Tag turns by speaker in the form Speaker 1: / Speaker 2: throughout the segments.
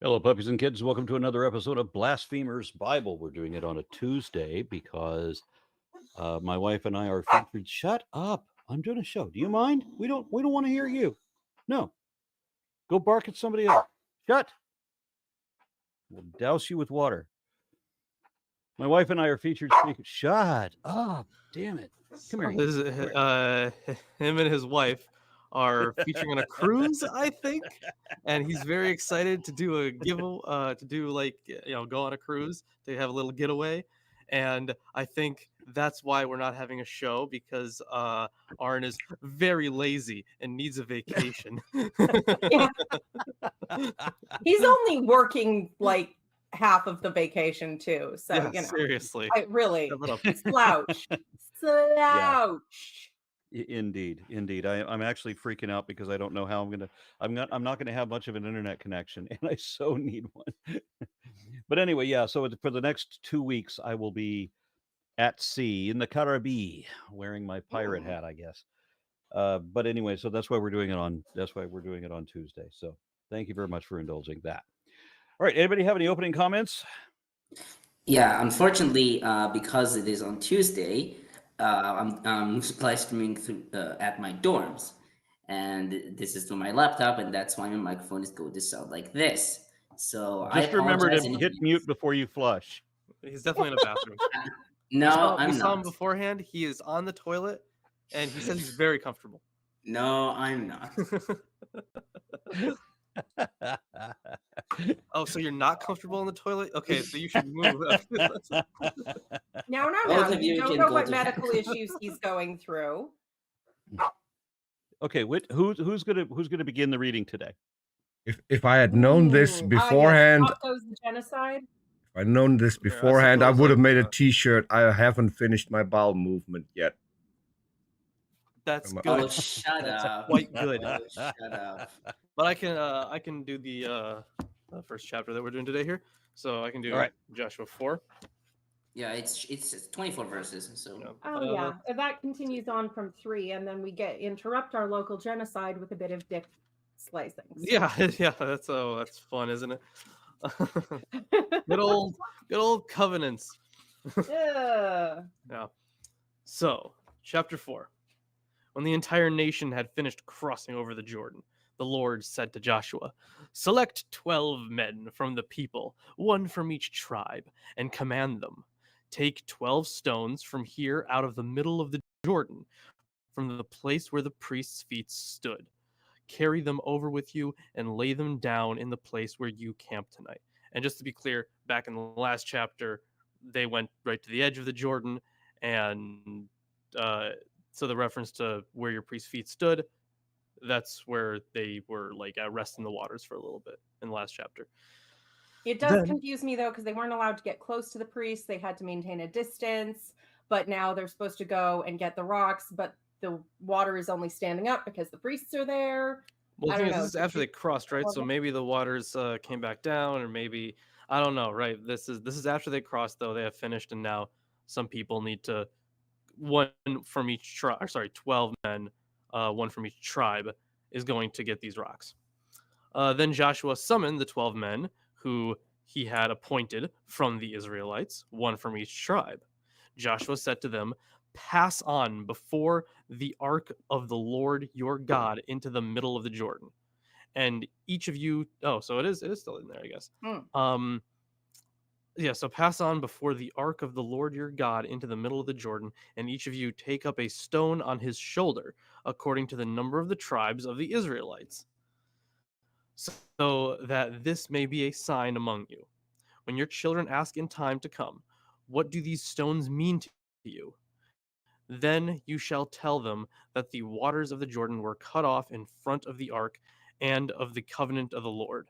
Speaker 1: Hello, puppies and kids. Welcome to another episode of Blasphemers Bible. We're doing it on a Tuesday because my wife and I are featured. Shut up! I'm doing a show. Do you mind? We don't want to hear you. No. Go bark at somebody else. Shut. We'll douse you with water. My wife and I are featured speakers. Shut up! Damn it! Come here.
Speaker 2: His, him and his wife are featuring on a cruise, I think, and he's very excited to do a go on a cruise to have a little getaway, and I think that's why we're not having a show because Arn is very lazy and needs a vacation.
Speaker 3: Yeah. He's only working like half of the vacation too, so
Speaker 2: Yeah, seriously.
Speaker 3: I really
Speaker 2: Step it up.
Speaker 3: slouch.
Speaker 1: Indeed. I'm actually freaking out because I don't know how I'm not gonna have much of an internet connection, and I so need one. But anyway, yeah. So for the next 2 weeks, I will be at sea in the Caribbean, wearing my pirate hat, I guess. But anyway, so that's why we're doing it on Tuesday. So thank you very much for indulging that. All right. Anybody have any opening comments?
Speaker 4: Yeah, unfortunately, because it is on Tuesday, I'm live streaming at my dorms, and this is through my laptop, and that's why my microphone is going to sound like this. So
Speaker 1: Just remember to hit mute before you flush.
Speaker 2: He's definitely in a bathroom.
Speaker 4: No,
Speaker 2: we
Speaker 4: I'm
Speaker 2: saw him
Speaker 4: not.
Speaker 2: beforehand. He is on the toilet, and he says he's very comfortable.
Speaker 4: No, I'm not.
Speaker 2: Oh, so you're not comfortable in the toilet? Okay, so you should move.
Speaker 3: No.
Speaker 4: Both of
Speaker 3: You
Speaker 4: you
Speaker 3: don't
Speaker 4: can
Speaker 3: know
Speaker 4: go
Speaker 3: what
Speaker 4: to-
Speaker 3: medical issues he's going through.
Speaker 1: Okay, who's gonna begin the reading today?
Speaker 5: If I had known this beforehand,
Speaker 3: Yes, goes the genocide.
Speaker 5: if I'd known this
Speaker 2: Yeah, I
Speaker 5: beforehand, I
Speaker 2: suppose,
Speaker 5: would have made a
Speaker 2: like,
Speaker 5: T-shirt. I haven't finished my bowel movement yet.
Speaker 2: That's
Speaker 5: Oh,
Speaker 2: good.
Speaker 4: Oh, shut up.
Speaker 2: Quite good.
Speaker 4: Oh, shut up.
Speaker 2: But I can do the first chapter that we're doing today here. So I can do
Speaker 1: All right.
Speaker 2: Joshua 4.
Speaker 4: Yeah, it's 24 verses, so
Speaker 2: Yeah.
Speaker 3: Oh yeah, that continues on from 3, and then we interrupt our local genocide with a bit of dick slicing.
Speaker 2: Yeah, that's fun, isn't it? Good old covenants.
Speaker 3: Yeah.
Speaker 2: Yeah. So, chapter 4. When the entire nation had finished crossing over the Jordan, the Lord said to Joshua, "Select 12 men from the people, one from each tribe, and command them. Take 12 stones from here out of the middle of the Jordan, from the place where the priest's feet stood. Carry them over with you and lay them down in the place where you camp tonight." And just to be clear, back in the last chapter, they went right to the edge of the Jordan, and so the reference to where your priest's feet stood, that's where they were like at rest in the waters for a little bit in the last chapter.
Speaker 3: It does confuse me though, because they weren't allowed to get close to the priests. They had to maintain a distance, but now they're supposed to go and get the rocks, but the water is only standing up because the priests are there.
Speaker 2: Well,
Speaker 3: I
Speaker 2: the
Speaker 3: don't
Speaker 2: thing
Speaker 3: know.
Speaker 2: is, this is after they crossed, right? So maybe the waters came back down, or maybe I don't know, right? This is after they crossed, though. They have finished, and now some people need to one from each tribe. Sorry, 12 men, one from each tribe is going to get these rocks. Then Joshua summoned the 12 men who he had appointed from the Israelites, one from each tribe. Joshua said to them, "Pass on before the ark of the Lord your God into the middle of the Jordan, and each of you." Oh, so it is still in there, I guess. Yeah, so pass on before the ark of the Lord your God into the middle of the Jordan, and each of you take up a stone on his shoulder, according to the number of the tribes of the Israelites, so that this may be a sign among you. When your children ask in time to come, "What do these stones mean to you?" then you shall tell them that the waters of the Jordan were cut off in front of the ark and of the covenant of the Lord.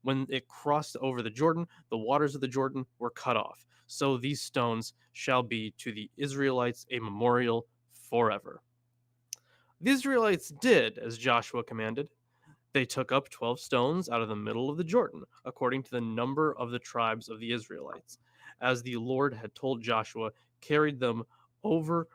Speaker 2: When it crossed over the Jordan, the waters of the Jordan were cut off. So these stones shall be to the Israelites a memorial forever. The Israelites did as Joshua commanded. They took up 12 stones out of the middle of the Jordan, according to the number of the tribes of the Israelites, as the Lord had told Joshua, carried them over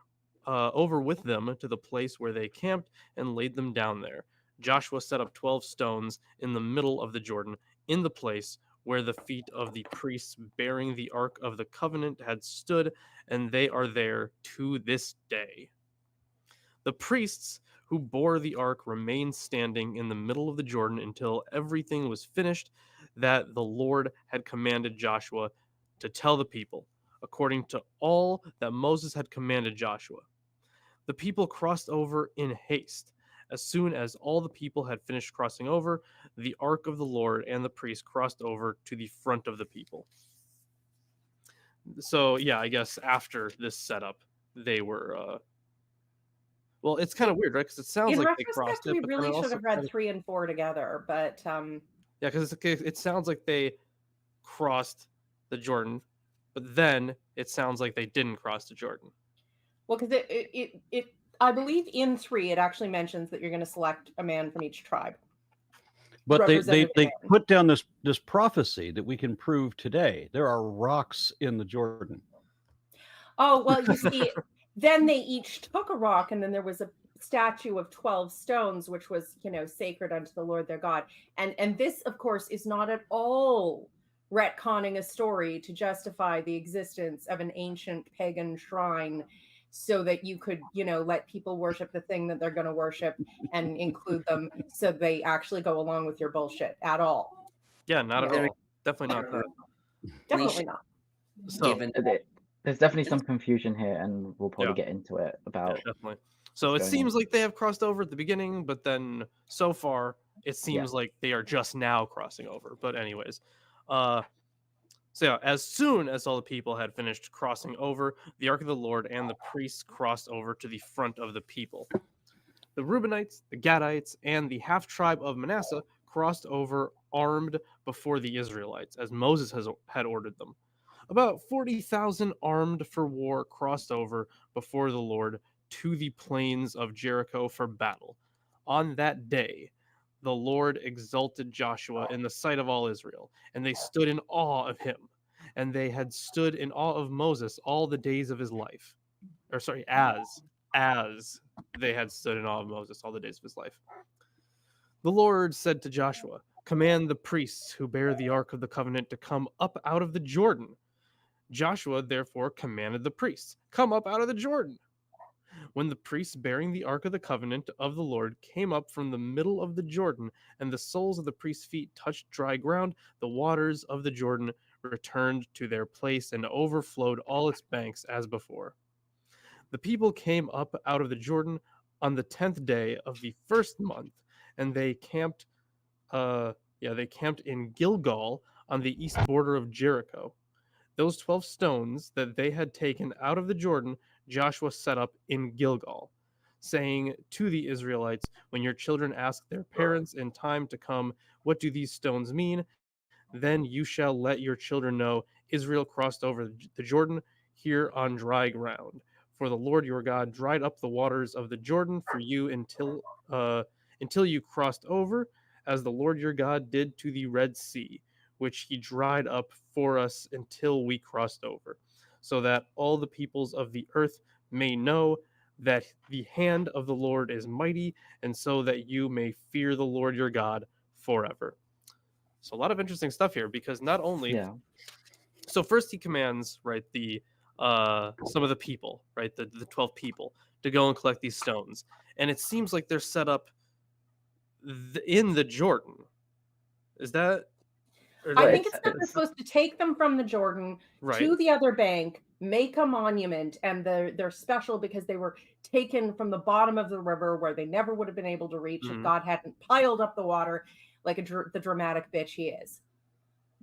Speaker 2: with them to the place where they camped and laid them down there. Joshua set up 12 stones in the middle of the Jordan, in the place where the feet of the priests bearing the Ark of the Covenant had stood, and they are there to this day. The priests who bore the ark remained standing in the middle of the Jordan until everything was finished that the Lord had commanded Joshua to tell the people, according to all that Moses had commanded Joshua. The people crossed over in haste. As soon as all the people had finished crossing over, the ark of the Lord and the priests crossed over to the front of the people. So, yeah, I guess after this setup, they were... well, it's kind of weird, right? Because it sounds
Speaker 3: In
Speaker 2: like they crossed
Speaker 3: retrospect, we
Speaker 2: it, but then
Speaker 3: really
Speaker 2: it
Speaker 3: should
Speaker 2: also
Speaker 3: have read
Speaker 2: kind of-
Speaker 3: 3 and 4 together, but
Speaker 2: yeah, because it sounds like they crossed the Jordan, but then it sounds like they didn't cross the Jordan.
Speaker 3: well, because it I believe in 3 it actually mentions that you're going to select a man from each tribe.
Speaker 1: But they
Speaker 3: Representative man.
Speaker 1: put down this prophecy that we can prove today. There are rocks in the Jordan.
Speaker 3: Oh, well, you see, then they each took a rock, and then there was a statue of 12 stones, which was, sacred unto the Lord their God. And this, of course, is not at all retconning a story to justify the existence of an ancient pagan shrine so that you could, let people worship the thing that they're going to worship and include them so they actually go along with your bullshit at all.
Speaker 2: Yeah, not at all. Definitely not that.
Speaker 3: Definitely not.
Speaker 2: So,
Speaker 4: Given
Speaker 6: There's definitely some confusion here, and we'll probably
Speaker 2: Yeah.
Speaker 6: get into it
Speaker 2: yeah,
Speaker 6: about.
Speaker 2: definitely. So it
Speaker 6: what's going
Speaker 2: seems
Speaker 6: on.
Speaker 2: like they have crossed over at the beginning, but then so far it seems like they are just now crossing over. But anyways, so yeah, as soon as all the people had finished crossing over, the ark of the Lord and the priests crossed over to the front of the people. The Reubenites, the Gadites, and the half-tribe of Manasseh crossed over armed before the Israelites, as Moses had ordered them. About 40,000 armed for war crossed over before the Lord to the plains of Jericho for battle. On that day, the Lord exalted Joshua in the sight of all Israel, and they stood in awe of him. And they had stood in awe of Moses all the days of his life. Or sorry, as they had stood in awe of Moses all the days of his life. The Lord said to Joshua, "Command the priests who bear the ark of the covenant to come up out of the Jordan." Joshua therefore commanded the priests, "Come up out of the Jordan." When the priests bearing the ark of the covenant of the Lord came up from the middle of the Jordan, and the soles of the priests' feet touched dry ground, the waters of the Jordan returned to their place and overflowed all its banks as before. The people came up out of the Jordan on the 10th day of the first month, and they camped in Gilgal on the east border of Jericho. Those 12 stones that they had taken out of the Jordan, Joshua set up in Gilgal, saying to the Israelites, "When your children ask their parents in time to come, 'What do these stones mean?' then you shall let your children know, Israel crossed over the Jordan here on dry ground. For the Lord your God dried up the waters of the Jordan for you until you crossed over, as the Lord your God did to the Red Sea, which he dried up for us until we crossed over, so that all the peoples of the earth may know that the hand of the Lord is mighty, and so that you may fear the Lord your God forever." So a lot of interesting stuff here, because not only so first he commands, right, the some of the people, right, the 12 people to go and collect these stones, and it seems like they're set up in the Jordan. Is that?
Speaker 3: I think it's that they're supposed to take them from the Jordan to the other bank, make a monument, and they're special because they were taken from the bottom of the river where they never would have been able to reach if God hadn't piled up the water like the dramatic bitch he is.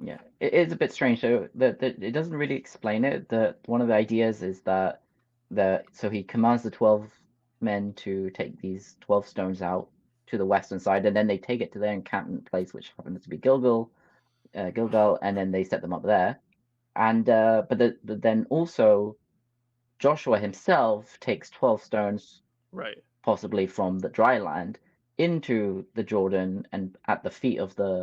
Speaker 6: Yeah, it is a bit strange. So it doesn't really explain it. That one of the ideas is that so he commands the 12 men to take these 12 stones out to the western side, and then they take it to their encampment place, which happens to be Gilgal, and then they set them up there. And but then also Joshua himself takes 12 stones,
Speaker 2: right,
Speaker 6: possibly from the dry land, into the Jordan and at the feet of where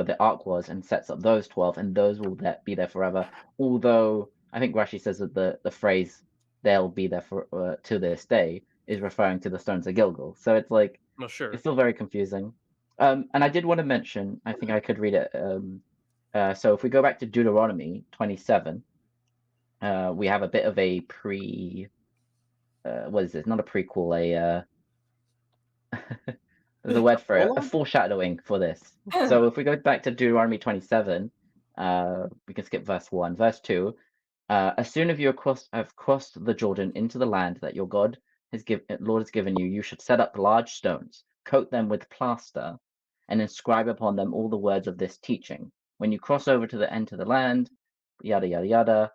Speaker 6: the ark was, and sets up those 12, and those will be there forever. Although I think Rashi says that the phrase "they'll be there for to this day" is referring to the stones of Gilgal. So it's like
Speaker 2: No, sure.
Speaker 6: it's still very confusing. And I did want to mention, I think I could read it. So if we go back to Deuteronomy 27, we have a bit of a what is this? Not a prequel, there's a word for it, a foreshadowing for this. So if we go back to Deuteronomy 27, we can skip verse 1. Verse 2, as soon as you have crossed the Jordan into the land that your Lord has given you, you should set up large stones, coat them with plaster, and inscribe upon them all the words of this teaching. When you cross over to the end of the land, yada, yada, yada,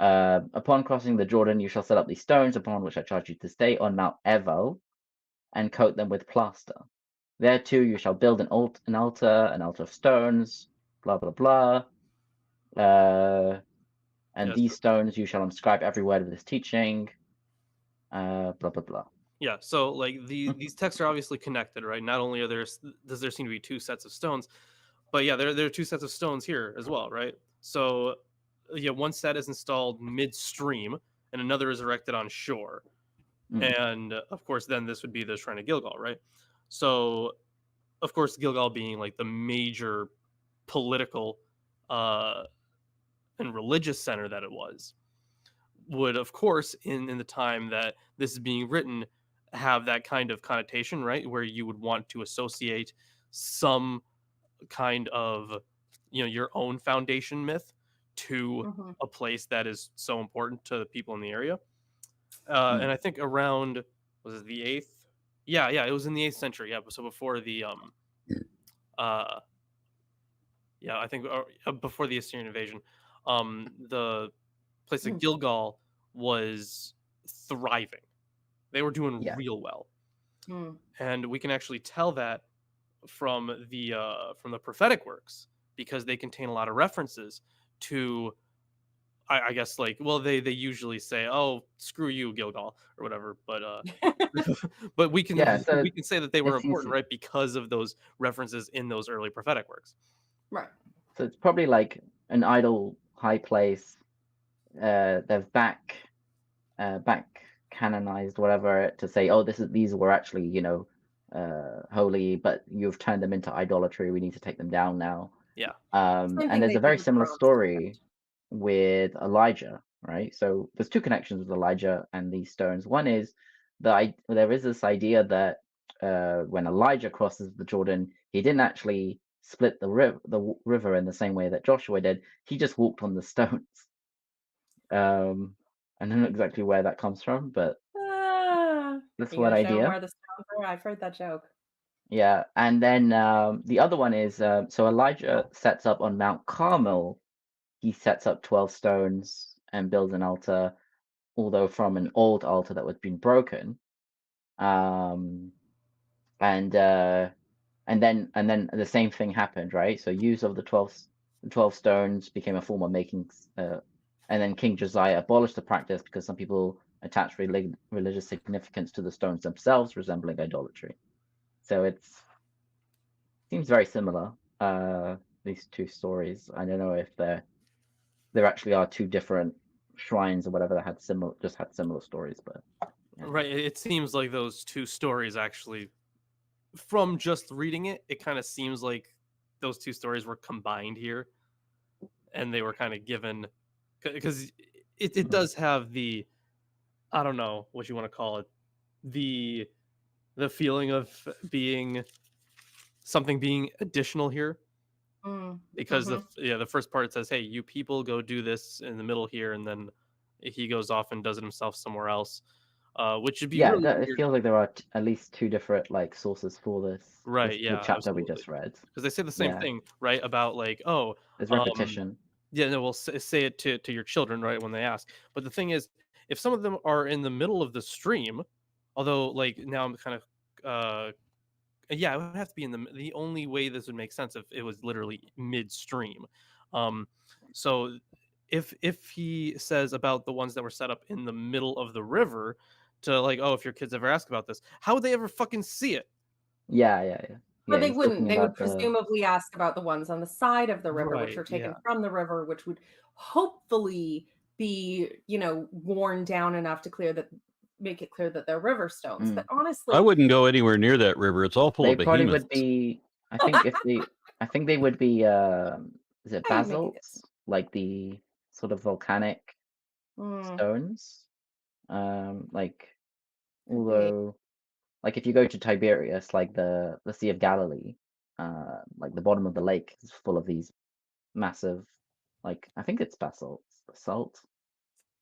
Speaker 6: upon crossing the Jordan, you shall set up these stones upon which I charge you to stay on Mount Ebal, and coat them with plaster. There too you shall build an altar of stones, blah, blah, blah. And
Speaker 2: Yes.
Speaker 6: these stones you shall inscribe every word of this teaching, blah, blah, blah.
Speaker 2: Yeah, so like these texts are obviously connected, right? Not only does there seem to be two sets of stones, but yeah, there are two sets of stones here as well, right? So yeah, one set is installed midstream and another is erected on shore. And of course, then this would be the Shrine of Gilgal, right? So, of course, Gilgal being like the major political and religious center that it was, would, of course, in the time that this is being written, have that kind of connotation, right? Where you would want to associate some kind of, your own foundation myth to a place that is so important to the people in the area. And I think around, was it the 8th? Yeah, it was in the 8th century. Yeah, so before the I think before the Assyrian invasion, the place of Gilgal was thriving. They were doing real well, and we can actually tell that from the prophetic works, because they contain a lot of references to, I guess, like, well, they usually say, "Oh, screw you, Gilgal," or whatever. But but we can say that they were important, right, because of those references in those early prophetic works.
Speaker 3: Right.
Speaker 6: So it's probably like an idol high place. They've back canonized whatever to say, oh, these were actually holy, but you've turned them into idolatry. We need to take them down now.
Speaker 2: Yeah.
Speaker 6: And there's a very similar story with Elijah, right? So there's two connections with Elijah and these stones. One is there is this idea that when Elijah crosses the Jordan, he didn't actually split the river in the same way that Joshua did. He just walked on the stones. I don't know exactly where that comes from, but that's one idea.
Speaker 3: Where the stones are. I've heard that joke.
Speaker 6: Yeah, and then the other one is so Elijah sets up on Mount Carmel. He sets up 12 stones and builds an altar, although from an old altar that was been broken. And then the same thing happened, right? So use of the 12 stones became a form of making, and then King Josiah abolished the practice because some people attached religious significance to the stones themselves, resembling idolatry. So it seems very similar. These two stories. I don't know if there actually are two different shrines or whatever that had similar stories, but yeah.
Speaker 2: Right. It seems like those two stories actually, from just reading it, it kind of seems like those two stories were combined here, and they were kind of given, because it does have the, I don't know what you want to call it, the feeling of something being additional here. Because the first part says, hey, you people go do this in the middle here, and then he goes off and does it himself somewhere else, which would be really
Speaker 6: it feels like there are at least two different like sources for this,
Speaker 2: right?
Speaker 6: the
Speaker 2: Yeah,
Speaker 6: chapter
Speaker 2: absolutely.
Speaker 6: we just read,
Speaker 2: because they say the same thing, right, about like, oh,
Speaker 6: there's repetition.
Speaker 2: Yeah, no, we'll say it to your children, right, when they ask. But the thing is, if some of them are in the middle of the stream, although like now I'm kind of yeah, it would have to be in the only way this would make sense if it was literally midstream. So if he says about the ones that were set up in the middle of the river, to like, oh, if your kids ever ask about this, how would they ever fucking see it?
Speaker 6: Yeah.
Speaker 3: But they wouldn't. They would presumably ask about the ones on the side of the river, which are taken from the river, which would hopefully be, worn down enough to clear that make it clear that they're river stones. But honestly,
Speaker 1: I wouldn't go anywhere near that river. It's all full
Speaker 6: They
Speaker 1: of
Speaker 6: probably
Speaker 1: behemoths.
Speaker 6: would be. I think they would be. Is it
Speaker 3: I would make a
Speaker 6: basalts? Like the sort of volcanic stones. Like although, like if you go to Tiberias, like the Sea of Galilee, like the bottom of the lake is full of these massive, like I think it's basalt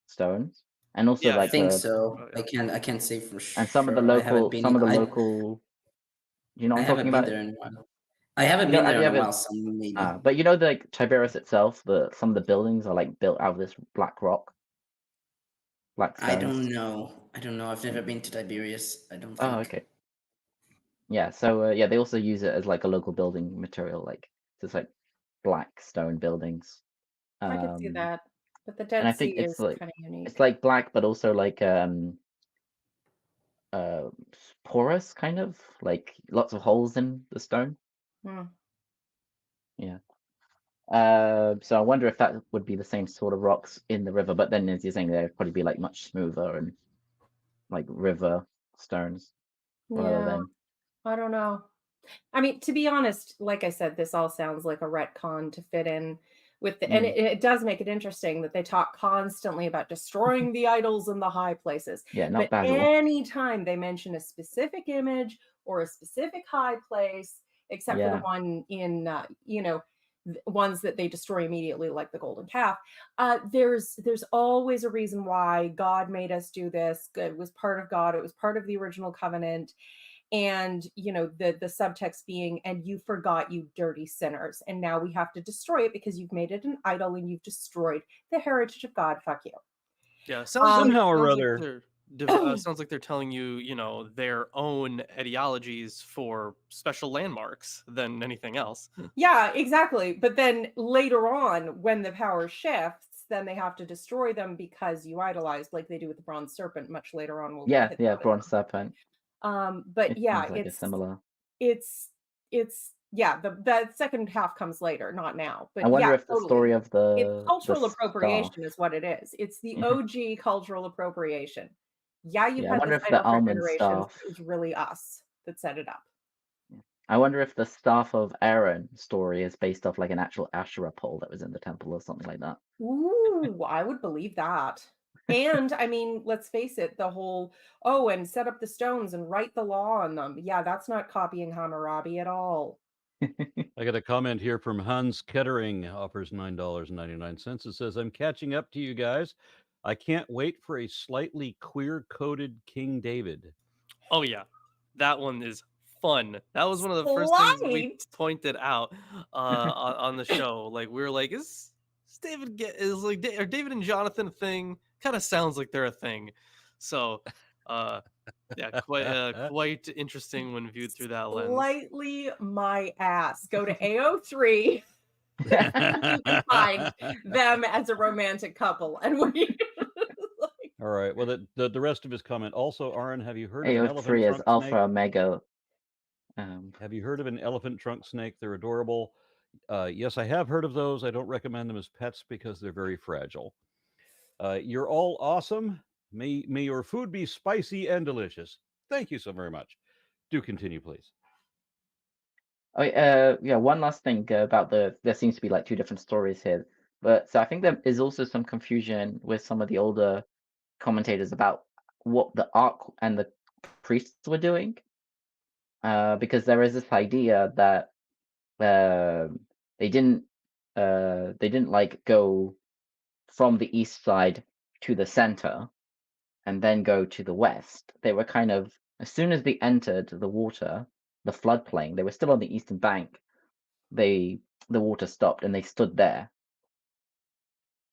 Speaker 6: stones, and also
Speaker 2: Yeah,
Speaker 4: I
Speaker 6: like
Speaker 4: think
Speaker 6: the
Speaker 4: so.
Speaker 2: Oh, yeah.
Speaker 4: I can't say for sure.
Speaker 6: and some of the
Speaker 4: I haven't
Speaker 6: local
Speaker 4: been
Speaker 6: some
Speaker 4: in,
Speaker 6: of the
Speaker 4: I,
Speaker 6: local. You know
Speaker 4: I
Speaker 6: what I'm
Speaker 4: haven't
Speaker 6: talking
Speaker 4: been
Speaker 6: about?
Speaker 4: there in a while. I haven't
Speaker 6: You know,
Speaker 4: been
Speaker 6: have
Speaker 4: there
Speaker 6: you
Speaker 4: in a
Speaker 6: ever?
Speaker 4: while, so maybe.
Speaker 6: But you know, the, like Tiberias itself, some of the buildings are like built out of this black rock, black
Speaker 4: I
Speaker 6: stones.
Speaker 4: don't know. I've never been to Tiberias. I don't think.
Speaker 6: Oh, okay. Yeah, so yeah, they also use it as like a local building material, like just like black stone buildings.
Speaker 3: I could see that. But the
Speaker 6: And I
Speaker 3: Dead Sea
Speaker 6: think it's
Speaker 3: is
Speaker 6: like
Speaker 3: kind of unique.
Speaker 6: it's like black, but also like porous, kind of like lots of holes in the stone. Yeah. So I wonder if that would be the same sort of rocks in the river, but then as you're saying, they'd probably be like much smoother and like river stones rather
Speaker 3: Yeah,
Speaker 6: than.
Speaker 3: I don't know. I mean, to be honest, like I said, this all sounds like a retcon to fit in with the, and it does make it interesting that they talk constantly about destroying the idols in the high places.
Speaker 6: Yeah, not
Speaker 3: But
Speaker 6: Basil.
Speaker 3: anytime they mention a specific image or a specific high place, except for the one in, ones that they destroy immediately, like the golden calf, there's always a reason why God made us do this. It was part of God. It was part of the original covenant. And the subtext being, and you forgot, you dirty sinners, and now we have to destroy it because you've made it an idol and you've destroyed the heritage of God. Fuck you.
Speaker 2: Yeah, sounds
Speaker 1: somehow or
Speaker 2: sounds
Speaker 1: other.
Speaker 2: sounds like they're telling you, their own ideologies for special landmarks than anything else.
Speaker 3: Yeah, exactly. But then later on, when the power shifts, then they have to destroy them because you idolized, like they do with the bronze serpent much later on. We'll hit that
Speaker 6: Bronze serpent.
Speaker 3: But yeah,
Speaker 6: like it's similar.
Speaker 3: It's yeah, the second half comes later, not now. But
Speaker 6: I wonder
Speaker 3: yeah,
Speaker 6: if the story of
Speaker 3: it's cultural appropriation
Speaker 6: staff.
Speaker 3: is what it is. It's the OG cultural appropriation. Yeah, you've
Speaker 6: I
Speaker 3: had
Speaker 6: wonder
Speaker 3: this
Speaker 6: if the
Speaker 3: idol for
Speaker 6: almond
Speaker 3: generations.
Speaker 6: staff.
Speaker 3: It was really us that set it up.
Speaker 6: I wonder if the staff of Aaron story is based off like an actual Asherah pole that was in the temple or something like that.
Speaker 3: Ooh, I would believe that. And I mean, let's face it, the whole, and set up the stones and write the law on them. Yeah, that's not copying Hammurabi at all.
Speaker 1: I got a comment here from Hans Kettering, offers $9.99. It says, I'm catching up to you guys. I can't wait for a slightly queer-coded King David.
Speaker 2: Oh, yeah. That one is fun. That was one of the first things we pointed out on the show. Like, we were like, are David and Jonathan a thing? Kind of sounds like they're a thing. So, yeah, quite interesting when viewed through that lens.
Speaker 3: Slightly my ass. Go to AO3. You can find them as a romantic couple, and we.
Speaker 1: All right. Well, the rest of his comment. Also, Aaron, have you heard of an elephant
Speaker 6: AO3
Speaker 1: trunk
Speaker 6: is Alpha
Speaker 1: snake?
Speaker 6: Omega.
Speaker 1: Have you heard of an elephant trunk snake? They're adorable. Yes, I have heard of those. I don't recommend them as pets because they're very fragile. You're all awesome. May your food be spicy and delicious. Thank you so very much. Do continue, please.
Speaker 6: Oh, yeah. One last thing about there seems to be like two different stories here, but so I think there is also some confusion with some of the older commentators about what the ark and the priests were doing, because there is this idea that they didn't like go from the east side to the center and then go to the west. They were kind of, as soon as they entered the water, the floodplain, they were still on the eastern bank. The water stopped and they stood there.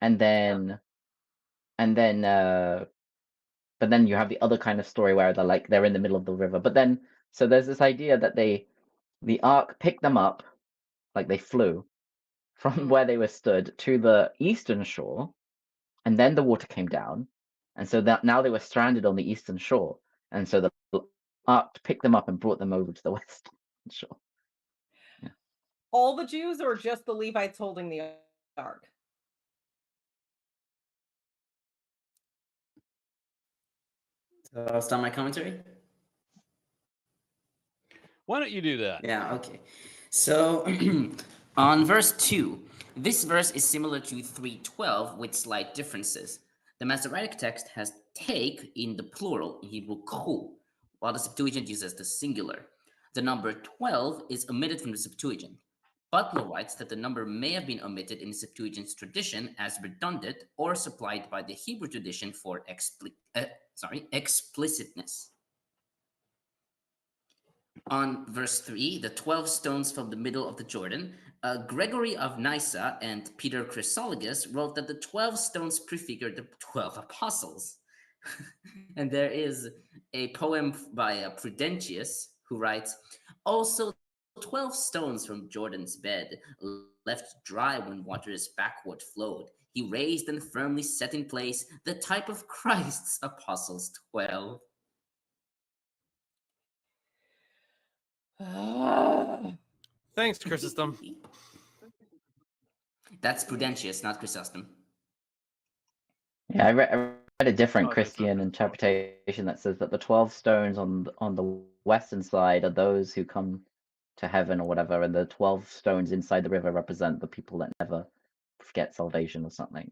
Speaker 6: And then but then you have the other kind of story where they're in the middle of the river. But then so there's this idea that the ark picked them up, like they flew from where they were stood to the eastern shore, and then the water came down, and so that now they were stranded on the eastern shore, and so the ark picked them up and brought them over to the western shore. Yeah.
Speaker 3: All the Jews, or just the Levites holding the ark?
Speaker 4: I'll start my commentary.
Speaker 1: Why don't you do that?
Speaker 4: Yeah, okay. So on verse 2, this verse is similar to 3:12 with slight differences. The Masoretic text has take in the plural, in Hebrew khu, while the Septuagint uses the singular. The number 12 is omitted from the Septuagint. Butler writes that the number may have been omitted in the Septuagint's tradition as redundant or supplied by the Hebrew tradition for explicitness. On verse 3, the 12 stones from the middle of the Jordan, Gregory of Nyssa and Peter Chrysologus wrote that the 12 stones prefigured the 12 apostles. And there is a poem by Prudentius who writes, also 12 stones from Jordan's bed, left dry when waters backward flowed. He raised and firmly set in place the type of Christ's apostles 12.
Speaker 2: Thanks, Chrysostom.
Speaker 4: That's Prudentius, not Chrysostom.
Speaker 6: Yeah, I read a different
Speaker 2: Oh, that's not
Speaker 6: Christian interpretation that says that the 12 stones on the western side are those who come to heaven or whatever, and the 12 stones inside the river represent the people that never get salvation or something.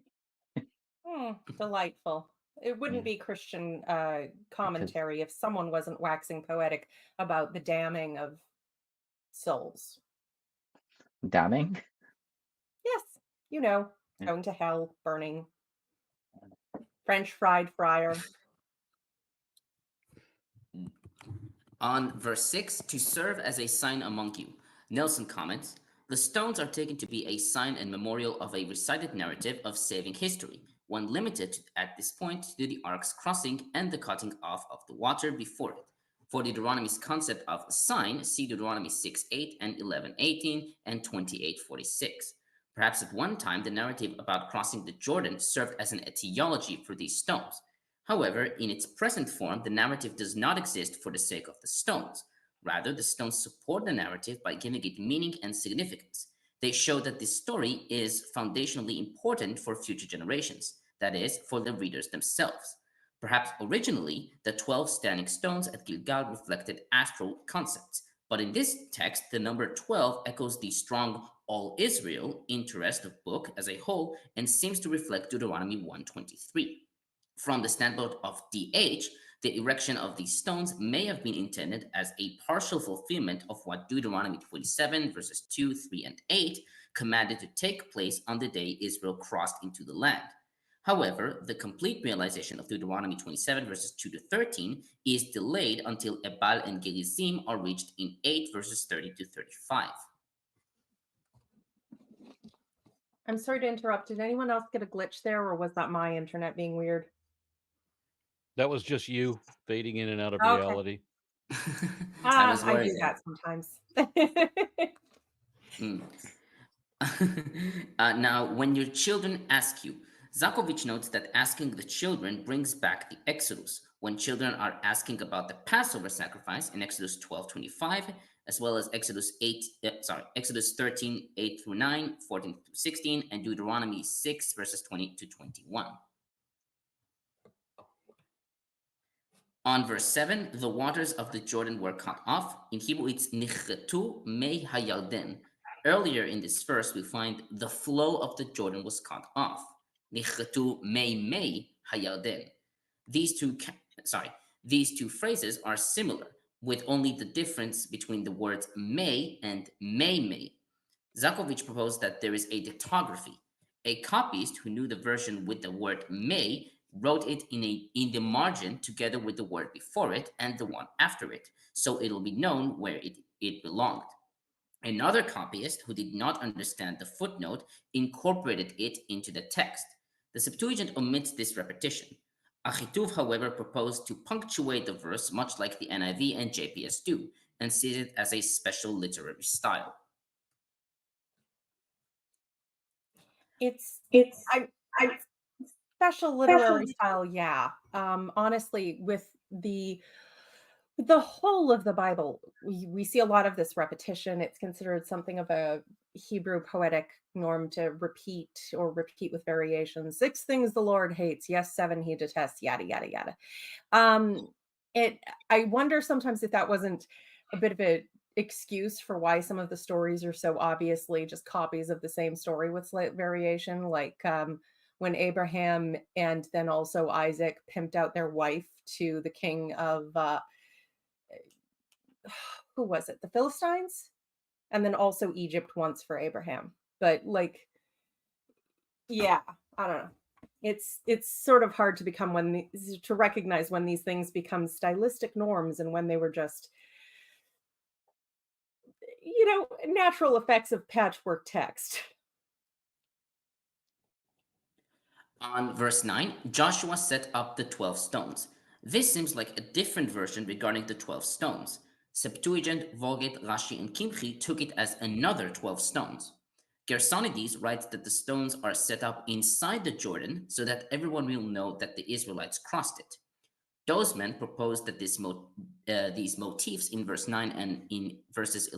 Speaker 3: Delightful. It wouldn't be Christian commentary if someone wasn't waxing poetic about the damning of souls.
Speaker 6: Damning?
Speaker 3: Yes, you know, going to hell, burning, French fried fryer.
Speaker 4: On verse 6, to serve as a sign among you. Nelson comments, the stones are taken to be a sign and memorial of a recited narrative of saving history, one limited at this point to the ark's crossing and the cutting off of the water before it. For Deuteronomy's concept of a sign, see Deuteronomy 6:8 and 11:18 and 28:46. Perhaps at one time the narrative about crossing the Jordan served as an etiology for these stones. However, in its present form, the narrative does not exist for the sake of the stones. Rather, the stones support the narrative by giving it meaning and significance. They show that this story is foundationally important for future generations, that is, for the readers themselves. Perhaps originally, the 12 standing stones at Gilgal reflected astral concepts, but in this text, the number 12 echoes the strong all Israel interest of book as a whole and seems to reflect Deuteronomy 1:23. From the standpoint of DH, the erection of these stones may have been intended as a partial fulfillment of what Deuteronomy 27, verses 2, 3, and 8 commanded to take place on the day Israel crossed into the land. However, the complete realization of Deuteronomy 27, verses 2 to 13 is delayed until Ebal and Gerizim are reached in 8, verses 30 to 35.
Speaker 3: I'm sorry to interrupt. Did anyone else get a glitch there, or was that my internet being weird?
Speaker 1: That was just you fading in and out of
Speaker 3: Okay.
Speaker 1: reality.
Speaker 4: I was
Speaker 3: I
Speaker 4: worried.
Speaker 3: do that sometimes.
Speaker 4: Now, when your children ask you, Zakovitch notes that asking the children brings back the Exodus. When children are asking about the Passover sacrifice in Exodus 12:25, as well as Exodus 13, 8 through 9, 14 through 16, and Deuteronomy 6, verses 20 to 21. On verse 7, the waters of the Jordan were cut off. In Hebrew, it's nichatu mei hayarden. Earlier in this verse, we find the flow of the Jordan was cut off. Nichatu mei hayarden. These two phrases are similar, with only the difference between the words may and may. Zakovitch proposed that there is a dictography. A copyist who knew the version with the word may wrote it in the margin together with the word before it and the one after it, so it'll be known where it belonged. Another copyist who did not understand the footnote incorporated it into the text. The Septuagint omits this repetition. Ahituv, however, proposed to punctuate the verse much like the NIV and JPS do, and sees it as a special literary style.
Speaker 3: It's special literary style, yeah. Honestly, with the The whole of the Bible, we see a lot of this repetition. It's considered something of a Hebrew poetic norm to repeat or repeat with variations. 6 things the Lord hates. Yes, 7 he detests, yada, yada, yada. Um, I wonder sometimes if that wasn't a bit of an excuse for why some of the stories are so obviously just copies of the same story with slight variation, like when Abraham and then also Isaac pimped out their wife to the king of who was it? The Philistines? And then also Egypt once for Abraham. But like, yeah, I don't know. It's sort of hard to become to recognize when these things become stylistic norms and when they were just, natural effects of patchwork text.
Speaker 4: On verse 9, Joshua set up the 12 stones. This seems like a different version regarding the 12 stones. Septuagint, Vulgate, Rashi, and Kimchi took it as another 12 stones. Gersonides writes that the stones are set up inside the Jordan so that everyone will know that the Israelites crossed it. Dozeman proposed that these motifs in verse 9 and in verses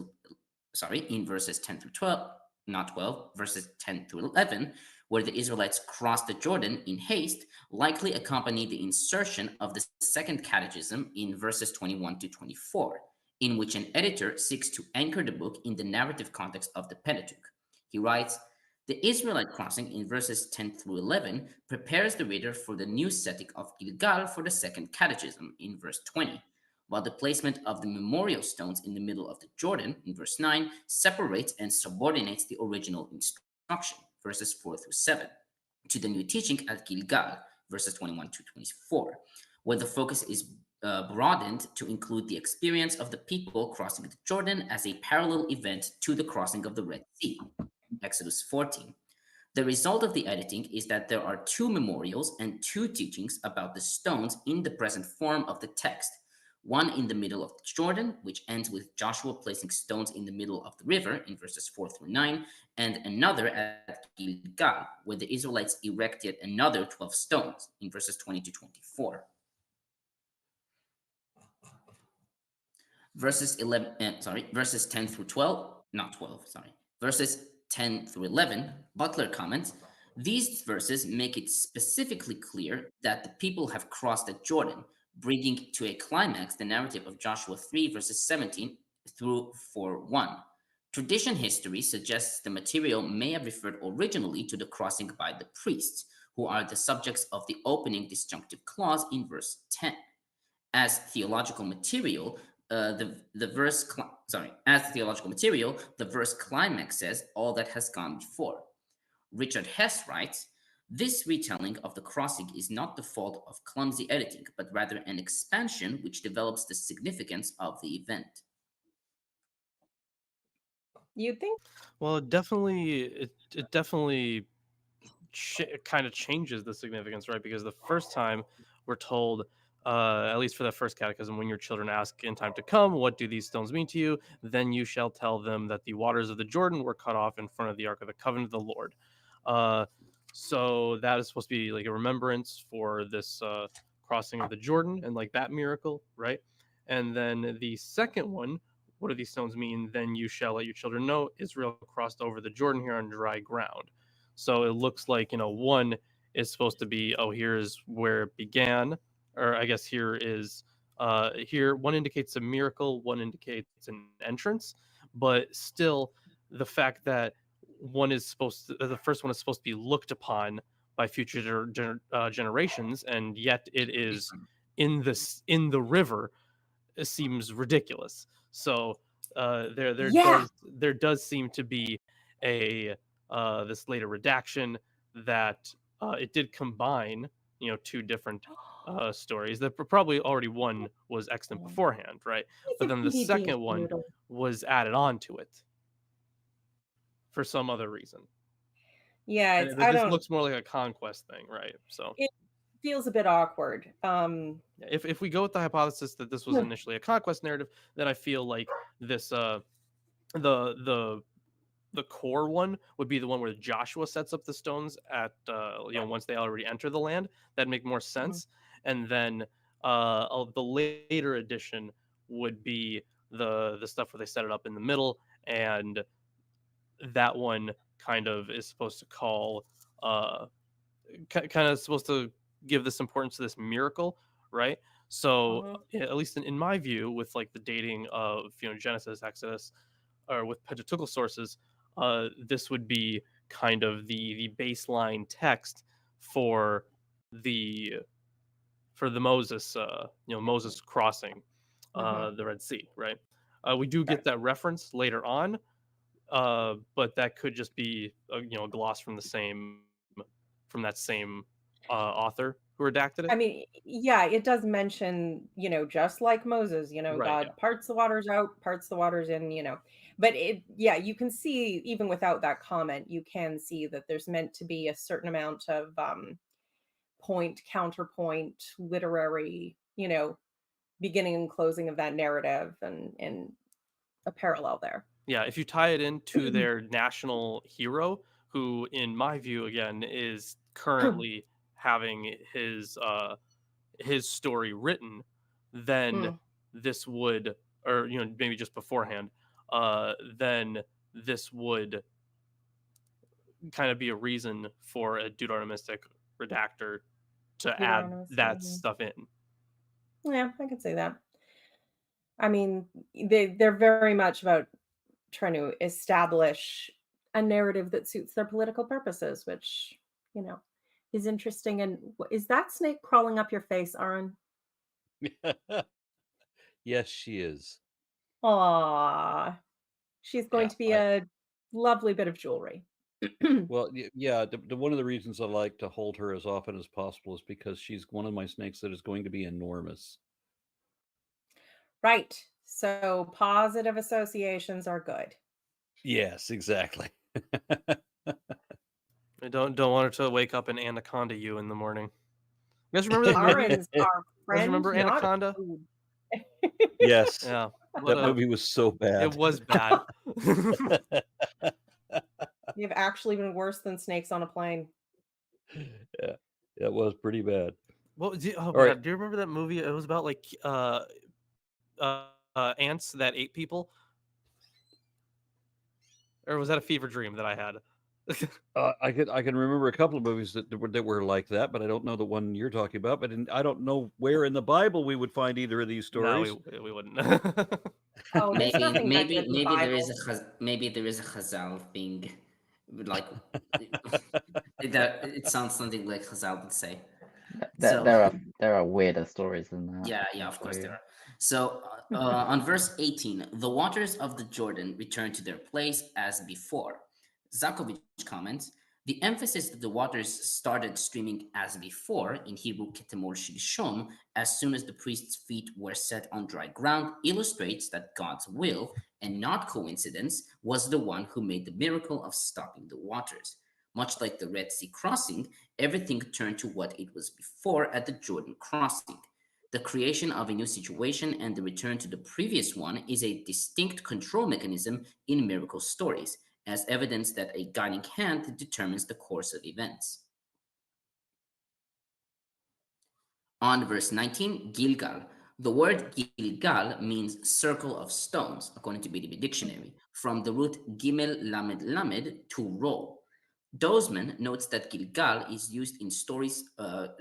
Speaker 4: 10 through 12, not 12, verses 10 through 11, where the Israelites crossed the Jordan in haste, likely accompany the insertion of the second catechism in verses 21 to 24, in which an editor seeks to anchor the book in the narrative context of the Pentateuch. He writes, the Israelite crossing in verses 10 through 11 prepares the reader for the new setting of Gilgal for the second catechism in verse 20, while the placement of the memorial stones in the middle of the Jordan in verse 9 separates and subordinates the original instruction, verses 4 through 7, to the new teaching at Gilgal, verses 21 to 24, where the focus is broadened to include the experience of the people crossing the Jordan as a parallel event to the crossing of the Red Sea, Exodus 14. The result of the editing is that there are 2 memorials and 2 teachings about the stones in the present form of the text. One in the middle of the Jordan, which ends with Joshua placing stones in the middle of the river in verses 4 through 9, and another at Gilgal, where the Israelites erect yet another 12 stones in verses 20 to 24. Verses 10 through 12, not 12, sorry. Verses 10 through 11, Butler comments, these verses make it specifically clear that the people have crossed the Jordan, bringing to a climax the narrative of Joshua 3, verses 17 through 4:1. Tradition history suggests the material may have referred originally to the crossing by the priests, who are the subjects of the opening disjunctive clause in verse 10. As theological material, the verse climax says all that has gone before. Richard Hess writes, this retelling of the crossing is not the fault of clumsy editing, but rather an expansion which develops the significance of the event.
Speaker 3: You'd think?
Speaker 2: Well, it definitely kind of changes the significance, right? Because the first time we're told, at least for the first catechism, when your children ask in time to come, what do these stones mean to you? Then you shall tell them that the waters of the Jordan were cut off in front of the Ark of the Covenant of the Lord. So that is supposed to be like a remembrance for this crossing of the Jordan and like that miracle, right? And then the second one, what do these stones mean? Then you shall let your children know Israel crossed over the Jordan here on dry ground. So it looks like, one is supposed to be, here's where it began, or I guess here is, here one indicates a miracle, one indicates an entrance, but still the fact that the first one is supposed to be looked upon by future generations, and yet it is in the river, seems ridiculous. So there does seem to be a this later redaction that it did combine 2 different stories that probably already one was extant beforehand, right? But then the second one was added on to it for some other reason.
Speaker 3: Yeah,
Speaker 2: This looks more like a conquest thing, right? So
Speaker 3: it feels a bit awkward.
Speaker 2: If we go with the hypothesis that this was initially a conquest narrative, then I feel like this the core one would be the one where Joshua sets up the stones at once they already enter the land. That'd make more sense. And then the later edition would be the stuff where they set it up in the middle, and that one kind of is supposed to call kind of supposed to give this importance to this miracle, right? So at least in my view, with like the dating of Genesis, Exodus, or with Pentateuchal sources, this would be kind of the baseline text for the Moses Moses crossing the Red Sea, right? We do get that reference later on, but that could just be a gloss from that same author who redacted it.
Speaker 3: I mean, yeah, it does mention, just like Moses,
Speaker 2: Right,
Speaker 3: God
Speaker 2: yeah.
Speaker 3: parts the waters out, parts the waters in, but you can see even without that comment, you can see that there's meant to be a certain amount of point, counterpoint, literary, beginning and closing of that narrative and a parallel there.
Speaker 2: Yeah, if you tie it into their national hero, who in my view again is currently having his story written, then this would, or maybe just beforehand, then this would kind of be a reason for a Deuteronomistic redactor to add that stuff in.
Speaker 3: Yeah, I could say that. I mean, they're very much about trying to establish a narrative that suits their political purposes, which, is interesting. And is that snake crawling up your face, Aaron?
Speaker 1: Yes, she is.
Speaker 3: Aw, she's going to be a lovely bit of jewelry.
Speaker 1: Well, yeah, one of the reasons I like to hold her as often as possible is because she's one of my snakes that is going to be enormous.
Speaker 3: Right. So positive associations are good.
Speaker 1: Yes, exactly.
Speaker 2: I don't want her to wake up and anaconda you in the morning. You guys remember that movie?
Speaker 3: Aaron's our friend.
Speaker 2: You guys remember Anaconda?
Speaker 1: Yes.
Speaker 2: Yeah.
Speaker 1: That movie was so bad.
Speaker 2: It was bad.
Speaker 3: You've actually been worse than snakes on a plane.
Speaker 1: Yeah, it was pretty bad.
Speaker 2: Well, do you remember that movie? It was about like ants that ate people, or was that a fever dream that I had?
Speaker 1: I can remember a couple of movies that were like that, but I don't know the one you're talking about. But I don't know where in the Bible we would find either of these stories.
Speaker 2: No, we wouldn't.
Speaker 3: Oh, there's nothing
Speaker 4: maybe
Speaker 3: like the
Speaker 4: there is
Speaker 3: Bible.
Speaker 4: maybe there is a Chazal thing, like it sounds something like Chazal would say.
Speaker 6: There are weirder stories than that.
Speaker 4: Yeah, of course there are. So on verse 18, the waters of the Jordan returned to their place as before. Zakovitch comments, the emphasis that the waters started streaming as before, in Hebrew ketemor shilshom, as soon as the priest's feet were set on dry ground, illustrates that God's will, and not coincidence, was the one who made the miracle of stopping the waters. Much like the Red Sea crossing, everything turned to what it was before at the Jordan crossing. The creation of a new situation and the return to the previous one is a distinct control mechanism in miracle stories, as evidence that a guiding hand determines the course of events. On verse 19, Gilgal. The word Gilgal means circle of stones, according to BDB Dictionary, from the root gimel lamed lamed, to roll. Dozeman notes that Gilgal is used in stories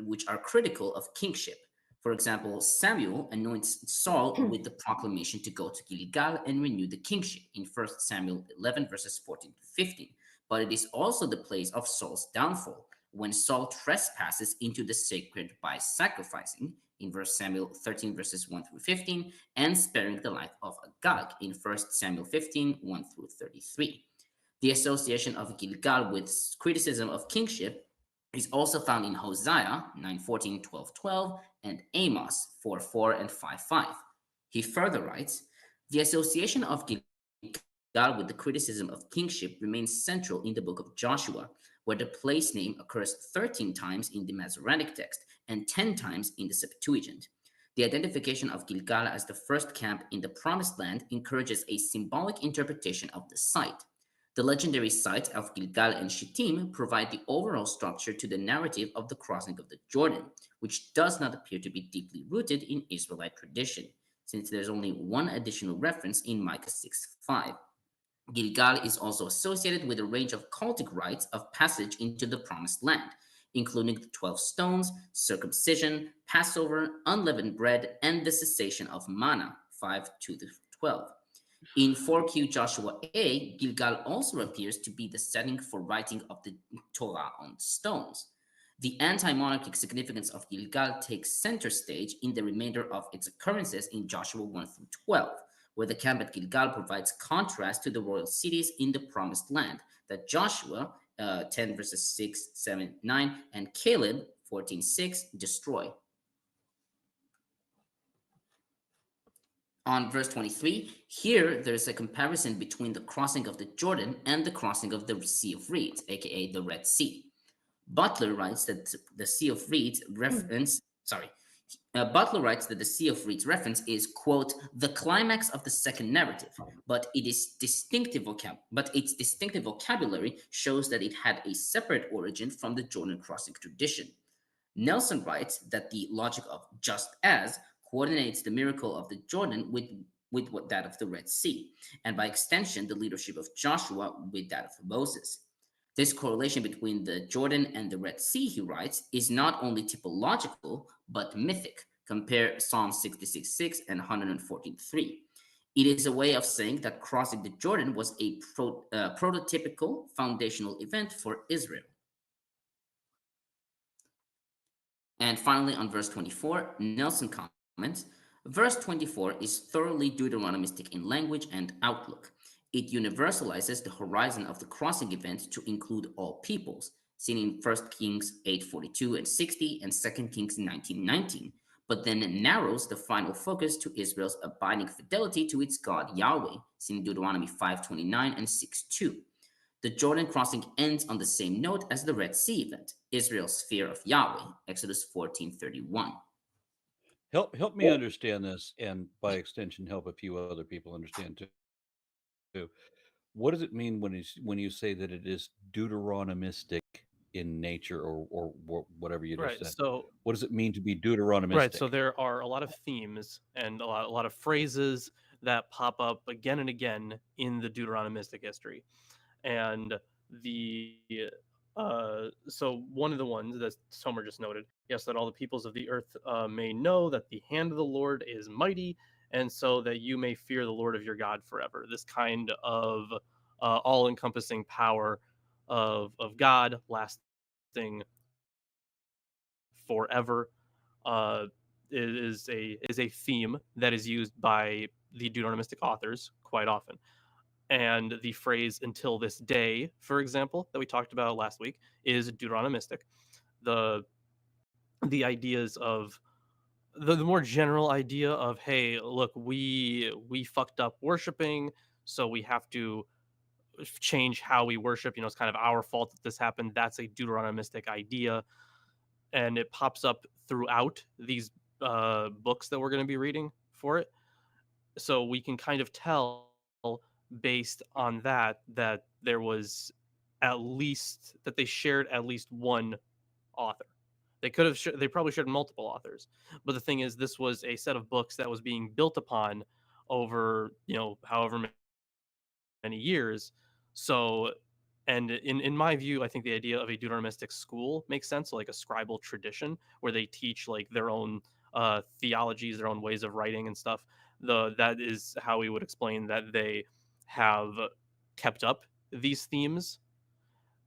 Speaker 4: which are critical of kingship. For example, Samuel anoints Saul with the proclamation to go to Gilgal and renew the kingship in 1 Samuel 11, verses 14 to 15. But it is also the place of Saul's downfall, when Saul trespasses into the sacred by sacrificing, in 1 Samuel 13, verses 1 through 15, and sparing the life of Agag, in 1 Samuel 15, 1 through 33. The association of Gilgal with criticism of kingship is also found in Hosea 9:14, 12:12, and Amos 4:4 and 5:5. He further writes, the association of Gilgal with the criticism of kingship remains central in the book of Joshua, where the place name occurs 13 times in the Masoretic text and 10 times in the Septuagint. The identification of Gilgal as the first camp in the Promised Land encourages a symbolic interpretation of the site. The legendary sites of Gilgal and Shittim provide the overall structure to the narrative of the crossing of the Jordan, which does not appear to be deeply rooted in Israelite tradition. since there's only one additional reference in Micah 6:5. Gilgal is also associated with a range of cultic rites of passage into the Promised Land, including the 12 stones, circumcision, Passover, unleavened bread, and the cessation of manna, 5:2-12. In 4Q Joshua A, Gilgal also appears to be the setting for writing of the Torah on stones. The anti-monarchic significance of Gilgal takes center stage in the remainder of its occurrences in Joshua 1-12, where the camp at Gilgal provides contrast to the royal cities in the Promised Land that Joshua 10 verses 6, 7, 9, and Caleb 14:6 destroy. On verse 23, here there's a comparison between the crossing of the Jordan and the crossing of the Sea of Reeds, aka the Red Sea. Butler writes that the Sea of Reeds reference, Butler writes that the Sea of Reeds reference is, quote, the climax of the second narrative, but its distinctive vocabulary shows that it had a separate origin from the Jordan crossing tradition. Nelson writes that the logic of just as coordinates the miracle of the Jordan with that of the Red Sea, and by extension, the leadership of Joshua with that of Moses. This correlation between the Jordan and the Red Sea, he writes, is not only typological, but mythic. Compare Psalm 66:6 and 114:3. It is a way of saying that crossing the Jordan was a prototypical foundational event for Israel. And finally, on verse 24, Nelson comments, verse 24 is thoroughly Deuteronomistic in language and outlook. It universalizes the horizon of the crossing event to include all peoples, seen in 1 Kings 8:42 and 60 and 2 Kings 19:19, but then narrows the final focus to Israel's abiding fidelity to its God Yahweh, seen in Deuteronomy 5:29 and 6:2. The Jordan crossing ends on the same note as the Red Sea event, Israel's fear of Yahweh, Exodus 14:31.
Speaker 1: Help me understand this, and by extension, help a few other people understand too. What does it mean when you say that it is Deuteronomistic in nature, or whatever you just
Speaker 2: Right.
Speaker 1: said?
Speaker 2: So
Speaker 1: What does it mean to be Deuteronomistic?
Speaker 2: right. So there are a lot of themes and a lot of phrases that pop up again and again in the Deuteronomistic history, and so one of the ones that Somer just noted, yes, that all the peoples of the earth may know that the hand of the Lord is mighty, and so that you may fear the Lord of your God forever. This kind of all-encompassing power of God lasting forever is a theme that is used by the Deuteronomistic authors quite often. And the phrase "until this day," for example, that we talked about last week, is Deuteronomistic. The ideas of the more general idea of, hey, look, we fucked up worshiping, so we have to change how we worship. It's kind of our fault that this happened. That's a Deuteronomistic idea, and it pops up throughout these books that we're going to be reading for it. So we can kind of tell based on that there was at least that they shared at least one author. They could have they probably shared multiple authors, but the thing is, this was a set of books that was being built upon over however many years. So, and in my view, I think the idea of a Deuteronomistic school makes sense, like a scribal tradition where they teach like their own theologies, their own ways of writing and stuff. That is how we would explain that they have kept up these themes.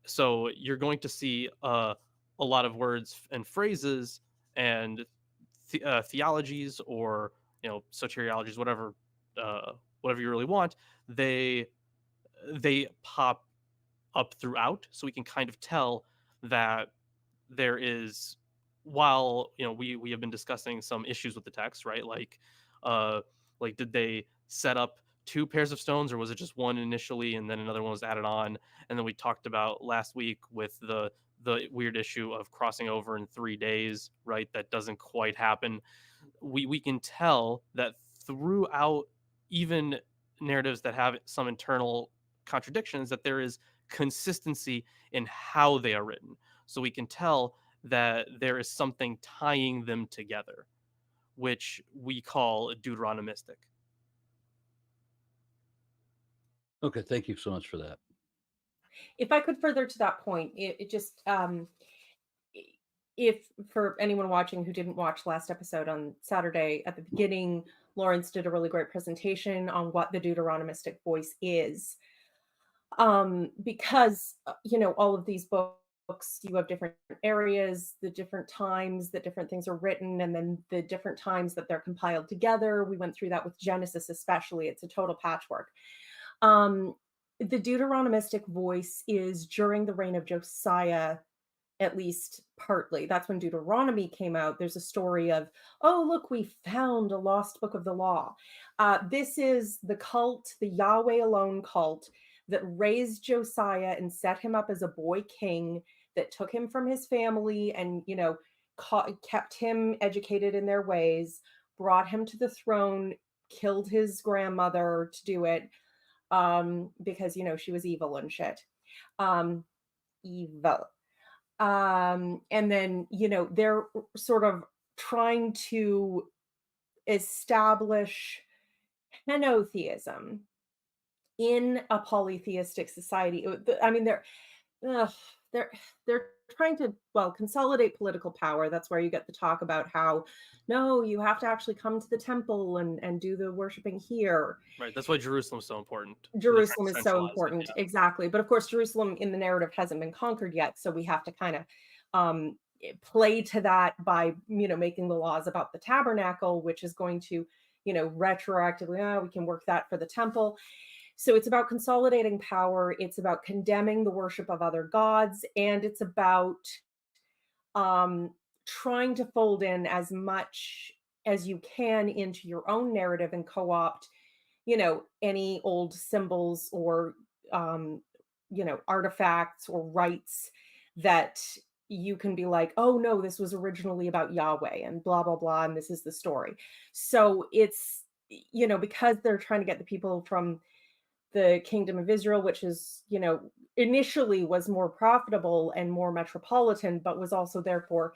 Speaker 2: So you're going to see a lot of words and phrases and theologies, or soteriologies, whatever you really want. They pop up throughout, so we can kind of tell that there is, while we have been discussing some issues with the text, right? Like did they set up two pairs of stones, or was it just one initially and then another one was added on? And then we talked about last week with the weird issue of crossing over in 3 days, right? That doesn't quite happen. We can tell that throughout, even narratives that have some internal contradictions, that there is consistency in how they are written. So we can tell that there is something tying them together. which we call Deuteronomistic.
Speaker 1: Okay, thank you so much for that.
Speaker 3: If I could further to that point, it just if for anyone watching who didn't watch last episode on Saturday, at the beginning, Lawrence did a really great presentation on what the Deuteronomistic voice is. Because all of these books, you have different areas, the different times that different things are written, and then the different times that they're compiled together. We went through that with Genesis especially. It's a total patchwork. The Deuteronomistic voice is during the reign of Josiah, at least partly. That's when Deuteronomy came out. There's a story of, oh, look, we found a lost book of the law. This is the cult, the Yahweh alone cult, that raised Josiah and set him up as a boy king, that took him from his family and, kept him educated in their ways, brought him to the throne, killed his grandmother to do it, because, she was evil and shit. Evil. And then, they're sort of trying to establish henotheism in a polytheistic society. I mean, they're trying to, consolidate political power. That's where you get the talk about how, no, you have to actually come to the temple and do the worshiping here.
Speaker 2: Right. That's why Jerusalem's so important.
Speaker 3: Jerusalem is so important. Yeah. Exactly. But of course, Jerusalem in the narrative hasn't been conquered yet. So we have to kind of play to that by, making the laws about the tabernacle, which is going to, retroactively, we can work that for the temple. So it's about consolidating power. It's about condemning the worship of other gods. And it's about trying to fold in as much as you can into your own narrative and co-opt, any old symbols or, artifacts or rites that you can be like, oh no, this was originally about Yahweh and blah, blah, blah. And this is the story. So it's, because they're trying to get the people from the Kingdom of Israel, which is, initially was more profitable and more metropolitan, but was also therefore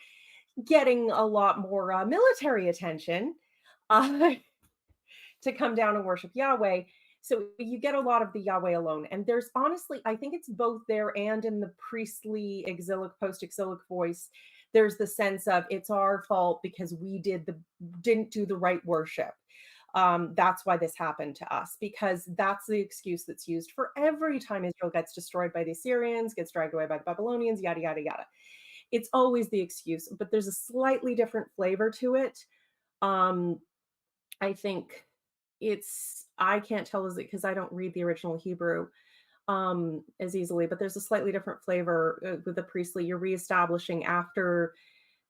Speaker 3: getting a lot more military attention to come down and worship Yahweh. So you get a lot of the Yahweh alone. And there's honestly, I think it's both there and in the priestly exilic, post-exilic voice, there's the sense of it's our fault because we didn't do the right worship. That's why this happened to us, because that's the excuse that's used for every time Israel gets destroyed by the Assyrians, gets dragged away by the Babylonians, yada, yada, yada. It's always the excuse, but there's a slightly different flavor to it. I think I can't tell is it because I don't read the original Hebrew as easily, but there's a slightly different flavor with the priestly. You're reestablishing after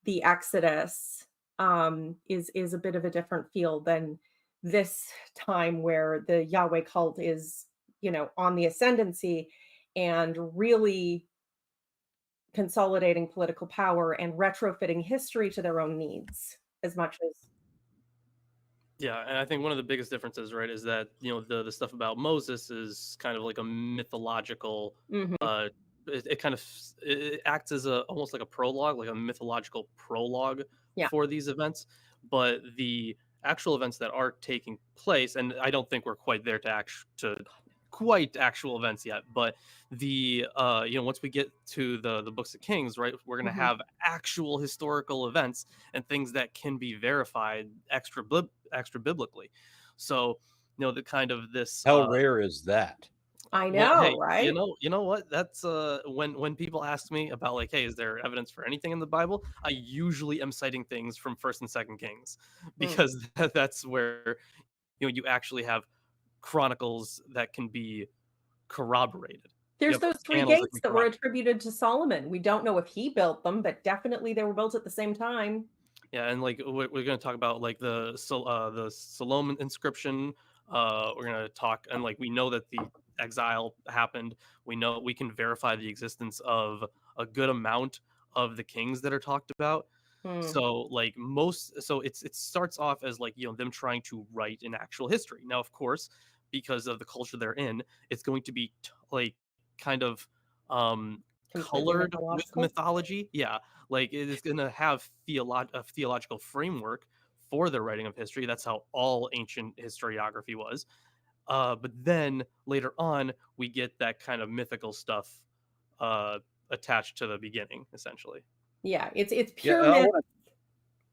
Speaker 3: the Exodus is a bit of a different feel than this time where the Yahweh cult is, on the ascendancy and really consolidating political power and retrofitting history to their own needs as much as.
Speaker 2: Yeah, and I think one of the biggest differences, right, is that, the stuff about Moses is kind of like a mythological, it acts as almost like a prologue, like a mythological prologue for these events. But the actual events that are taking place, and I don't think we're quite there to quite actual events yet, but the once we get to the books of Kings, right, we're going to have actual historical events and things that can be verified extra biblically. So the kind of this
Speaker 1: how rare is that?
Speaker 3: I know, right?
Speaker 2: You know what? That's when people ask me about like, hey, is there evidence for anything in the Bible? I usually am citing things from 1st and 2nd Kings, because that's where you actually have chronicles that can be corroborated.
Speaker 3: There's those 3 gates that were attributed to Solomon. We don't know if he built them, but definitely they were built at the same time.
Speaker 2: Yeah, and like we're going to talk about like the Solomon inscription. We're going to talk, and like we know that the exile happened. We know we can verify the existence of a good amount of the kings that are talked about. So like it starts off as like them trying to write an actual history. Now, of course, because of the culture they're in, it's going to be like kind of colored with mythology. Yeah, like it is going to have a theological framework for their writing of history. That's how all ancient historiography was. But then later on, we get that kind of mythical stuff attached to the beginning, essentially.
Speaker 3: Yeah, it's pure
Speaker 1: I
Speaker 3: myth.
Speaker 1: wanna-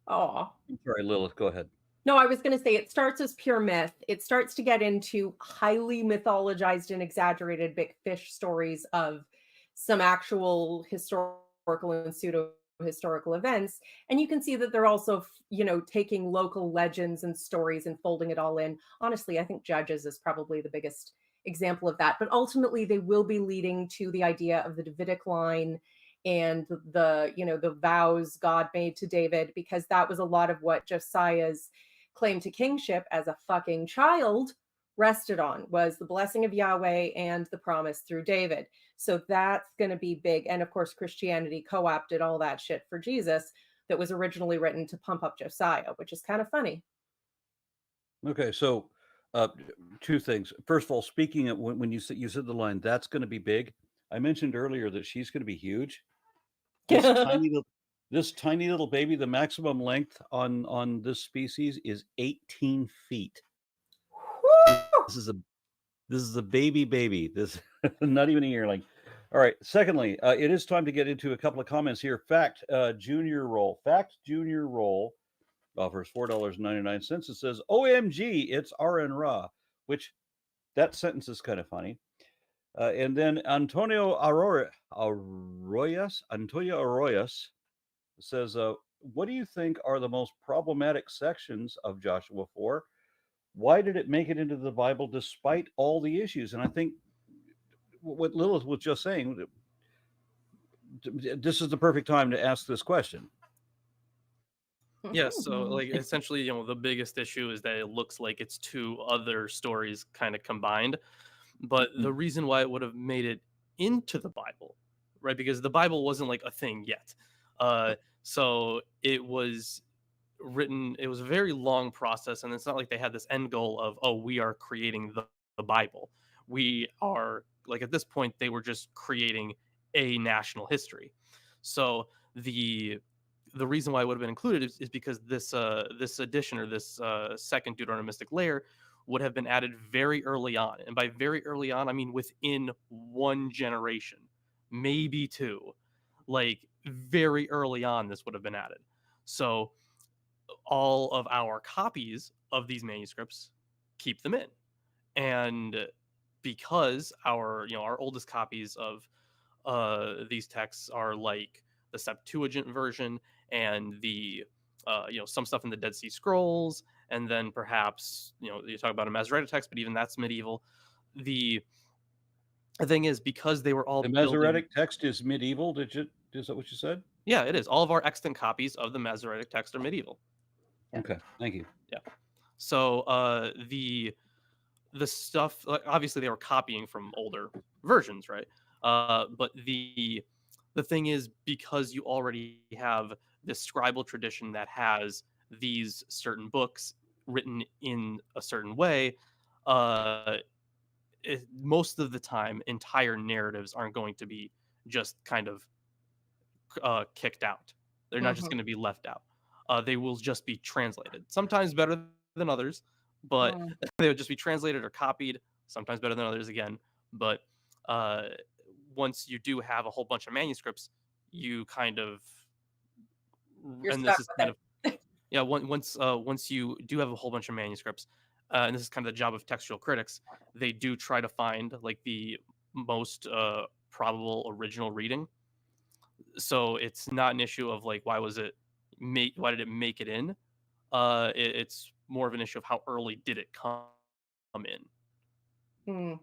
Speaker 3: Oh,
Speaker 1: Sorry, Lilith, go ahead.
Speaker 3: no, I was going to say it starts as pure myth. It starts to get into highly mythologized and exaggerated big fish stories of some actual historical and pseudo historical events, and you can see that they're also taking local legends and stories and folding it all in. Honestly, I think Judges is probably the biggest example of that, but ultimately they will be leading to the idea of the Davidic line and the vows God made to David, because that was a lot of what Josiah's claim to kingship as a fucking child rested on, was the blessing of Yahweh and the promise through David. So that's going to be big. And of course, Christianity co-opted all that shit for Jesus that was originally written to pump up Josiah, which is kind of funny.
Speaker 1: Okay, so two things. First of all, speaking of when you said the line, that's going to be big. I mentioned earlier that she's going to be huge. This tiny little baby, the maximum length on this species is 18 feet. This is a baby. This not even a yearling. All right. Secondly, it is time to get into a couple of comments here. Fact Junior Roll offers $4.99. It says, "OMG, it's RN Ra," which that sentence is kind of funny. And then Antonio Arroyas says, "What do you think are the most problematic sections of Joshua 4? Why did it make it into the Bible despite all the issues?" And I think what Lilith was just saying, this is the perfect time to ask this question.
Speaker 2: Yeah, so like essentially, the biggest issue is that it looks like it's two other stories kind of combined. But the reason why it would have made it into the Bible, right? Because the Bible wasn't like a thing yet. So it was written, it was a very long process, and it's not like they had this end goal of, oh, we are creating the Bible. We are, like, at this point, they were just creating a national history. So the reason why it would have been included is because this edition, or this second Deuteronomistic layer, would have been added very early on. And by very early on, I mean within one generation, maybe two. Like, very early on, this would have been added. So all of our copies of these manuscripts keep them in. And because our oldest copies of these texts are like the Septuagint version and the some stuff in the Dead Sea Scrolls, and then perhaps you talk about a Masoretic text, but even that's medieval. The thing is, because they were all
Speaker 1: the Masoretic text is medieval. Is that what you said?
Speaker 2: Yeah, it is. All of our extant copies of the Masoretic text are medieval.
Speaker 6: Yeah.
Speaker 1: Okay, thank you.
Speaker 2: Yeah. So the stuff, like, obviously they were copying from older versions, right? But the thing is, because you already have this scribal tradition that has these certain books written in a certain way, most of the time, entire narratives aren't going to be just kind of kicked out. They're not just going to be left out. They will just be translated. Sometimes better than others, but they would just be translated or copied. Sometimes better than others again. But once you do have a whole bunch of manuscripts, you kind of, and this is kind of, yeah. Once you do have a whole bunch of manuscripts, and this is kind of the job of textual critics, they do try to find like the most probable original reading. So it's not an issue of like, why did it make it in? It's more of an issue of how early did it come in.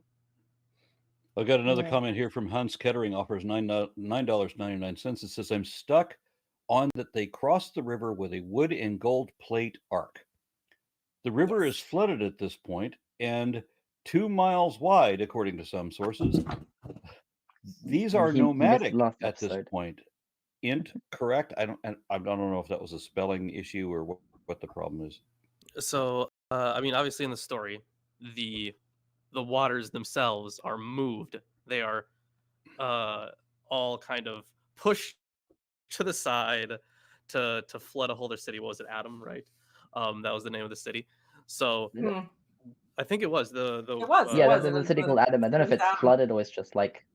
Speaker 1: I've got another comment here from Hans Kettering, offers $9.99. It says, "I'm stuck on that they crossed the river with a wood and gold plate ark. The river is flooded at this point and 2 miles wide, according to some sources. These are nomadic at this point. Correct? I don't know if that was a spelling issue or what the problem is."
Speaker 2: So I mean, obviously in the story, the waters themselves are moved. They are all kind of pushed to the side to flood a whole other city. What was it, Adam, right? That was the name of the city. So
Speaker 3: Hmm.
Speaker 2: I think it was the
Speaker 3: It was.
Speaker 6: Yeah,
Speaker 3: It was.
Speaker 6: there's
Speaker 3: It
Speaker 6: a
Speaker 3: was
Speaker 6: city
Speaker 3: the.
Speaker 6: called Adam. I don't know if
Speaker 3: It
Speaker 6: it's
Speaker 3: was Adam.
Speaker 6: flooded or it's just like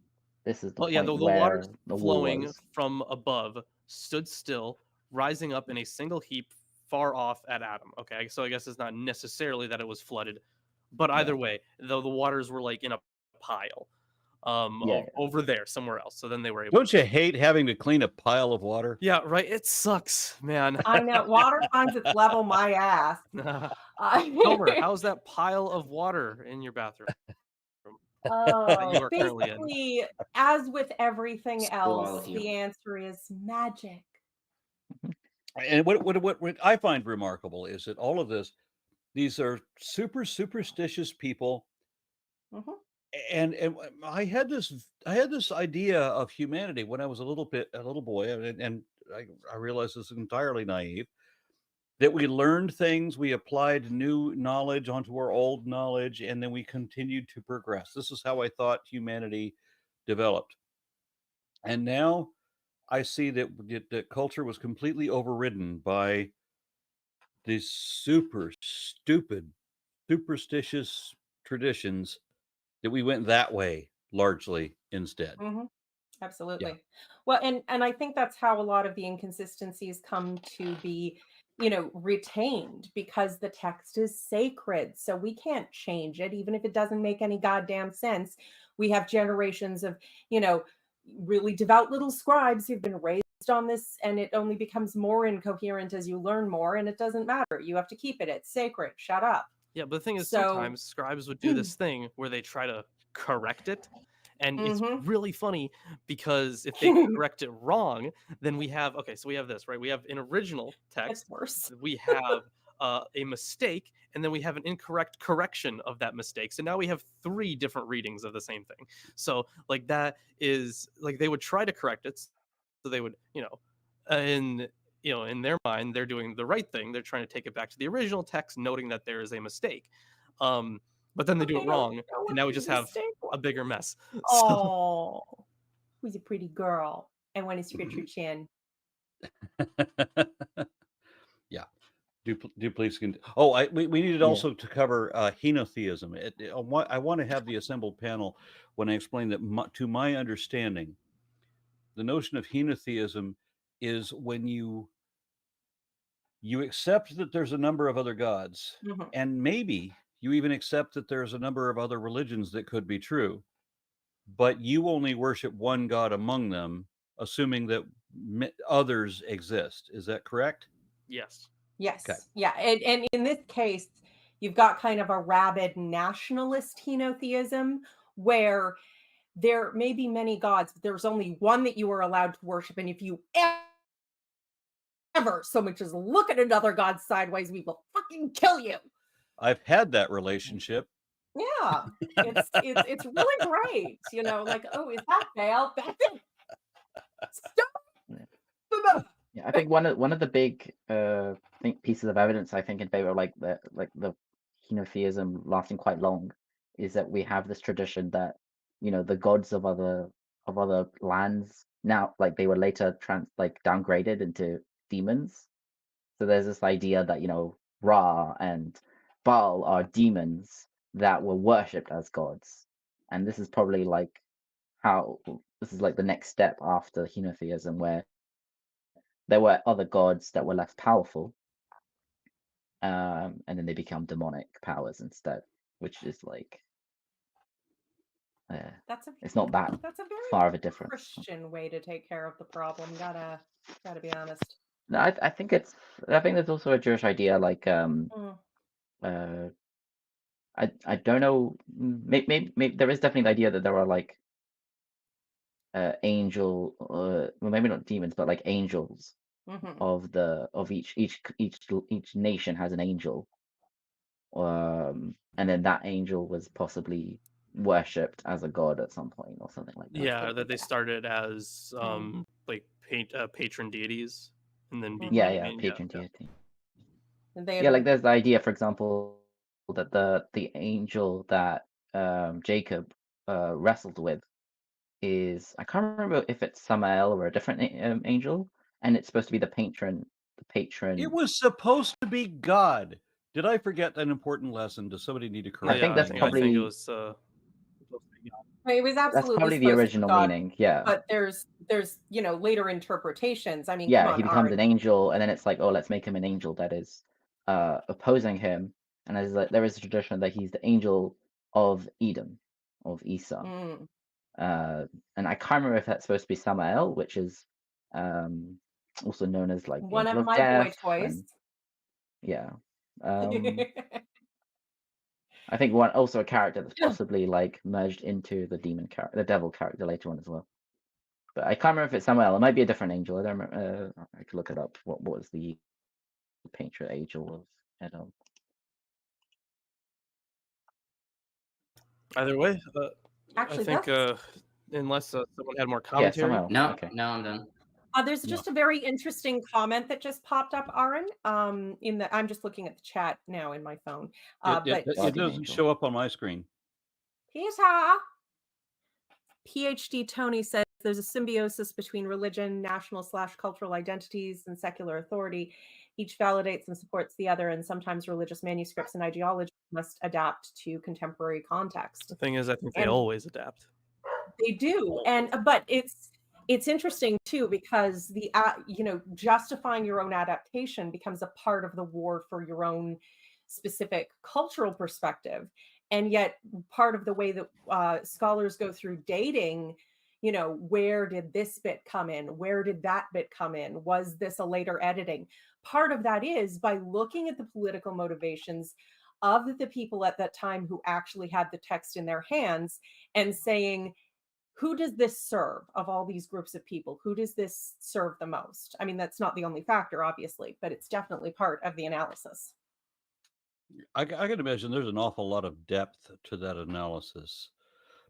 Speaker 6: this is the
Speaker 2: well, yeah,
Speaker 6: point
Speaker 2: the water
Speaker 6: where the wall
Speaker 2: flowing
Speaker 6: was.
Speaker 2: from above stood still, rising up in a single heap far off at Adam. Okay, so I guess it's not necessarily that it was flooded, but either way, though the waters were like in a pile,
Speaker 6: Yeah.
Speaker 2: over there somewhere else. So then they were able.
Speaker 1: Don't you hate having to clean a pile of water?
Speaker 2: Yeah, right. It sucks, man.
Speaker 3: I know. Water finds its level my ass.
Speaker 2: Gomer, how's that pile of water in your bathroom? that you are currently in?
Speaker 3: Basically, as with everything
Speaker 4: Screw all
Speaker 3: else,
Speaker 4: of you.
Speaker 3: the answer is magic.
Speaker 1: And what I find remarkable is that all of these are super superstitious people,
Speaker 3: Mhm.
Speaker 1: and I had this idea of humanity when I was a little boy, and I realized this is entirely naive. That we learned things, we applied new knowledge onto our old knowledge, and then we continued to progress. This is how I thought humanity developed. And now I see that culture was completely overridden by these super stupid, superstitious traditions that we went that way largely instead.
Speaker 3: Mhm. Absolutely. Well, and I think that's how a lot of the inconsistencies come to be, retained because the text is sacred. So we can't change it, even if it doesn't make any goddamn sense. We have generations of, really devout little scribes who've been raised on this, and it only becomes more incoherent as you learn more, and it doesn't matter. You have to keep it. It's sacred. Shut up.
Speaker 2: Yeah, but the thing is,
Speaker 3: So-
Speaker 2: sometimes scribes would do this thing where they try to correct it. And it's
Speaker 3: Mhm.
Speaker 2: really funny because if they correct it wrong, then we have, so we have this, right? We have an original text,
Speaker 3: It's worse.
Speaker 2: we have a mistake, and then we have an incorrect correction of that mistake. So now we have 3 different readings of the same thing. So like that is like they would try to correct it. So they would, in their mind, they're doing the right thing. They're trying to take it back to the original text, noting that there is a mistake. But then they do it wrong, and now we just have a bigger mess. So,
Speaker 3: Oh, who's a pretty girl? And when is scratch your chin?
Speaker 1: Yeah. Do please we needed
Speaker 6: Yeah.
Speaker 1: also to cover henotheism. I want to have the assembled panel when I explain that to my understanding, the notion of henotheism is when you accept that there's a number of other gods,
Speaker 3: Mhm.
Speaker 1: and maybe you even accept that there's a number of other religions that could be true, but you only worship one God among them, assuming that others exist. Is that correct?
Speaker 2: yes.
Speaker 3: Yes.
Speaker 1: Okay.
Speaker 3: Yeah. And in this case, you've got kind of a rabid nationalist henotheism where there may be many gods, but there's only one that you are allowed to worship. And if you ever so much as look at another god sideways, we will fucking kill you.
Speaker 1: I've had that relationship.
Speaker 3: Yeah. It's really great. Like, oh, is that Baal? That's it. Stop.
Speaker 6: Yeah, I think one of the big pieces of evidence I think in favor of the henotheism lasting quite long is that we have this tradition that the gods of other lands now they were later downgraded into demons. So there's this idea that Ra and Baal are demons that were worshipped as gods, and this is probably the next step after henotheism where there were other gods that were less powerful, and then they become demonic powers instead, which is it's not that
Speaker 3: That's a very
Speaker 6: far of a difference.
Speaker 3: Christian way to take care of the problem. Gotta be honest.
Speaker 6: No, I think there's also a Jewish idea I don't know, maybe there is definitely the idea that there are angel, well, maybe not demons, but angels
Speaker 3: Mhm.
Speaker 6: of each nation has an angel, and then that angel was possibly worshipped as a god at some point or something like that.
Speaker 2: Yeah, that they started as patron deities, and then
Speaker 6: Yeah,
Speaker 2: became
Speaker 6: patron deity.
Speaker 3: And they
Speaker 6: Yeah, there's the idea, for example, that the angel that Jacob wrestled with is, I can't remember if it's Samael or a different angel, and it's supposed to be the patron.
Speaker 1: It was supposed to be God. Did I forget an important lesson? Does somebody need to correct?
Speaker 6: I think that's
Speaker 2: I think
Speaker 6: probably
Speaker 2: it was.
Speaker 3: It was
Speaker 6: that's
Speaker 3: absolutely
Speaker 6: probably the
Speaker 3: supposed to be
Speaker 6: original
Speaker 3: God,
Speaker 6: meaning. Yeah.
Speaker 3: but there's later interpretations. I mean,
Speaker 6: Yeah,
Speaker 3: come on,
Speaker 6: he becomes
Speaker 3: Aaron.
Speaker 6: an angel, and then it's like, oh, let's make him an angel that is opposing him. And there is a tradition that he's the angel of Edom, of Esau.
Speaker 3: Mm.
Speaker 6: And I can't remember if that's supposed to be Samael, which is also known as like
Speaker 3: One
Speaker 6: angel
Speaker 3: of
Speaker 6: of
Speaker 3: my boy
Speaker 6: death.
Speaker 3: toys.
Speaker 6: And, yeah. I think one also a character that's possibly like merged into the the devil character later on as well. But I can't remember if it's Samuel. It might be a different angel. I don't remember. I could look it up. What was the patron angel of Edom?
Speaker 2: Either way,
Speaker 3: Actually,
Speaker 2: I think
Speaker 3: that's
Speaker 2: unless someone had more
Speaker 6: Yeah,
Speaker 2: commentary.
Speaker 6: Samuel.
Speaker 4: No,
Speaker 6: Okay.
Speaker 4: no, I'm done.
Speaker 3: there's
Speaker 2: No.
Speaker 3: just a very interesting comment that just popped up, Aaron. I'm just looking at the chat now in my phone. But
Speaker 1: It
Speaker 6: Guardian
Speaker 1: doesn't
Speaker 6: angel.
Speaker 1: show up on my screen.
Speaker 3: Peter, PhD Tony says there's a symbiosis between religion, national/cultural identities, and secular authority. Each validates and supports the other, and sometimes religious manuscripts and ideology must adapt to contemporary context.
Speaker 2: The thing is, I think they
Speaker 3: And-
Speaker 2: always adapt.
Speaker 3: They do, but it's interesting too, because the justifying your own adaptation becomes a part of the war for your own specific cultural perspective. And yet part of the way that scholars go through dating, where did this bit come in? Where did that bit come in? Was this a later editing? Part of that is by looking at the political motivations of the people at that time who actually had the text in their hands and saying, who does this serve of all these groups of people? Who does this serve the most? I mean, that's not the only factor, obviously, but it's definitely part of the analysis.
Speaker 1: I can imagine there's an awful lot of depth to that analysis,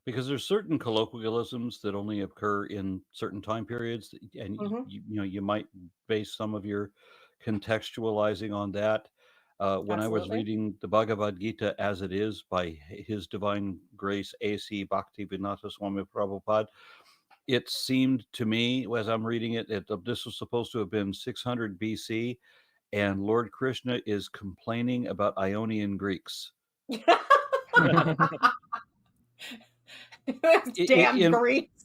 Speaker 1: because there's certain colloquialisms that only occur in certain time periods, and you might base some of your contextualizing on that. When I was
Speaker 3: Absolutely.
Speaker 1: reading the Bhagavad Gita as it is by His Divine Grace A.C. Bhaktivedanta Swami Prabhupada, it seemed to me, as I'm reading it, that this was supposed to have been 600 BC, and Lord Krishna is complaining about Ionian Greeks.
Speaker 3: Damn Greeks.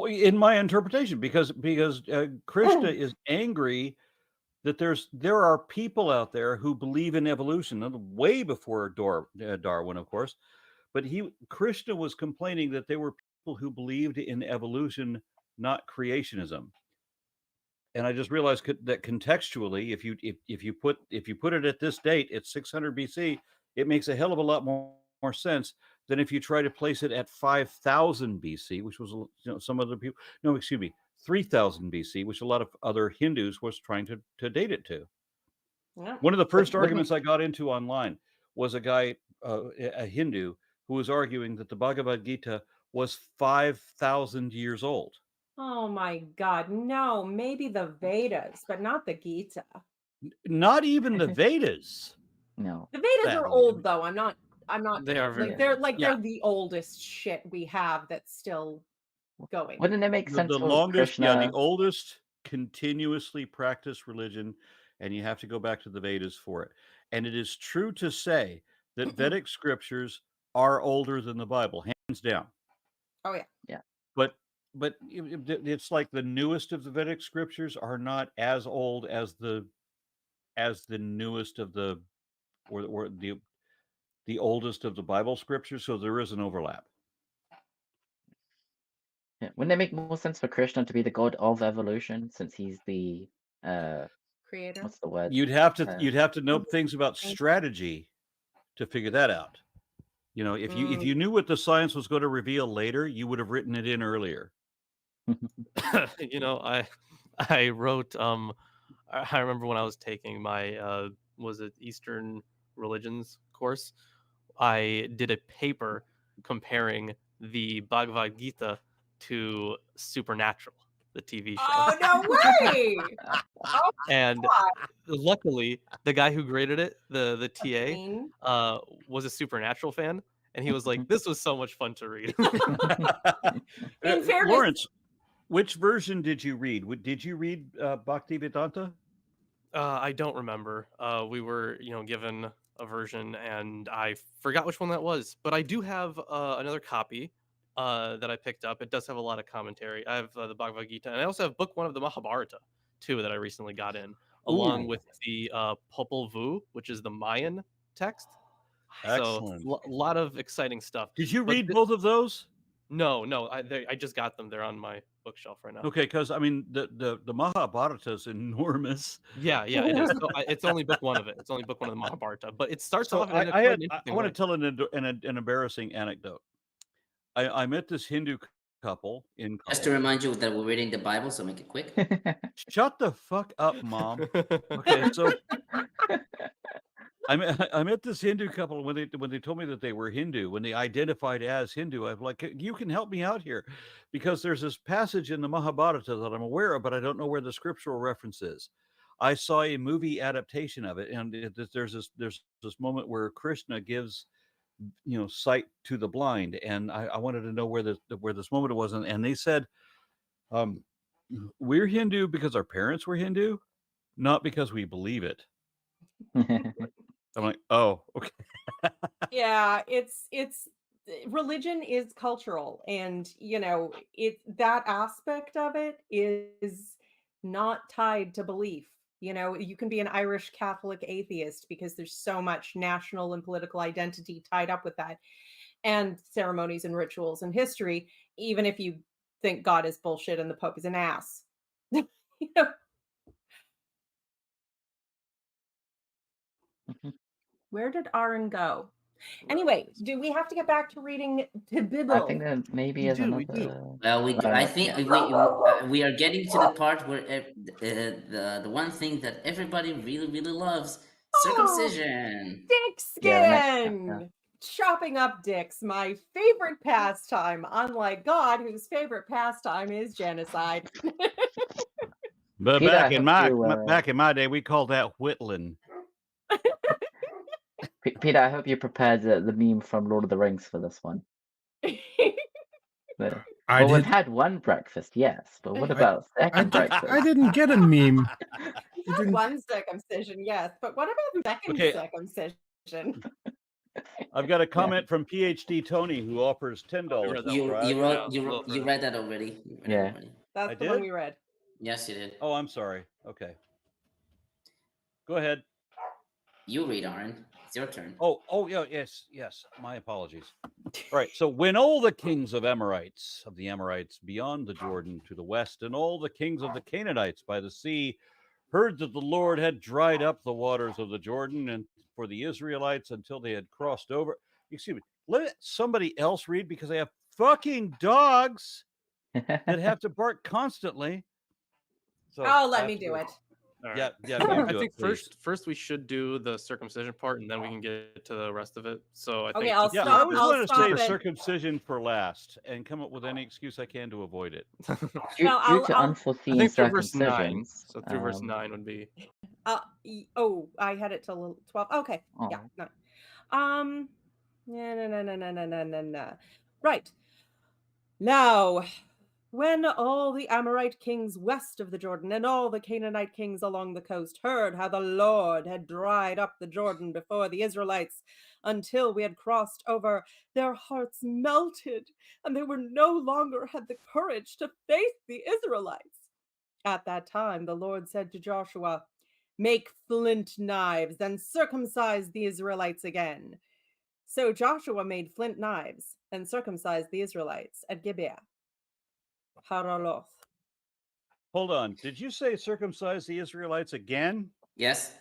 Speaker 1: In my interpretation, because Krishna is angry that there are people out there who believe in evolution, way before Darwin, of course. But Krishna was complaining that there were people who believed in evolution, not creationism. And I just realized that contextually, if you put it at this date, it's 600 BC, it makes a hell of a lot more sense than if you try to place it at 5000 BC, which was some other people. No, excuse me, 3000 BC, which a lot of other Hindus was trying to date it to.
Speaker 3: Yeah.
Speaker 1: One of the first arguments I got into online was a guy, a Hindu, who was arguing that the Bhagavad Gita was 5,000 years old.
Speaker 3: Oh my God, no, maybe the Vedas, but not the Gita.
Speaker 1: Not even the Vedas.
Speaker 6: No.
Speaker 3: The Vedas are old though. I'm not
Speaker 2: They are very.
Speaker 3: they're the oldest shit we have that's still going.
Speaker 6: Wouldn't it make sense
Speaker 1: The
Speaker 6: for
Speaker 1: longest,
Speaker 6: Krishna?
Speaker 1: the oldest continuously practiced religion, and you have to go back to the Vedas for it. And it is true to say that Vedic scriptures are older than the Bible, hands down.
Speaker 3: Oh yeah.
Speaker 6: Yeah.
Speaker 1: But it's like the newest of the Vedic scriptures are not as old as the newest of the or the oldest of the Bible scriptures, so there is an overlap.
Speaker 6: Yeah. Wouldn't it make more sense for Krishna to be the god of evolution, since he's the
Speaker 3: Creator.
Speaker 6: what's the word?
Speaker 1: You'd have to know things about strategy to figure that out. If you knew what the science was going to reveal later, you would have written it in earlier.
Speaker 2: I wrote. I remember when I was taking my was it Eastern religions course, I did a paper comparing the Bhagavad Gita to Supernatural, the TV show.
Speaker 3: Oh no way!
Speaker 2: And
Speaker 3: God.
Speaker 2: luckily, the guy who graded it, the TA,
Speaker 3: Dean.
Speaker 2: was a Supernatural fan, and he was like, "This was so much fun to read."
Speaker 3: In fairness-
Speaker 1: Lawrence, which version did you read? Did you read Bhaktivedanta?
Speaker 2: I don't remember. We were, given a version, and I forgot which one that was. But I do have another copy that I picked up. It does have a lot of commentary. I have the Bhagavad Gita, and I also have book 1 of the Mahabharata too that I recently got in, along
Speaker 1: Ooh.
Speaker 2: with the Popol Vuh, which is the Mayan text.
Speaker 1: Excellent.
Speaker 2: So a lot of exciting stuff.
Speaker 1: Did you
Speaker 2: But
Speaker 1: read both of those?
Speaker 2: No, I just got them. They're on my bookshelf right now.
Speaker 1: Okay, because I mean the Mahabharata is enormous.
Speaker 2: Yeah, it is. So it's only book 1 of it. It's only book 1 of the Mahabharata, but it starts
Speaker 1: So
Speaker 2: off in
Speaker 1: I
Speaker 2: an
Speaker 1: I
Speaker 2: interesting
Speaker 1: want to
Speaker 2: way.
Speaker 1: tell an embarrassing anecdote. I met this Hindu couple in
Speaker 4: Just to
Speaker 1: college.
Speaker 4: remind you that we're reading the Bible, so make it quick.
Speaker 1: Shut the fuck up, Mom. Okay, so I met this Hindu couple when they told me that they were Hindu, when they identified as Hindu. I'm like, you can help me out here, because there's this passage in the Mahabharata that I'm aware of, but I don't know where the scriptural reference is. I saw a movie adaptation of it, and there's this moment where Krishna gives sight to the blind, and I wanted to know where this moment was, and they said, we're Hindu because our parents were Hindu, not because we believe it. I'm like, oh, okay.
Speaker 3: Yeah, it's religion is cultural, and that aspect of it is not tied to belief. You can be an Irish Catholic atheist because there's so much national and political identity tied up with that, and ceremonies and rituals and history, even if you think God is bullshit and the Pope is an ass. You know, where did Aaron go? Anyway, do we have to get back to reading the
Speaker 6: I
Speaker 3: Bible?
Speaker 6: think there maybe
Speaker 1: We
Speaker 6: is
Speaker 1: do, we
Speaker 6: another.
Speaker 1: do.
Speaker 4: Well, we do.
Speaker 6: Oh,
Speaker 4: I
Speaker 6: no,
Speaker 4: think
Speaker 6: yeah.
Speaker 4: we are getting to the part where the one thing that everybody really really loves, circumcision.
Speaker 3: Dick
Speaker 6: Yeah, the next chapter.
Speaker 3: skin! Chopping up dicks, my favorite pastime, unlike God, whose favorite pastime is genocide.
Speaker 1: But
Speaker 6: Peter, I
Speaker 1: back in
Speaker 6: hope
Speaker 1: my day, we called that whittling.
Speaker 6: Peter, I hope you prepared the meme from Lord of the Rings for this one. But,
Speaker 5: I
Speaker 6: well, we've
Speaker 5: did.
Speaker 6: had one breakfast, yes, but what about second breakfast?
Speaker 5: I didn't get a meme.
Speaker 3: We had one circumcision, yes, but what about second
Speaker 1: Okay.
Speaker 3: circumcision?
Speaker 1: I've got a comment from PhD Tony, who offers $10.
Speaker 4: You read that already.
Speaker 6: Yeah.
Speaker 3: That's
Speaker 1: I
Speaker 3: the one
Speaker 1: did?
Speaker 3: we read.
Speaker 4: Yes, you did.
Speaker 1: Oh, I'm sorry. Okay. Go ahead.
Speaker 4: You read, Aaron. It's your turn.
Speaker 1: Oh, yeah, yes. My apologies. All right. So when all the kings of the Amorites beyond the Jordan to the west, and all the kings of the Canaanites by the sea heard that the Lord had dried up the waters of the Jordan and for the Israelites until they had crossed over. Excuse me. Let somebody else read, because I have fucking dogs that have to bark constantly. So
Speaker 3: Let me do it.
Speaker 2: All right.
Speaker 1: Yeah,
Speaker 2: I think first we should do the circumcision part, and then we can get to the rest of it. So I think
Speaker 3: I'll
Speaker 1: Yeah, I
Speaker 3: stop.
Speaker 1: always
Speaker 3: I'll
Speaker 1: want to
Speaker 3: stop
Speaker 1: save
Speaker 3: it.
Speaker 1: circumcision for last and come up with any excuse I can to avoid it.
Speaker 6: Due to
Speaker 2: I
Speaker 6: unforeseen
Speaker 2: think through verse 9.
Speaker 6: circumcisions.
Speaker 2: So through verse 9 would be.
Speaker 3: I had it till 12. Okay. Yeah. No. No. Right. Now, when all the Amorite kings west of the Jordan and all the Canaanite kings along the coast heard how the Lord had dried up the Jordan before the Israelites until we had crossed over, their hearts melted, and they were no longer had the courage to face the Israelites. At that time, the Lord said to Joshua, "Make flint knives and circumcise the Israelites again." So Joshua made flint knives and circumcised the Israelites at Gibeah. Haraloth.
Speaker 1: Hold on. Did you say circumcise the Israelites again?
Speaker 4: Yes.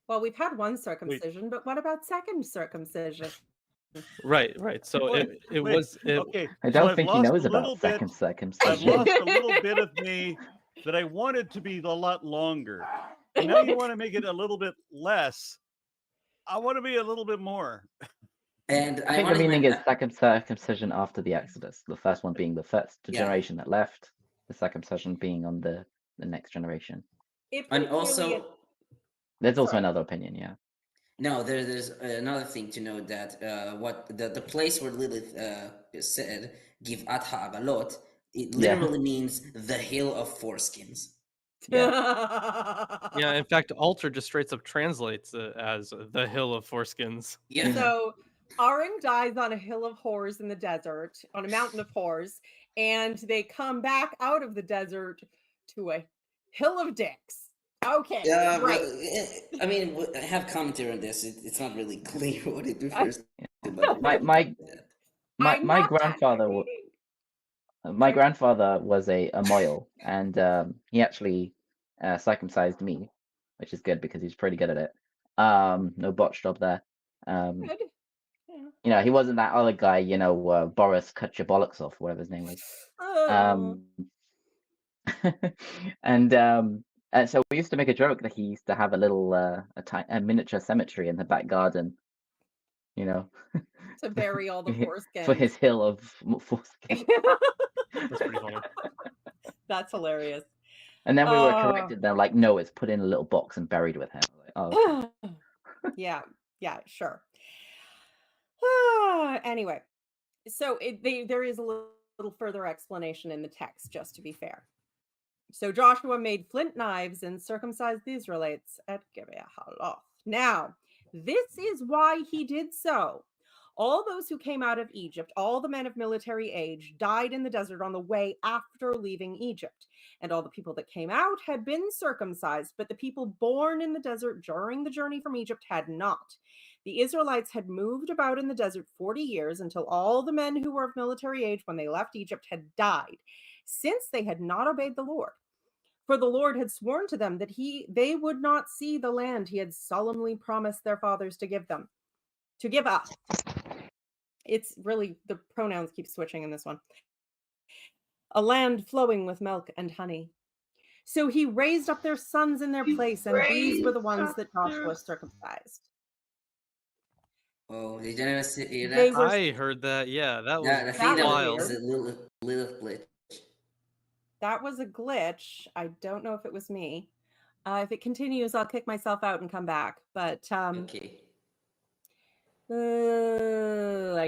Speaker 3: Well, we've had one circumcision, but what about second circumcision?
Speaker 2: Right. So
Speaker 1: Wait, okay.
Speaker 6: I
Speaker 1: so
Speaker 6: don't
Speaker 1: I've
Speaker 6: think he
Speaker 1: lost
Speaker 6: knows
Speaker 1: a
Speaker 6: about
Speaker 1: little
Speaker 6: second
Speaker 1: bit.
Speaker 6: circumcision.
Speaker 1: I've lost a little bit of me that I wanted to be a lot longer. And now you want to make it a little bit less. I want to be a little bit more.
Speaker 4: And
Speaker 6: I think the meaning is second circumcision after the Exodus. The first one being the first generation that left, the circumcision being on the next generation.
Speaker 4: And also,
Speaker 6: there's also another opinion, yeah.
Speaker 4: No, there's another thing to note, that what the place where Lilith said, "Givat ha'agalot," it literally means the hill of foreskins.
Speaker 2: Yeah, in fact, Alter just straight up translates it as the hill of foreskins.
Speaker 4: Yeah.
Speaker 3: So Aring dies on a hill of whores in the desert, on a mountain of whores, and they come back out of the desert to a hill of dicks. Okay,
Speaker 4: Yeah,
Speaker 3: right.
Speaker 4: I mean, I have commentary on this. It's not really clear what it refers to, but
Speaker 6: My
Speaker 3: I'm
Speaker 6: my
Speaker 3: not done
Speaker 6: grandfather
Speaker 3: reading.
Speaker 6: my grandfather was a moil, and he actually circumcised me, which is good because he's pretty good at it. No botch job there.
Speaker 3: Good. Yeah.
Speaker 6: You know, he wasn't that other guy, you know, Boris cut your bollocks off, whatever his name was.
Speaker 3: Oh.
Speaker 6: And so we used to make a joke that he used to have a little a miniature cemetery in the back garden, you know,
Speaker 3: To bury all the foreskins.
Speaker 6: for his hill of foreskin.
Speaker 2: That's pretty funny.
Speaker 3: That's hilarious.
Speaker 6: And then we were corrected. They're like, no, it's put in a little box and buried with him. Like, oh, okay.
Speaker 3: Yeah, sure. Anyway, so there is a little further explanation in the text, just to be fair. So Joshua made flint knives and circumcised the Israelites at Gibeah Haloth. Now, this is why he did so. All those who came out of Egypt, all the men of military age, died in the desert on the way after leaving Egypt. And all the people that came out had been circumcised, but the people born in the desert during the journey from Egypt had not. The Israelites had moved about in the desert 40 years until all the men who were of military age when they left Egypt had died, since they had not obeyed the Lord. For the Lord had sworn to them that they would not see the land he had solemnly promised their fathers to give us. It's really, the pronouns keep switching in this one. A land flowing with milk and honey. So he raised up their sons in their place, and these were the ones that Joshua circumcised.
Speaker 4: Oh, did you ever hear
Speaker 3: They
Speaker 4: that?
Speaker 3: were-
Speaker 2: I heard that. Yeah, that was
Speaker 4: I think that
Speaker 2: wild.
Speaker 4: was a little glitch.
Speaker 3: That was a glitch. I don't know if it was me. If it continues, I'll kick myself out and come back. But
Speaker 4: Okay.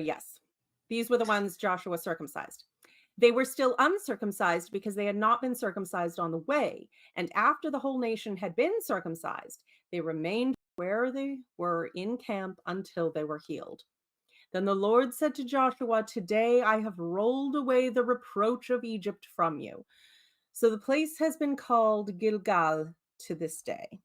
Speaker 3: yes, these were the ones Joshua circumcised. They were still uncircumcised because they had not been circumcised on the way. And after the whole nation had been circumcised, they remained where they were in camp until they were healed. Then the Lord said to Joshua, "Today I have rolled away the reproach of Egypt from you." So the place has been called Gilgal to this day.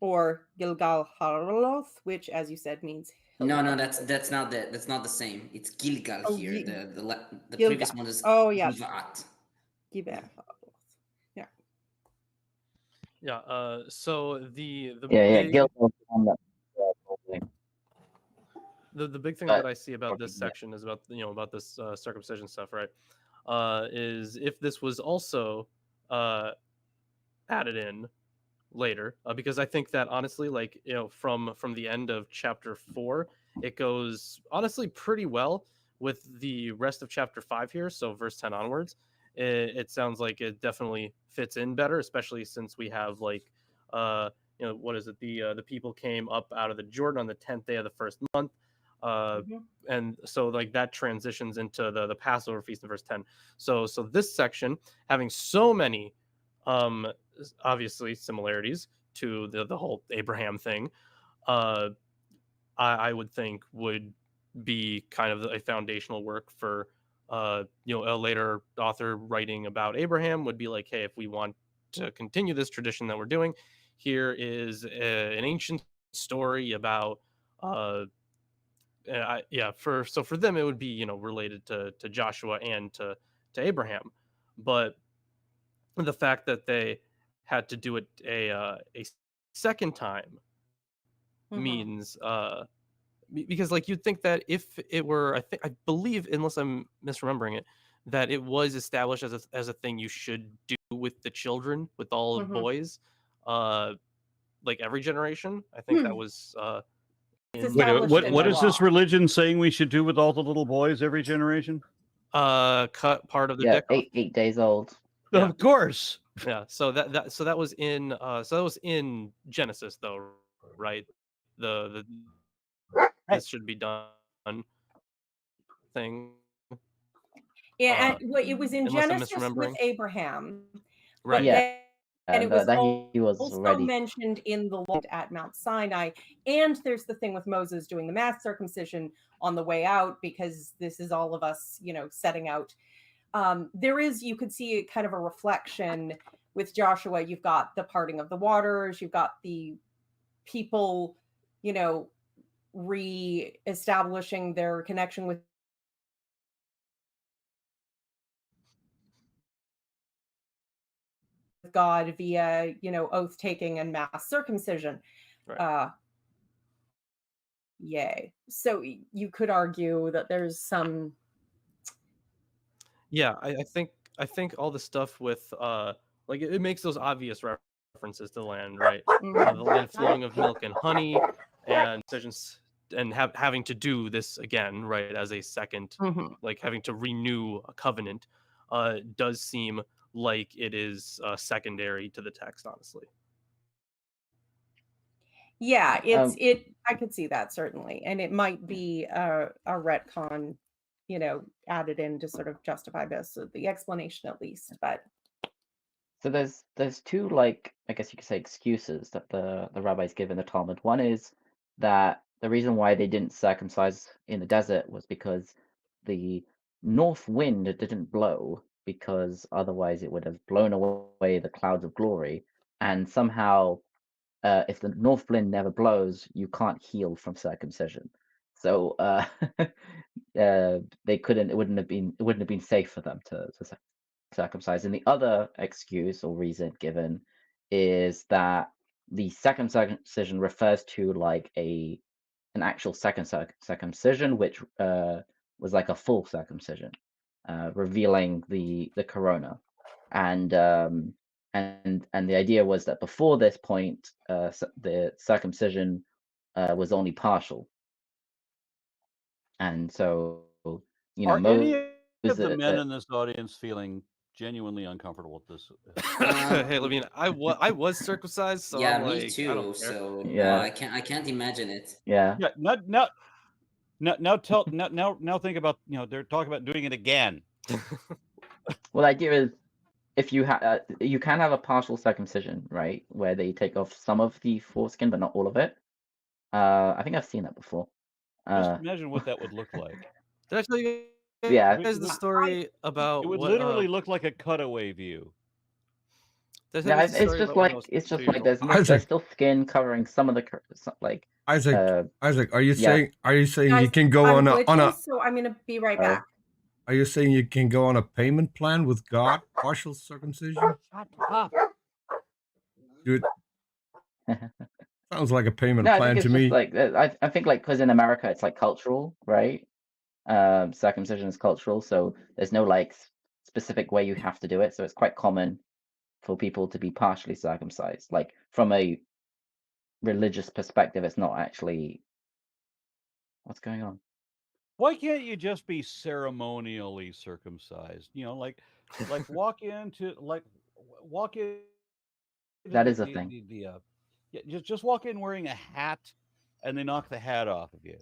Speaker 3: Or Gilgal Haraloth, which, as you said, means hill.
Speaker 4: No, that's not the same. It's Gilgal
Speaker 3: Oh,
Speaker 4: here.
Speaker 3: Gil-
Speaker 4: The
Speaker 3: Gilgal.
Speaker 4: previous one is
Speaker 3: Oh, yes.
Speaker 4: Givat.
Speaker 3: Gibeah.
Speaker 2: Yeah. So the
Speaker 6: Yeah,
Speaker 2: big,
Speaker 6: Gil was the one that.
Speaker 2: the big thing
Speaker 6: But-
Speaker 2: that I see about this
Speaker 6: Yeah.
Speaker 2: section is about this circumcision stuff, right? Is if this was also added in later, because I think that honestly, like, from the end of chapter 4, it goes honestly pretty well with the rest of chapter 5 here. So verse 10 onwards, it sounds like it definitely fits in better, especially since we have like what is it, the people came up out of the Jordan on the 10th day of the first month. And so like that transitions into the Passover feast in verse 10. So this section having so many obviously similarities to the whole Abraham thing, I would think would be kind of a foundational work for a later author writing about Abraham. Would be like, hey, if we want to continue this tradition that we're doing, here is an ancient story about for them it would be related to Joshua and to Abraham. But the fact that they had to do it a second time means because like you'd think that if it were, I believe, unless I'm misremembering it, that it was established as a thing you should do with the children, with all boys, like every generation. I think that was
Speaker 3: It's
Speaker 1: Wait,
Speaker 3: established
Speaker 1: what
Speaker 3: in
Speaker 1: what
Speaker 3: the
Speaker 1: is this
Speaker 3: law.
Speaker 1: religion saying we should do with all the little boys every generation?
Speaker 2: cut part of the
Speaker 6: Yeah,
Speaker 2: dick off.
Speaker 6: 8 days old.
Speaker 2: Yeah.
Speaker 1: Of course.
Speaker 2: Yeah, so that was in Genesis though, right? The this should be done thing.
Speaker 3: Yeah, and it was in
Speaker 2: unless I'm
Speaker 3: Genesis with
Speaker 2: misremembering.
Speaker 3: Abraham,
Speaker 2: Right.
Speaker 6: Yeah.
Speaker 3: And it was
Speaker 6: that he was
Speaker 3: also
Speaker 6: already
Speaker 3: mentioned in the law at Mount Sinai. And there's the thing with Moses doing the mass circumcision on the way out, because this is all of us, setting out. There is, you could see kind of a reflection with Joshua. You've got the parting of the waters. You've got the people, re-establishing their connection with God via, oath taking and mass circumcision.
Speaker 2: Right.
Speaker 3: Yay. So you could argue that there's some.
Speaker 2: Yeah, I think all the stuff with like it makes those obvious references to land, right? The land flowing of milk and honey, and decisions and having to do this again, right, as a second, like having to renew a covenant, does seem like it is secondary to the text, honestly.
Speaker 3: Yeah, I could see that certainly, and it might be a retcon, added in to sort of justify this, the explanation at least. But
Speaker 6: so there's two, like, I guess you could say, excuses that the rabbis give in the Talmud. One is that the reason why they didn't circumcise in the desert was because the north wind didn't blow, because otherwise it would have blown away the clouds of glory, and somehow if the north wind never blows, you can't heal from circumcision. So they couldn't. It wouldn't have been safe for them to circumcise. And the other excuse or reason given is that the second circumcision refers to like an actual second circumcision, which was like a full circumcision, revealing the corona, and the idea was that before this point, the circumcision was only partial, and so
Speaker 1: Are any of
Speaker 6: Moses,
Speaker 1: the men in this audience feeling genuinely uncomfortable with this?
Speaker 2: Hey, Levine, I was circumcised, so
Speaker 4: Yeah,
Speaker 2: I'm
Speaker 4: me
Speaker 2: like, I
Speaker 4: too.
Speaker 2: don't care.
Speaker 4: So
Speaker 6: Yeah.
Speaker 4: I can't imagine it.
Speaker 6: yeah.
Speaker 1: Yeah. Now think about, they're talking about doing it again.
Speaker 6: Well, the idea is, if you you can have a partial circumcision, right, where they take off some of the foreskin but not all of it. I think I've seen that before.
Speaker 1: Just imagine what that would look like.
Speaker 2: Did I tell you
Speaker 6: Yeah.
Speaker 2: guys the story about
Speaker 1: It would
Speaker 2: what,
Speaker 1: literally look like a cutaway view.
Speaker 2: did I tell you
Speaker 6: Yeah,
Speaker 2: guys the
Speaker 6: it's
Speaker 2: story
Speaker 6: just
Speaker 2: about when I
Speaker 6: like
Speaker 2: was
Speaker 6: it's just
Speaker 2: 2
Speaker 6: like
Speaker 2: years old?
Speaker 6: there's still skin covering some of the like
Speaker 5: Isaac, are you
Speaker 6: yeah.
Speaker 5: saying you
Speaker 3: guys,
Speaker 5: can go
Speaker 3: I'm
Speaker 5: on a
Speaker 3: glitching, so I'm gonna be right
Speaker 6: Sorry.
Speaker 3: back.
Speaker 5: are you saying you can go on a payment plan with God, partial circumcision?
Speaker 1: Shut up.
Speaker 5: Dude, sounds like a payment
Speaker 6: No, I
Speaker 5: plan
Speaker 6: think
Speaker 5: to
Speaker 6: it's just
Speaker 5: me.
Speaker 6: like I think like because in America it's like cultural, right? Circumcision is cultural, so there's no like specific way you have to do it. So it's quite common for people to be partially circumcised. Like from a religious perspective, it's not actually what's going on.
Speaker 1: Why can't you just be ceremonially circumcised? Like walk into
Speaker 6: That is a thing.
Speaker 1: Just walk in wearing a hat, and they knock the hat off of you.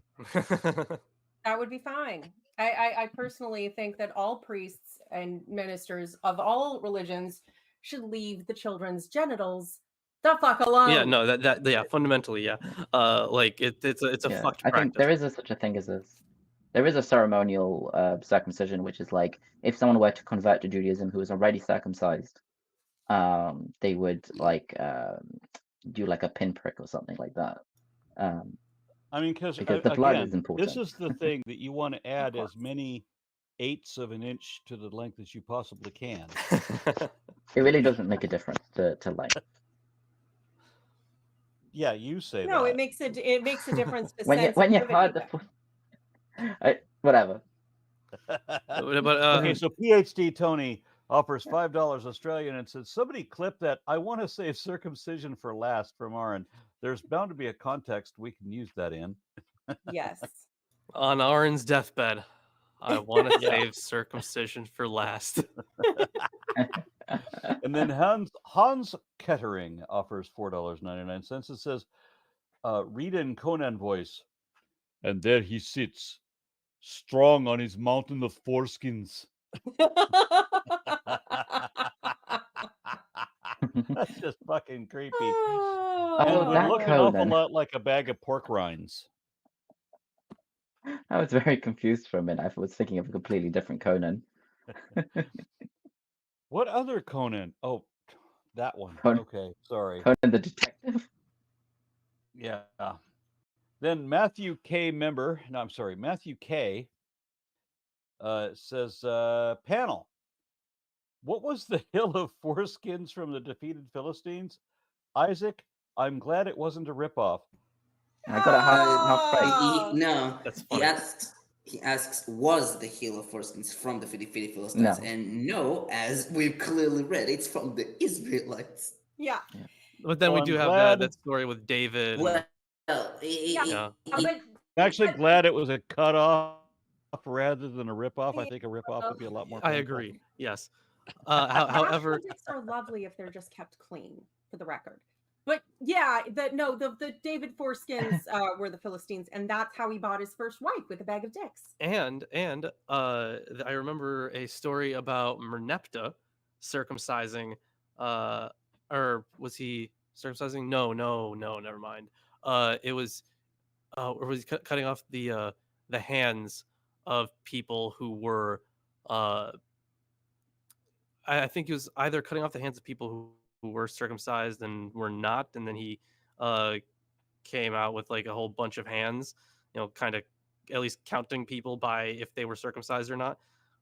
Speaker 3: That would be fine. I personally think that all priests and ministers of all religions should leave the children's genitals the fuck alone.
Speaker 2: Yeah, no, that yeah, fundamentally, yeah. Like it's a
Speaker 6: Yeah,
Speaker 2: fucked
Speaker 6: I think
Speaker 2: practice.
Speaker 6: there is such a thing as there is a ceremonial circumcision, which is like if someone were to convert to Judaism who was already circumcised, they would like do like a pinprick or something like that.
Speaker 1: I mean,
Speaker 6: because the blood is
Speaker 1: again,
Speaker 6: important.
Speaker 1: this is the thing that you want to add as many eighths of an inch to the length as you possibly can.
Speaker 6: It really doesn't make a difference to length.
Speaker 1: Yeah, you say
Speaker 3: No,
Speaker 1: that.
Speaker 3: it makes a difference to
Speaker 6: when you heard the whatever.
Speaker 2: But
Speaker 1: Okay, so PhD Tony offers $5 Australian and says, somebody clip that. I want to save circumcision for last from Aaron. There's bound to be a context we can use that in.
Speaker 3: Yes.
Speaker 2: On Aaron's deathbed, I want to save circumcision for last.
Speaker 1: And then Hans Kettering offers $4.99. It says, read in Conan voice, and there he sits, strong on his mountain of foreskins. That's just fucking creepy.
Speaker 3: Oh,
Speaker 1: And
Speaker 6: Oh,
Speaker 1: it
Speaker 6: that
Speaker 1: looked an awful
Speaker 6: Conan.
Speaker 1: lot like a bag of pork rinds.
Speaker 6: I was very confused for a minute. I was thinking of a completely different Conan.
Speaker 1: What other Conan? Oh, that one.
Speaker 6: Conan,
Speaker 1: Okay, sorry.
Speaker 6: Conan the detective.
Speaker 1: Yeah. Then Matthew K. Matthew K. Says, panel, what was the hill of foreskins from the defeated Philistines? Isaac, I'm glad it wasn't a ripoff.
Speaker 6: I got it half right.
Speaker 3: Oh.
Speaker 4: No,
Speaker 2: That's
Speaker 4: he
Speaker 2: funny.
Speaker 4: asks, was the hill of foreskins from the Philistines?
Speaker 6: No.
Speaker 4: And no, as we've clearly read, it's from the Israelites.
Speaker 3: Yeah.
Speaker 2: But then
Speaker 1: Well,
Speaker 2: we do
Speaker 1: I'm
Speaker 2: have
Speaker 1: glad-
Speaker 2: that story with David. And,
Speaker 4: Well,
Speaker 2: yeah.
Speaker 3: But
Speaker 1: I'm actually glad it was a cutoff rather than a ripoff. I think a ripoff would be a lot more
Speaker 2: I
Speaker 1: painful.
Speaker 2: agree. Yes.
Speaker 3: however,
Speaker 2: However,
Speaker 3: are lovely if they're just kept clean, for the record. But yeah, the David foreskins were the Philistines, and that's how he bought his first wife, with a bag of dicks.
Speaker 2: and I remember a story about Merneptah circumcising, or was he circumcising? No, never mind. It was, or was he cutting off the hands of people who were, I think he was either cutting off the hands of people who were circumcised and were not, and then he came out with like a whole bunch of hands, kind of at least counting people by if they were circumcised or not.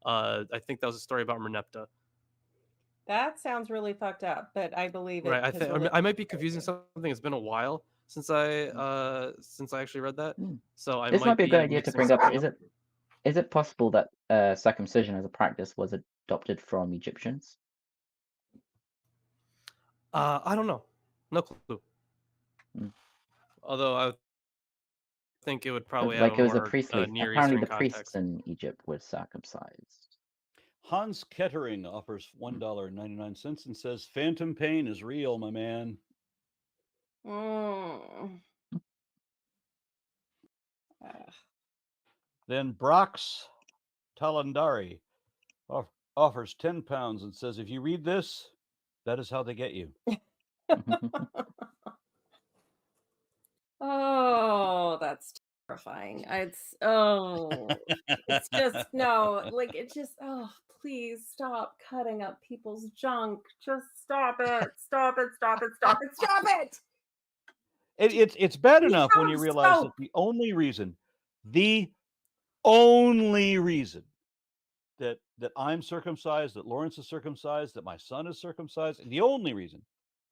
Speaker 2: I think that was a story about Merneptah.
Speaker 3: That sounds really fucked up, but I believe it.
Speaker 2: Right. I think I might be confusing something. It's been a while since I actually read that. So I
Speaker 6: This might be a good idea to
Speaker 2: mixing
Speaker 6: bring up.
Speaker 2: something
Speaker 6: Is it possible that circumcision as a practice was adopted from Egyptians?
Speaker 2: I don't know. No clue.
Speaker 6: Mm.
Speaker 2: Although I think it would probably
Speaker 6: Like
Speaker 2: have
Speaker 6: it was a
Speaker 2: more
Speaker 6: priestly.
Speaker 2: Near
Speaker 6: Apparently,
Speaker 2: Eastern
Speaker 6: the priests
Speaker 2: context.
Speaker 6: in Egypt were circumcised.
Speaker 1: Hans Kettering offers $1.99 and says, Phantom pain is real, my man. Then Brox Talandari offers £10 and says, if you read this, that is how they get you.
Speaker 3: Oh, that's terrifying. It's just no, like it just please stop cutting up people's junk. Just stop it. Stop it. Stop it. Stop it. Stop it.
Speaker 1: It's bad enough when you realize that the only reason that I'm circumcised, that Lawrence is circumcised, that my son is circumcised, the only reason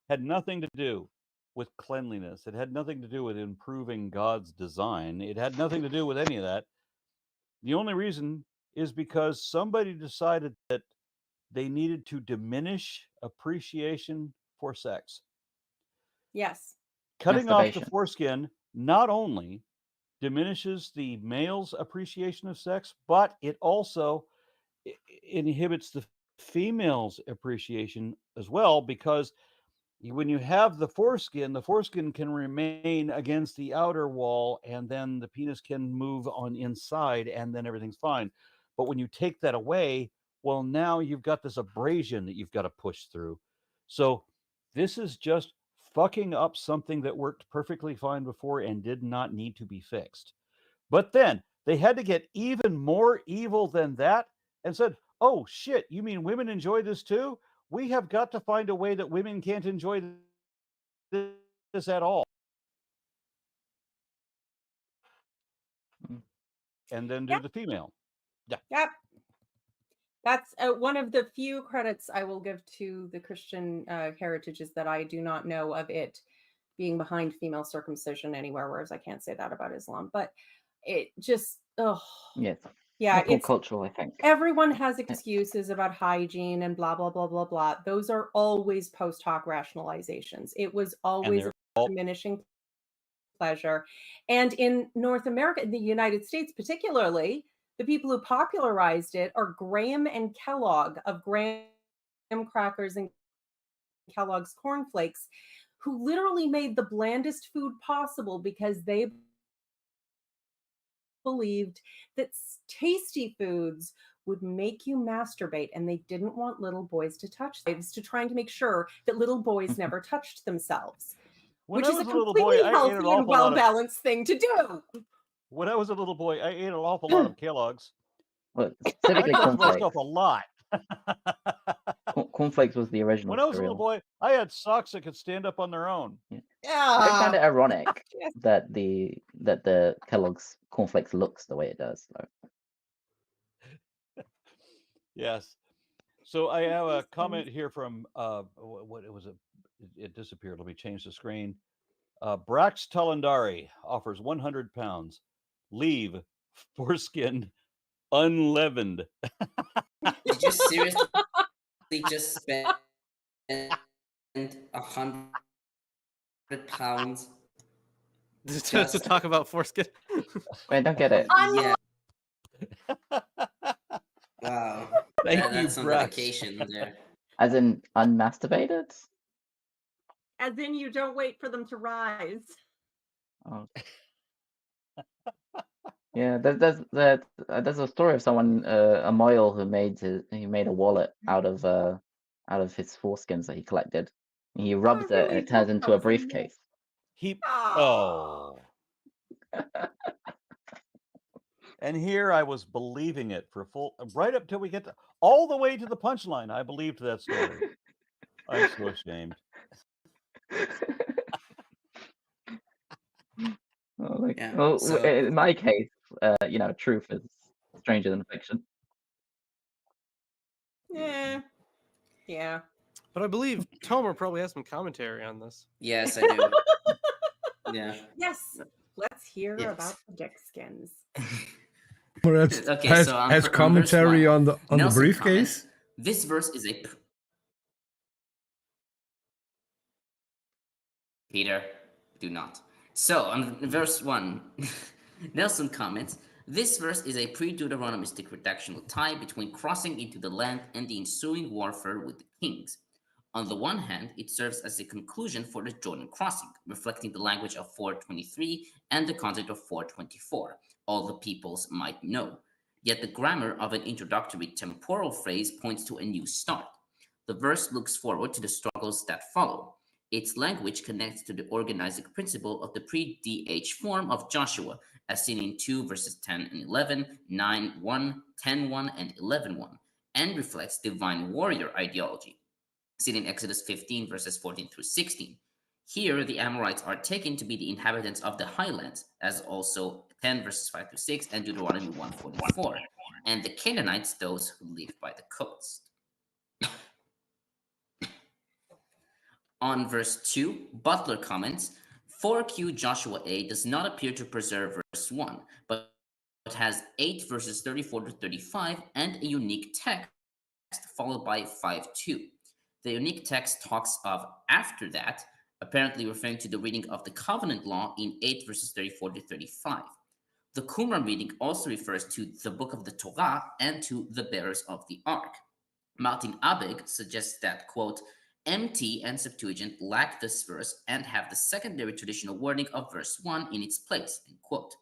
Speaker 1: had nothing to do with cleanliness. It had nothing to do with improving God's design. It had nothing to do with any of that. The only reason is because somebody decided that they needed to diminish appreciation for sex.
Speaker 3: Yes.
Speaker 1: Cutting off the foreskin not only diminishes the male's appreciation of sex, but it also inhibits the female's appreciation as well, because when you have the foreskin can remain against the outer wall, and then the penis can move on inside, and then everything's fine. But when you take that away, well, now you've got this abrasion that you've got to push through. So this is just fucking up something that worked perfectly fine before and did not need to be fixed. But then they had to get even more evil than that and said, oh shit, you mean women enjoy this too? We have got to find a way that women can't enjoy this at all. And then do the female. Yeah.
Speaker 3: Yep. That's one of the few credits I will give to the Christian heritages that I do not know of it being behind female circumcision anywhere, whereas I can't say that about Islam. But it just, it's
Speaker 6: cultural, I think.
Speaker 3: Everyone has excuses about hygiene and blah, blah, blah, blah, blah. Those are always post hoc rationalizations. It was always diminishing pleasure. And in North America, in the United States particularly, the people who popularized it are Graham and Kellogg of Graham Crackers and Kellogg's Cornflakes, who literally made the blandest food possible because they believed that tasty foods would make you masturbate, and they didn't want little boys to touch slaves, to trying to make sure that little boys never touched themselves,
Speaker 1: When
Speaker 3: which
Speaker 1: I
Speaker 3: is a
Speaker 1: was a little boy,
Speaker 3: completely
Speaker 1: I ate an
Speaker 3: healthy and
Speaker 1: awful lot of.
Speaker 3: well-balanced thing to do.
Speaker 1: When I was a little boy, I ate an awful lot of Kellogg's.
Speaker 6: Well,
Speaker 1: I
Speaker 6: specifically
Speaker 1: touched
Speaker 6: cornflakes.
Speaker 1: myself a lot.
Speaker 6: Cornflakes was the original
Speaker 1: When I was a little
Speaker 6: cereal.
Speaker 1: boy, I had socks that could stand up on their own.
Speaker 6: I find it ironic
Speaker 3: Yes.
Speaker 6: that the Kellogg's cornflakes looks the way it does. So.
Speaker 1: Yes. So I have a comment here from what it was. It disappeared. Let me change the screen. Brax Talandari offers 100 pounds. Leave foreskin unleavened.
Speaker 4: Did you seriously just spend 100 pounds?
Speaker 2: to talk about foreskin.
Speaker 6: Wait, I don't get it.
Speaker 4: Yeah. Wow.
Speaker 1: Thank you,
Speaker 4: That's some
Speaker 1: Brax.
Speaker 4: dedication there.
Speaker 6: As in unmasturbated?
Speaker 3: As in, you don't wait for them to rise.
Speaker 6: Oh. Yeah, there's a story of someone, a Moyle, who made a wallet out of his foreskins that he collected. He rubs it and
Speaker 3: really
Speaker 6: it turns
Speaker 3: don't
Speaker 6: into a
Speaker 3: know.
Speaker 6: briefcase.
Speaker 1: Oh. And here I was believing it for full, right up till we get all the way to the punchline. I believed that story. I'm so ashamed.
Speaker 6: In my case, truth is stranger than fiction.
Speaker 3: Yeah.
Speaker 2: But I believe Tomer probably has some commentary on this.
Speaker 4: Yes, I do. Yeah.
Speaker 3: Yes. Let's hear about the dickskins.
Speaker 4: Okay,
Speaker 5: has,
Speaker 4: so
Speaker 5: has
Speaker 4: on
Speaker 5: commentary
Speaker 4: verse
Speaker 5: on the
Speaker 4: Nelson
Speaker 5: briefcase.
Speaker 4: comments, this verse is a Peter, do not. So on verse 1, Nelson comments, this verse is a pre-Deuteronomistic redactional tie between crossing into the land and the ensuing warfare with the kings. On the one hand, it serves as a conclusion for the Jordan crossing, reflecting the language of 423 and the content of 424, all the peoples might know. Yet the grammar of an introductory temporal phrase points to a new start. The verse looks forward to the struggles that follow. Its language connects to the organizing principle of the pre-DH form of Joshua, as seen in 2 verses 10 and 11, 9, 1, 10, 1, and 11, 1, and reflects divine warrior ideology, seen in Exodus 15 verses 14 through 16. Here, the Amorites are taken to be the inhabitants of the highlands, as also 10 verses 5 through 6 and Deuteronomy 144, and the Canaanites those who live by the coast. On verse 2, Butler comments, 4Q Joshua A does not appear to preserve verse 1, but has 8 verses 34 to 35 and a unique text followed by 5.2. The unique text talks of after that, apparently referring to the reading of the covenant law in 8 verses 34 to 35. The Qumran reading also refers to the book of the Torah and to the bearers of the ark. Martin Abegg suggests that, quote, MT and Septuagint lack this verse and have the secondary traditional wording of verse 1 in its place, end quote.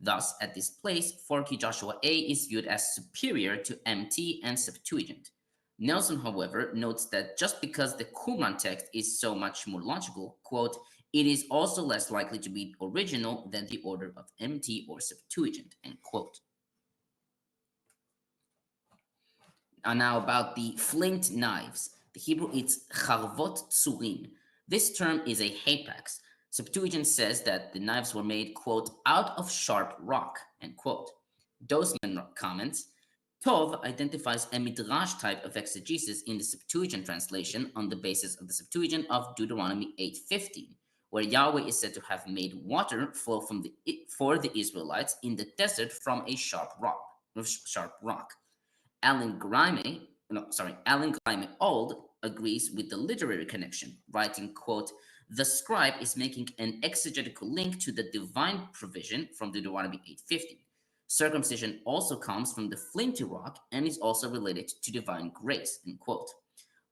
Speaker 4: Thus, at this place, 4Q Joshua A is viewed as superior to MT and Septuagint. Nelson, however, notes that just because the Qumran text is so much more logical, quote, it is also less likely to be original than the order of MT or Septuagint, end quote. Now about the flint knives. The Hebrew is charvot tzurim. This term is a hapax. Septuagint says that the knives were made, quote, out of sharp rock, end quote. Dozeman comments, Tov identifies a midrash type of exegesis in the Septuagint translation on the basis of the Septuagint of Deuteronomy 8:15, where Yahweh is said to have made water flow for the Israelites in the desert from a sharp rock. Alan Gryme Old agrees with the literary connection, writing, quote, the scribe is making an exegetical link to the divine provision from Deuteronomy 8:15. Circumcision also comes from the flinty rock and is also related to divine grace, end quote.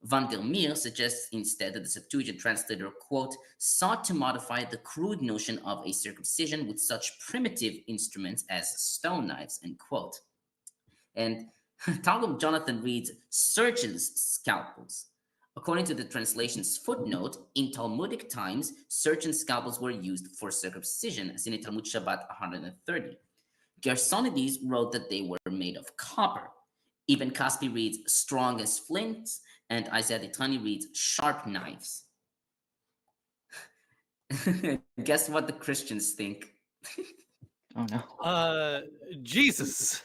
Speaker 4: Van der Meer suggests instead that the Septuagint translator, quote, sought to modify the crude notion of a circumcision with such primitive instruments as stone knives, end quote. And Targum Jonathan reads surgeons' scalpels. According to the translation's footnote, in Talmudic times, surgeon scalpels were used for circumcision, as in the Talmud Shabbat 130. Gersonides wrote that they were made of copper. Ibn Kaspi reads strong as flints, and Isaiah Ditani reads sharp knives. Guess what the Christians think?
Speaker 6: Oh no.
Speaker 2: Jesus.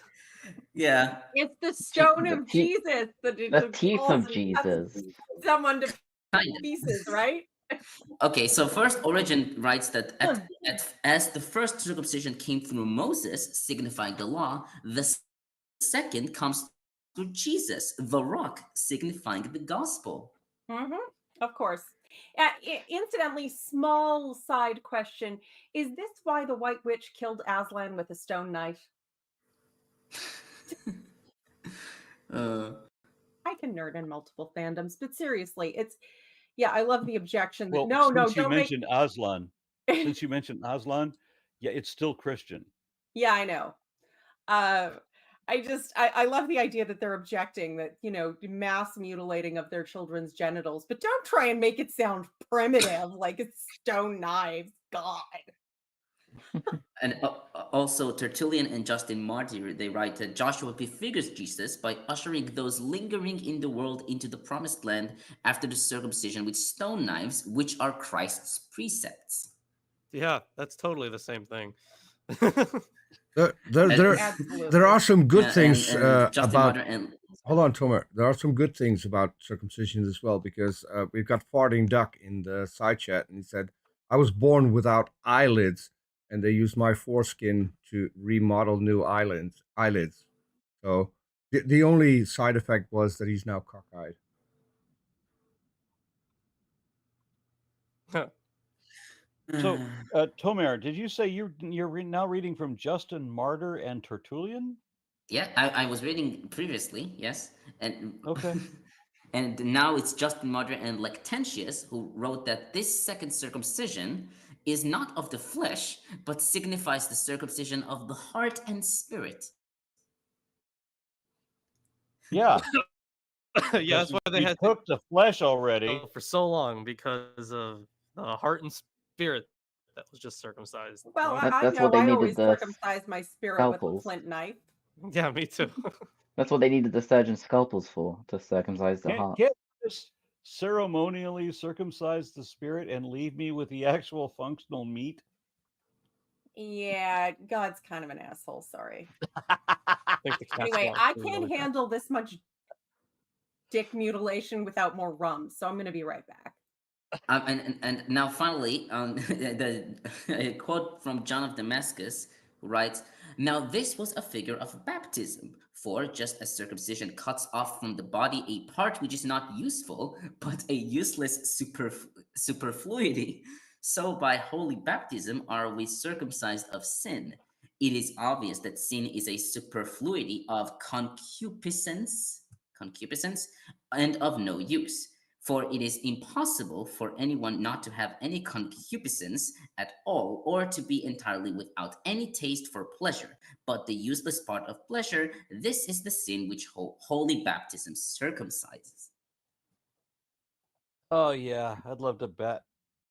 Speaker 4: Yeah.
Speaker 3: It's the stone
Speaker 6: the
Speaker 3: of
Speaker 6: teeth-
Speaker 3: Jesus.
Speaker 6: The teeth
Speaker 3: falls
Speaker 6: of
Speaker 3: and
Speaker 6: Jesus.
Speaker 3: cuts someone to
Speaker 4: Kind of.
Speaker 3: pieces, right?
Speaker 4: Okay, so first Origen writes that as the first circumcision came through Moses, signifying the law, the second comes through Jesus, the rock, signifying the gospel.
Speaker 3: Of course. Incidentally, small side question. Is this why the White Witch killed Aslan with a stone knife? I can nerd in multiple fandoms, but seriously, I love the objection that
Speaker 1: Well,
Speaker 3: no,
Speaker 1: since you
Speaker 3: don't make.
Speaker 1: mentioned Aslan, since you mentioned Aslan, yeah, it's still Christian.
Speaker 3: Yeah, I know. I love the idea that they're objecting that, mass mutilating of their children's genitals, but don't try and make it sound primitive like it's stone knives. God.
Speaker 4: And also Tertullian and Justin Martyr, they write that Joshua prefigures Jesus by ushering those lingering in the world into the promised land after the circumcision with stone knives, which are Christ's precepts.
Speaker 2: Yeah, that's totally the same thing.
Speaker 5: There are some good things
Speaker 4: Justin
Speaker 5: about.
Speaker 4: Martyr and
Speaker 5: Hold on, Tomer. There are some good things about circumcision as well, because we've got Farting Duck in the side chat, and he said, "I was born without eyelids, and they used my foreskin to remodel new eyelids. So the only side effect was that he's now cockeyed."
Speaker 1: So, Tomer, did you say you're now reading from Justin Martyr and Tertullian?
Speaker 4: Yeah, I was reading previously, yes. And
Speaker 1: Okay.
Speaker 4: And now it's Justin Martyr and Lactantius who wrote that this second circumcision is not of the flesh, but signifies the circumcision of the heart and spirit.
Speaker 1: Yeah.
Speaker 2: Yeah, that's why they
Speaker 1: We
Speaker 2: had
Speaker 1: cooked the flesh already.
Speaker 2: for so long, because of the heart and spirit that was just circumcised.
Speaker 3: Well,
Speaker 2: No?
Speaker 3: I
Speaker 6: That's
Speaker 3: know
Speaker 6: what they
Speaker 3: I
Speaker 6: needed
Speaker 3: always
Speaker 6: the
Speaker 3: circumcise my spirit with a
Speaker 6: scalpels.
Speaker 3: flint knife.
Speaker 2: Yeah, me too.
Speaker 6: That's what they needed the surgeon's scalpels for, to circumcise the heart.
Speaker 1: Can't you just ceremonially circumcise the spirit and leave me with the actual functional meat?
Speaker 3: Yeah, God's kind of an asshole. Sorry.
Speaker 2: I think the cat's
Speaker 3: Anyway,
Speaker 2: gonna
Speaker 3: I
Speaker 2: do
Speaker 3: can't
Speaker 2: really bad.
Speaker 3: handle this much dick mutilation without more rum, so I'm going to be right back.
Speaker 4: And now finally, a quote from John of Damascus, who writes, "Now this was a figure of baptism, for just as circumcision cuts off from the body a part which is not useful, but a useless superfluity, so by holy baptism are we circumcised of sin. It is obvious that sin is a superfluity of concupiscence, and of no use. For it is impossible for anyone not to have any concupiscence at all, or to be entirely without any taste for pleasure. But the useless part of pleasure, this is the sin which holy baptism circumcises."
Speaker 1: Oh yeah, I'd love to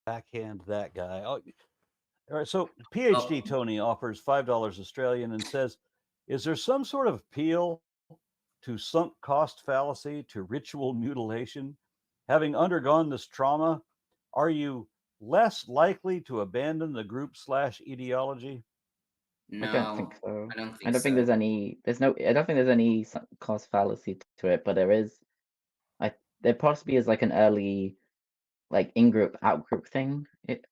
Speaker 1: backhand that guy. Oh, all right. So PhD Tony offers $5 Australian and says, "Is there some sort of appeal to sunk cost fallacy to ritual mutilation? Having undergone this trauma, are you less likely to abandon the group / ideology?"
Speaker 4: No,
Speaker 6: I don't think so.
Speaker 4: I don't think
Speaker 6: I don't think
Speaker 4: so.
Speaker 6: there's any. I don't think there's any cost fallacy to it, but there is. There possibly is like an early, like in-group, out-group thing,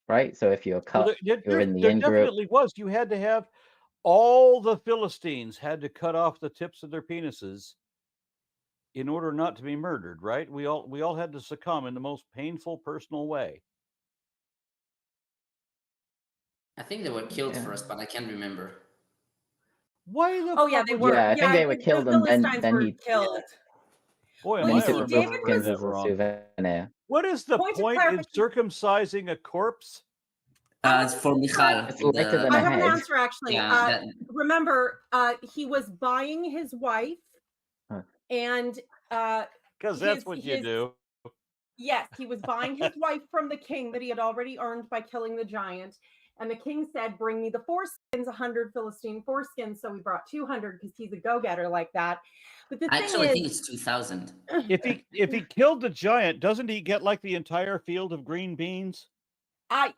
Speaker 6: right? So if you're
Speaker 1: Well,
Speaker 6: cut, you're in the in-group.
Speaker 1: definitely was. You had to have all the Philistines had to cut off the tips of their penises in order not to be murdered, right? We all had to succumb in the most painful personal way.
Speaker 4: I think they were killed first, but I can't remember.
Speaker 1: Why the
Speaker 3: Oh yeah,
Speaker 1: fuck
Speaker 3: they
Speaker 1: would
Speaker 3: were.
Speaker 6: Yeah, I think they were killed,
Speaker 3: the
Speaker 6: and
Speaker 3: Philistines
Speaker 6: then
Speaker 3: were
Speaker 6: he
Speaker 3: killed.
Speaker 1: Boy, am
Speaker 3: Well,
Speaker 1: I
Speaker 3: you see,
Speaker 6: took
Speaker 3: David
Speaker 1: remembering
Speaker 3: was-
Speaker 6: as
Speaker 1: that
Speaker 6: a
Speaker 1: wrong.
Speaker 6: souvenir.
Speaker 1: What is the
Speaker 3: Point of
Speaker 1: point in
Speaker 3: clarification.
Speaker 1: circumcising a corpse?
Speaker 4: It's for Michal.
Speaker 6: It's lighter than
Speaker 3: I
Speaker 6: a
Speaker 3: have an
Speaker 6: head.
Speaker 3: answer actually.
Speaker 4: Yeah,
Speaker 3: Remember, he was buying his wife and
Speaker 1: Because that's
Speaker 3: his-
Speaker 1: what you
Speaker 3: his-
Speaker 1: do.
Speaker 3: yes, he was buying his wife from the king that he had already earned by killing the giant. And the king said, "Bring me the foreskins, 100 Philistine foreskins." So we brought 200 because he's a go-getter like that. But the
Speaker 4: I
Speaker 3: thing
Speaker 4: actually
Speaker 3: is,
Speaker 4: think it's 2,000.
Speaker 1: If he killed the giant, doesn't he get like the entire field of green beans?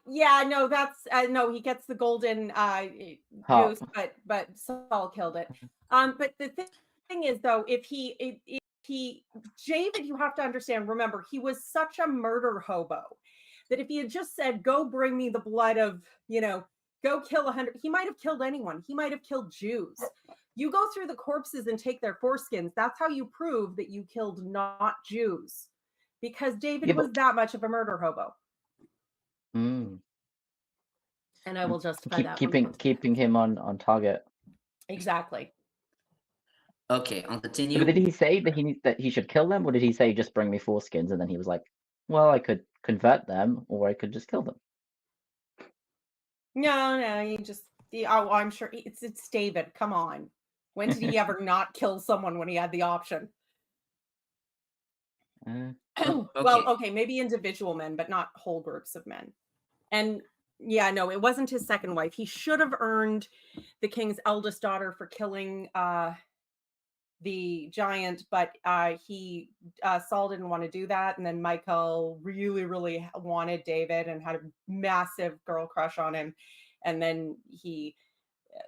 Speaker 3: yeah, no, that's no, he gets the golden goose, but Saul killed it. But the thing is, though, if he David, you have to understand, remember, he was such a murder hobo that if he had just said, "Go bring me the blood of, go kill 100," he might have killed anyone. He might have killed Jews. You go through the corpses and take their foreskins. That's how you prove that you killed not Jews, because David was that much of a murder hobo.
Speaker 6: Mm.
Speaker 3: And I will justify that.
Speaker 6: Keeping him on target.
Speaker 3: Exactly.
Speaker 4: Okay, I'll continue.
Speaker 6: But did he say that he should kill them, or did he say just bring me foreskins? And then he was like, "Well, I could convert them, or I could just kill them."
Speaker 3: No, he just. Oh, I'm sure it's David. Come on, when did he ever not kill someone when he had the option? Well, okay, maybe individual men, but not whole groups of men. And yeah, no, it wasn't his second wife. He should have earned the king's eldest daughter for killing the giant, but Saul didn't want to do that. And then Michal really, really wanted David and had a massive girl crush on him. And then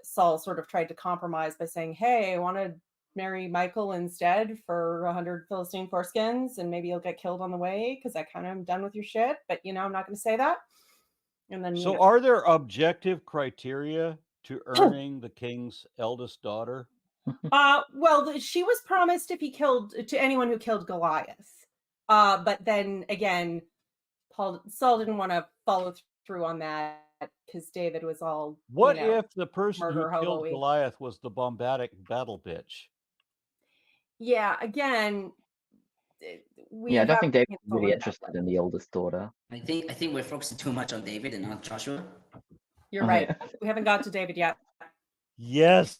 Speaker 3: Saul sort of tried to compromise by saying, "Hey, I want to marry Michal instead for 100 Philistine foreskins, and maybe you'll get killed on the way because I kind of am done with your shit, but I'm not going to say that." And then
Speaker 1: So are there objective criteria to earning the king's eldest daughter?
Speaker 3: Well, she was promised if he killed to anyone who killed Goliath. But then again, Saul didn't want to follow through on that because David was all.
Speaker 1: What if the person who killed
Speaker 3: hobo-y.
Speaker 1: Goliath was the bombatic battle bitch?
Speaker 3: Yeah, again.
Speaker 6: I don't think David's really interested in the oldest daughter.
Speaker 4: I think we're focusing too much on David and not Joshua.
Speaker 3: You're right. We haven't got to David yet.
Speaker 1: Yes,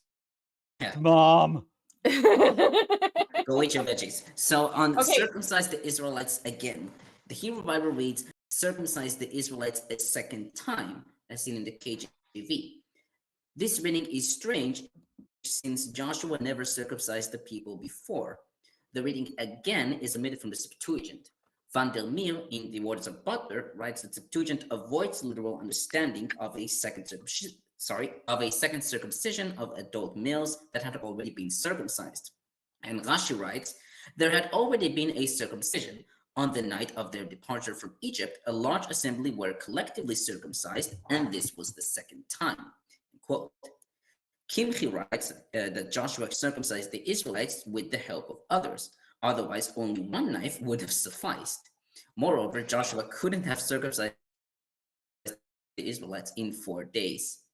Speaker 1: Mom.
Speaker 4: Go eat your veggies. So on circumcise the Israelites again. The Hebrew Bible reads, "Circumcise the Israelites a second time," as seen in the KJV. This reading is strange since Joshua never circumcised the people before. The reading again is omitted from the Septuagint. Van der Meer, in the words of Butler, writes that Septuagint avoids literal understanding of a second circumcision of adult males that had already been circumcised. And Rashi writes, "There had already been a circumcision. On the night of their departure from Egypt, a large assembly were collectively circumcised, and this was the second time." Quote. Kimchi writes that Joshua circumcised the Israelites with the help of others. Otherwise, only one knife would have sufficed. Moreover, Joshua couldn't have circumcised the Israelites in 4 days.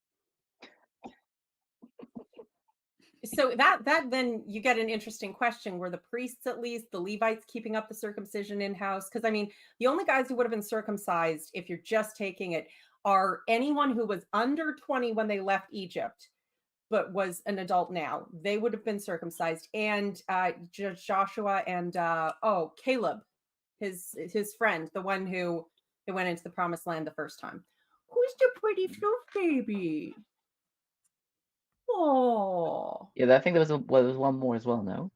Speaker 3: So that then you get an interesting question. Were the priests, at least the Levites, keeping up the circumcision in-house? Because I mean, the only guys who would have been circumcised, if you're just taking it, are anyone who was under 20 when they left Egypt, but was an adult now. They would have been circumcised. And Joshua and Caleb, his friend, the one who they went into the promised land the first time. Who's the pretty fluff baby? Oh.
Speaker 6: Yeah, I think there was one more as well. No,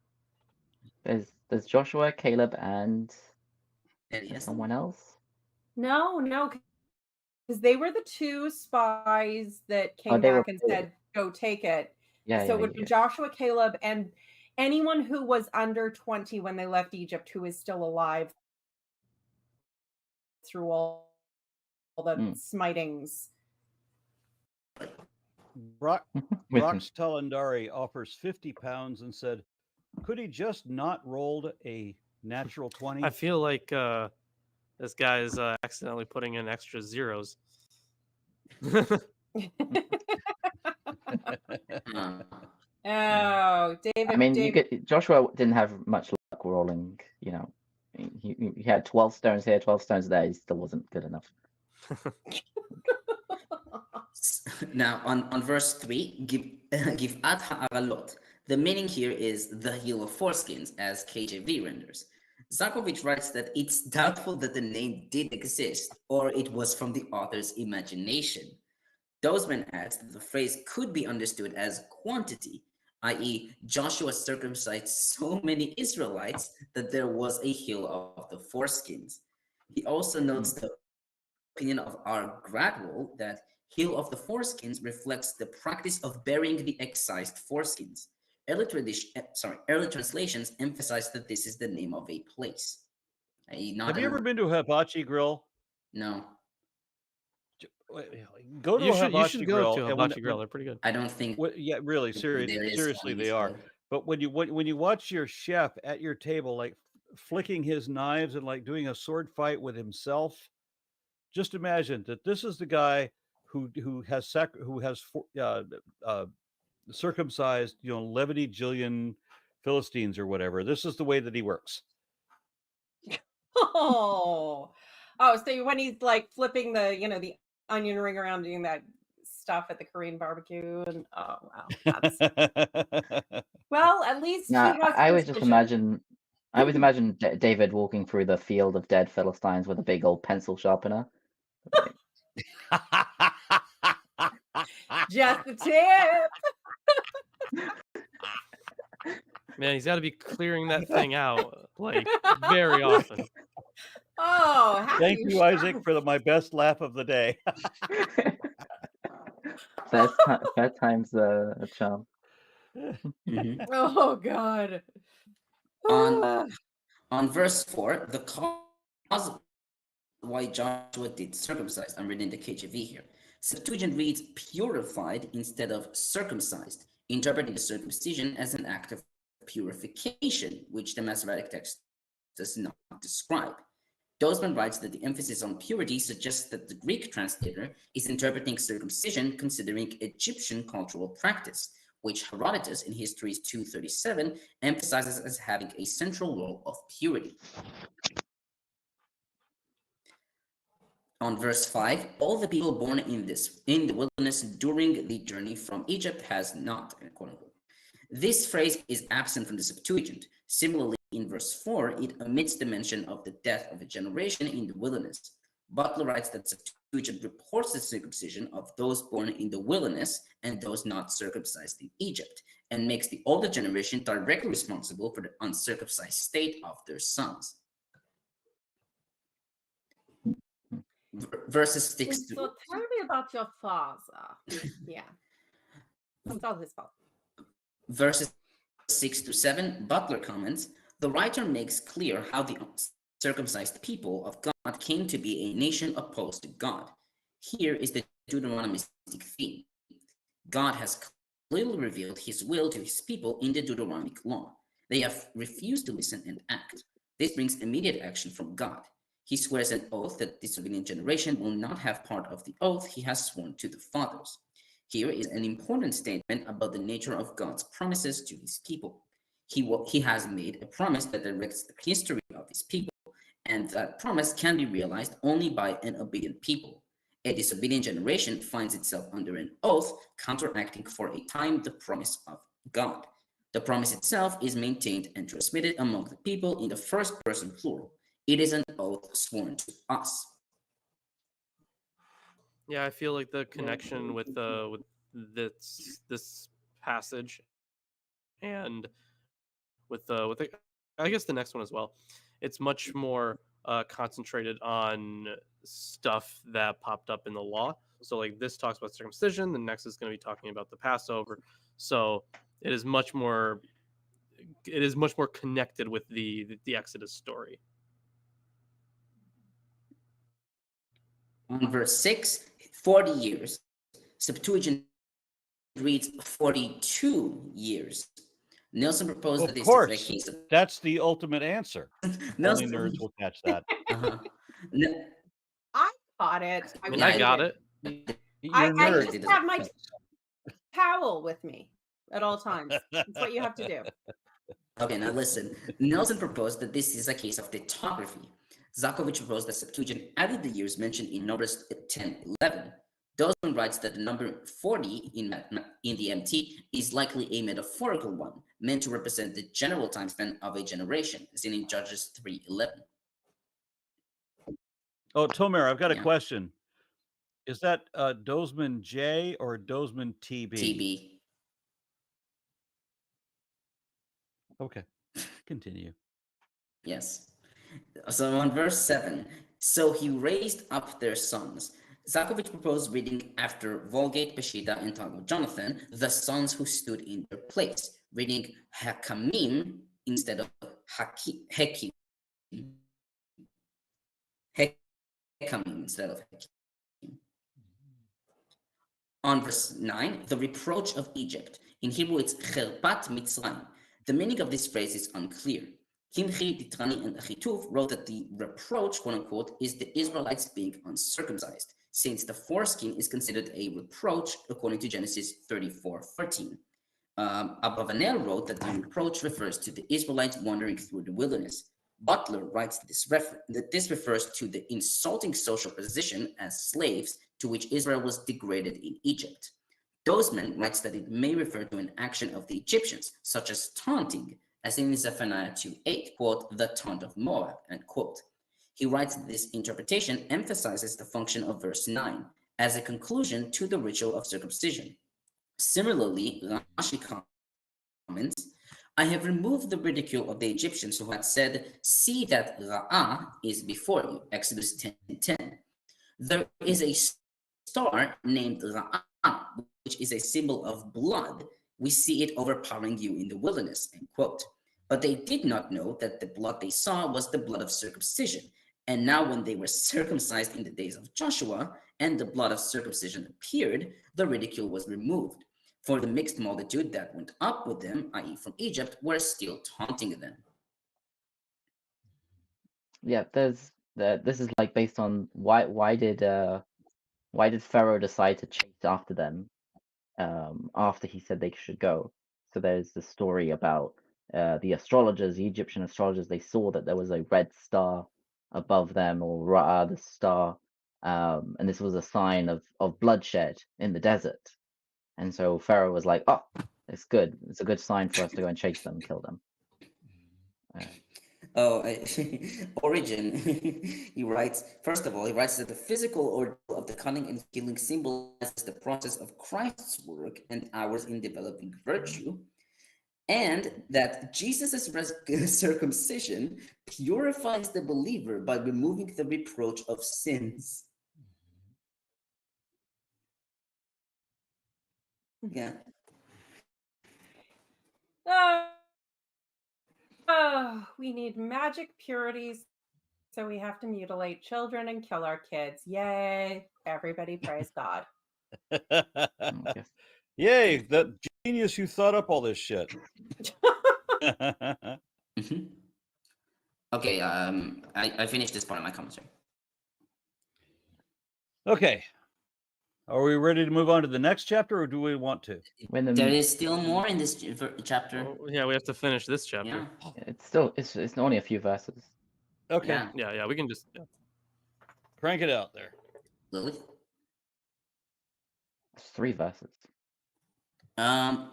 Speaker 6: there's Joshua, Caleb, and someone else.
Speaker 3: No, because they were the two spies that came back and said, "Go take it."
Speaker 6: Yeah.
Speaker 3: So it would be Joshua, Caleb, and anyone who was under 20 when they left Egypt who is still alive through all the smitings.
Speaker 1: Rox Talandari offers 50 pounds and said, "Could he just not rolled a natural 20?"
Speaker 2: I feel like this guy is accidentally putting in extra zeros.
Speaker 3: Oh, David.
Speaker 6: I mean, Joshua didn't have much luck rolling. He had 12 stones here, 12 stones there. He still wasn't good enough.
Speaker 4: Now, on verse 3, give ad ha'aralot, The meaning here is the heel of foreskins, as KJV renders. Zakovitch writes that it's doubtful that the name did exist, or it was from the author's imagination. Dozeman adds that the phrase could be understood as quantity, i.e., Joshua circumcised so many Israelites that there was a heel of the foreskins. He also notes the opinion of our Gradwell that heel of the foreskins reflects the practice of burying the excised foreskins. Early translations emphasize that this is the name of a place.
Speaker 1: Have you ever been to a hibachi grill?
Speaker 4: No.
Speaker 1: Go to a
Speaker 2: You
Speaker 1: hibachi
Speaker 2: should
Speaker 1: grill.
Speaker 2: go to hibachi grill. They're pretty good.
Speaker 4: I don't think.
Speaker 1: Yeah, really, seriously, they are. But when you watch your chef at your table, like flicking his knives and like doing a sword fight with himself, just imagine that this is the guy who has circumcised, 11 jillion Philistines or whatever. This is the way that he works.
Speaker 3: Oh, so when he's like flipping the the onion ring around, doing that stuff at the Korean barbecue, and oh wow, that's well, at least
Speaker 6: No,
Speaker 3: he has
Speaker 6: I would just
Speaker 3: precision.
Speaker 6: imagine David walking through the field of dead Philistines with a big old pencil sharpener.
Speaker 3: Just a tip.
Speaker 2: Man, he's got to be clearing that thing out like very often.
Speaker 3: Oh,
Speaker 1: thank you, Isaac, for my best laugh of the day.
Speaker 6: Third time's a charm.
Speaker 4: Mm-hmm.
Speaker 3: Oh God.
Speaker 4: On verse 4, the cause why Joshua did circumcise, I'm reading the KJV here. Septuagint reads purified instead of circumcised, interpreting the circumcision as an act of purification, which the Masoretic text does not describe. Dozeman writes that the emphasis on purity suggests that the Greek translator is interpreting circumcision considering Egyptian cultural practice, which Herodotus in Histories 237 emphasizes as having a central role of purity. On verse 5, all the people born in the wilderness during the journey from Egypt has not, quote unquote. This phrase is absent from the Septuagint. Similarly, in verse 4, it omits the mention of the death of a generation in the wilderness. Butler writes that Septuagint reports the circumcision of those born in the wilderness and those not circumcised in Egypt, and makes the older generation directly responsible for the uncircumcised state of their sons. Verses 6 to...
Speaker 3: So tell me about your father. Yeah. It's all his fault.
Speaker 4: Verses 6 to 7, Butler comments, the writer makes clear how the circumcised people of God came to be a nation opposed to God. Here is the Deuteronomistic theme. God has clearly revealed his will to his people in the Deuteronomic law. They have refused to listen and act. This brings immediate action from God. He swears an oath that disobedient generation will not have part of the oath he has sworn to the fathers. Here is an important statement about the nature of God's promises to his people. He has made a promise that directs the history of his people, and that promise can be realized only by an obedient people. A disobedient generation finds itself under an oath, counteracting for a time the promise of God. The promise itself is maintained and transmitted among the people in the first person plural. It is an oath sworn to us.
Speaker 2: Yeah, I feel like the connection with this passage and with I guess the next one as well. It's much more concentrated on stuff that popped up in the law. So like this talks about circumcision, the next is going to be talking about the Passover. So it is much more connected with the Exodus story.
Speaker 4: On verse 6, 40 years. Septuagint reads 42 years. Nelson proposed that this is a case of...
Speaker 1: That's the ultimate answer. Only nerds will catch that.
Speaker 3: I caught it.
Speaker 2: I got it.
Speaker 3: I just have my towel with me at all times. That's what you have to do.
Speaker 4: Okay, now listen. Nelson proposed that this is a case of tautography. Zakovitch proposed that Septuagint added the years mentioned in Numbers 10:11. Dozeman writes that the number 40 in the MT is likely a metaphorical one, meant to represent the general time span of a generation, as in Judges 3:11.
Speaker 1: Oh, Tomer, I've got a
Speaker 4: Yeah.
Speaker 1: question. Is that Dozeman J or Dozeman TB?
Speaker 4: TB.
Speaker 1: Okay, continue.
Speaker 4: Yes. So on verse 7, so he raised up their sons. Zakovitch proposed reading after Vulgate, Peshitta, and Talmud Jonathan, the sons who stood in their place, reading HaYamim instead of Hekim. Hekamim instead of Hekim. On verse 9, the reproach of Egypt. In Hebrew, it's Cherpat Mitzrayim. The meaning of this phrase is unclear. Kimchi, Titrani, and Ahituv wrote that the reproach, quote unquote, is the Israelites being uncircumcised, since the foreskin is considered a reproach according to Genesis 34:14. Abravanel wrote that the reproach refers to the Israelites wandering through the wilderness. Butler writes that this refers to the insulting social position as slaves to which Israel was degraded in Egypt. Dozeman writes that it may refer to an action of the Egyptians, such as taunting, as in Zephaniah 2:8, quote, the taunt of Moab, end quote. He writes that this interpretation emphasizes the function of verse 9 as a conclusion to the ritual of circumcision. Similarly, Rashi comments, I have removed the ridicule of the Egyptians who had said, see that Ra'ah is before you, Exodus 10:10. There is a star named Ra'ah, which is a symbol of blood. We see it overpowering you in the wilderness, end quote. But they did not know that the blood they saw was the blood of circumcision. And now when they were circumcised in the days of Joshua, and the blood of circumcision appeared, the ridicule was removed. For the mixed multitude that went up with them, i.e. from Egypt, were still taunting them.
Speaker 6: Yeah, this is like based on why did Pharaoh decide to chase after them after he said they should go? So there's the story about the astrologers, the Egyptian astrologers. They saw that there was a red star above them, or Ra'ah, the star, and this was a sign of bloodshed in the desert. And so Pharaoh was like, "Oh, it's good. It's a good sign for us to go and chase them and kill them."
Speaker 4: Origin, he writes, first of all, he writes that the physical ordeal of the cutting and killing symbolizes the process of Christ's work and ours in developing virtue, and that Jesus' circumcision purifies the believer by removing the reproach of sins. Yeah.
Speaker 3: Oh, we need magic purities, so we have to mutilate children and kill our kids. Yay. Everybody praise God.
Speaker 6: Okay.
Speaker 1: Yay, that genius who thought up all this shit.
Speaker 4: Mm-hmm. Okay, I finished this part of my commentary.
Speaker 1: Okay. Are we ready to move on to the next chapter, or do we want to?
Speaker 4: There is still more in this chapter.
Speaker 2: Oh, yeah, we have to finish this chapter.
Speaker 4: Yeah.
Speaker 6: It's only a few verses.
Speaker 1: Okay.
Speaker 2: Yeah, we can just
Speaker 1: Crank it out there.
Speaker 4: Lilith?
Speaker 6: It's 3 verses.
Speaker 4: No,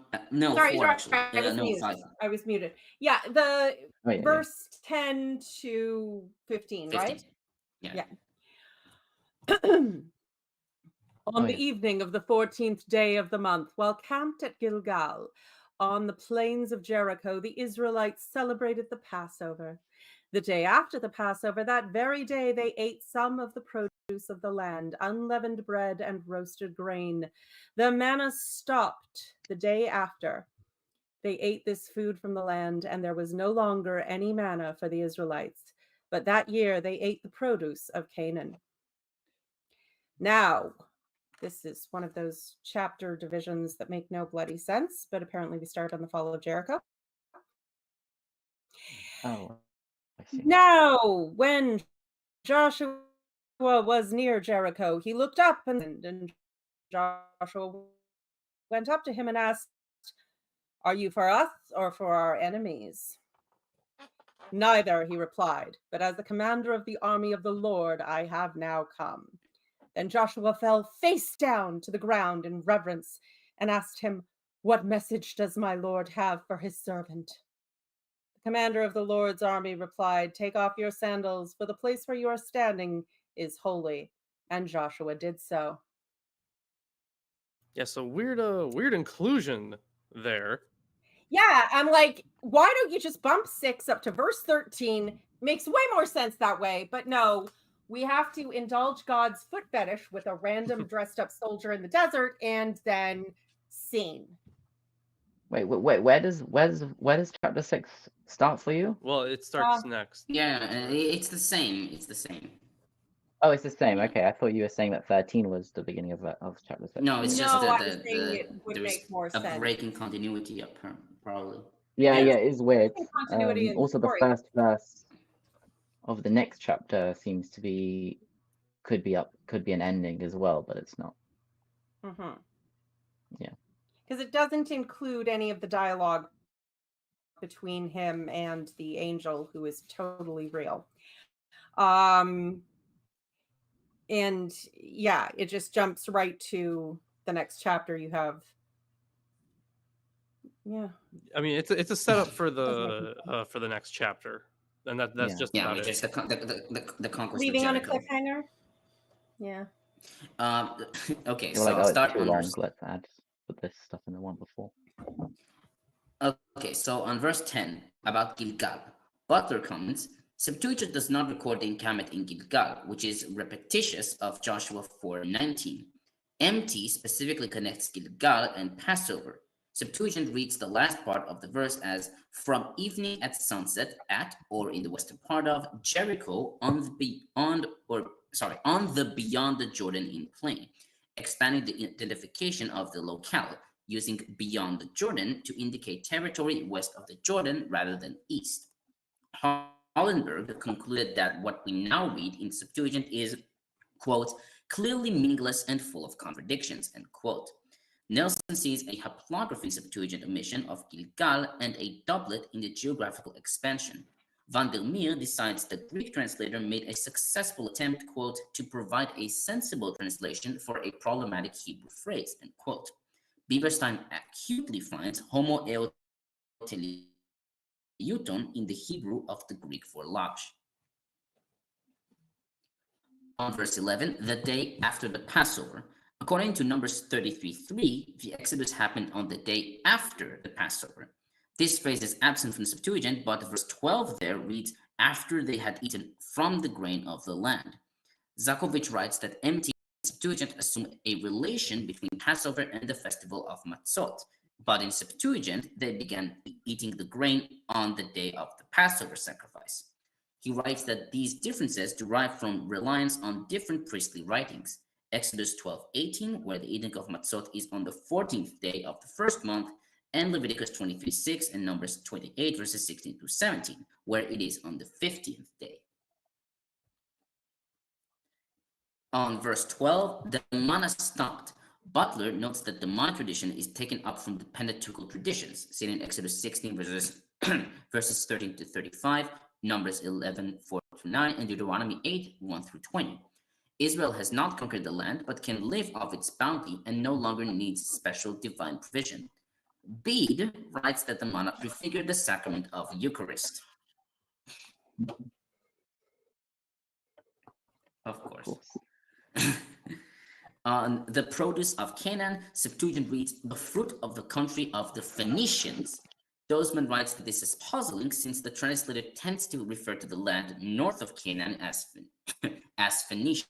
Speaker 3: Sorry,
Speaker 4: 4 actually.
Speaker 3: I was
Speaker 4: no,
Speaker 3: muted.
Speaker 4: 5.
Speaker 3: I was muted. Yeah, the
Speaker 6: Wait,
Speaker 3: verse 10 to 15,
Speaker 4: 15.
Speaker 3: right?
Speaker 4: Yeah.
Speaker 3: On the evening of the 14th day of the month, while camped at Gilgal, on the plains of Jericho, the Israelites celebrated the Passover. The day after the Passover, that very day, they ate some of the produce of the land, unleavened bread and roasted grain. The manna stopped the day after. They ate this food from the land, and there was no longer any manna for the Israelites. But that year, they ate the produce of Canaan. Now, this is one of those chapter divisions that make no bloody sense, but apparently we start on the fall of Jericho.
Speaker 6: Oh, I see.
Speaker 3: Now, when Joshua was near Jericho, he looked up, and Joshua went up to him and asked, "Are you for us or for our enemies?" "Neither," he replied, "but as the commander of the army of the Lord, I have now come." Then Joshua fell face down to the ground in reverence and asked him, "What message does my Lord have for his servant?" The commander of the Lord's army replied, "Take off your sandals, for the place where you are standing is holy." And Joshua did so.
Speaker 2: Yeah, so weird inclusion there.
Speaker 3: Yeah, I'm like, why don't you just bump 6 up to verse 13? Makes way more sense that way. But no, we have to indulge God's foot fetish with a random dressed up soldier in the desert and then scene.
Speaker 6: Wait, where does chapter 6 start for you?
Speaker 2: Well, it starts next.
Speaker 4: Yeah, it's the same. It's the same.
Speaker 6: Oh, it's the same. Okay, I thought you were saying that 13 was the beginning of chapter 6.
Speaker 4: No, it's just
Speaker 3: No, I
Speaker 4: that
Speaker 3: was saying it would
Speaker 4: there's
Speaker 3: make more
Speaker 4: a
Speaker 3: sense.
Speaker 4: break in continuity, probably.
Speaker 6: Yeah,
Speaker 3: There's
Speaker 6: it is weird.
Speaker 3: continuity in the
Speaker 6: Also, the
Speaker 3: story.
Speaker 6: first verse of the next chapter seems to be could be an ending as well, but it's not.
Speaker 3: Mm-hmm.
Speaker 6: Yeah.
Speaker 3: Because it doesn't include any of the dialogue between him and the angel, who is totally real. And yeah, it just jumps right to the next chapter. You have, yeah.
Speaker 2: I mean, it's a setup for the next chapter, and that's
Speaker 6: Yeah.
Speaker 2: just
Speaker 4: Yeah,
Speaker 2: about
Speaker 4: just
Speaker 2: it.
Speaker 4: the conquest
Speaker 3: Leaving
Speaker 4: of
Speaker 3: on a
Speaker 4: Jericho.
Speaker 3: cliffhanger. Yeah.
Speaker 4: Okay,
Speaker 6: They were
Speaker 4: so
Speaker 6: like,
Speaker 4: I'll
Speaker 6: oh,
Speaker 4: start
Speaker 6: it's too
Speaker 4: on
Speaker 6: long.
Speaker 4: verse.
Speaker 6: Let's put this stuff in the one before.
Speaker 4: Okay, so on verse 10 about Gilgal, Butler comments, Septuagint does not record the encampment in Gilgal, which is repetitious of Joshua 4:19. MT specifically connects Gilgal and Passover. Septuagint reads the last part of the verse as from evening at sunset at, or in the western part of, Jericho on the beyond the Jordan in plain, expanding the identification of the locale, using beyond the Jordan to indicate territory west of the Jordan rather than east. Hollenberg concluded that what we now read in Septuagint is, quote, clearly meaningless and full of contradictions, end quote. Nelson sees a haplography Septuagint omission of Gilgal and a doublet in the geographical expansion. Van der Meer decides the Greek translator made a successful attempt, quote, to provide a sensible translation for a problematic Hebrew phrase, end quote. Bieberstein acutely finds homo eoteliuton in the Hebrew of the Greek for large. On verse 11, the day after the Passover. According to Numbers 33:3, the Exodus happened on the day after the Passover. This phrase is absent from the Septuagint, but verse 12 there reads, after they had eaten from the grain of the land. Zakovitch writes that MT Septuagint assumed a relation between Passover and the festival of Matzot, but in Septuagint, they began eating the grain on the day of the Passover sacrifice. He writes that these differences derive from reliance on different priestly writings. Exodus 12:18, where the eating of Matzot is on the 14th day of the first month, and Leviticus 23:6 and Numbers 28, verses 16 to 17, where it is on the 15th day. On verse 12, the Mana stopped. Butler notes that the Mana tradition is taken up from the Pentateuchal traditions, seen in Exodus 16, verses 13 to 35, Numbers 11:4-9, and Deuteronomy 8:1-20. Israel has not conquered the land, but can live off its bounty and no longer needs special divine provision. Bede writes that the Mana prefigured the sacrament of Eucharist. Of course. On the produce of Canaan, Septuagint reads, the fruit of the country of the Phoenicians. Dozeman writes that this is puzzling since the translator tends to refer to the land north of Canaan as Phoenicia.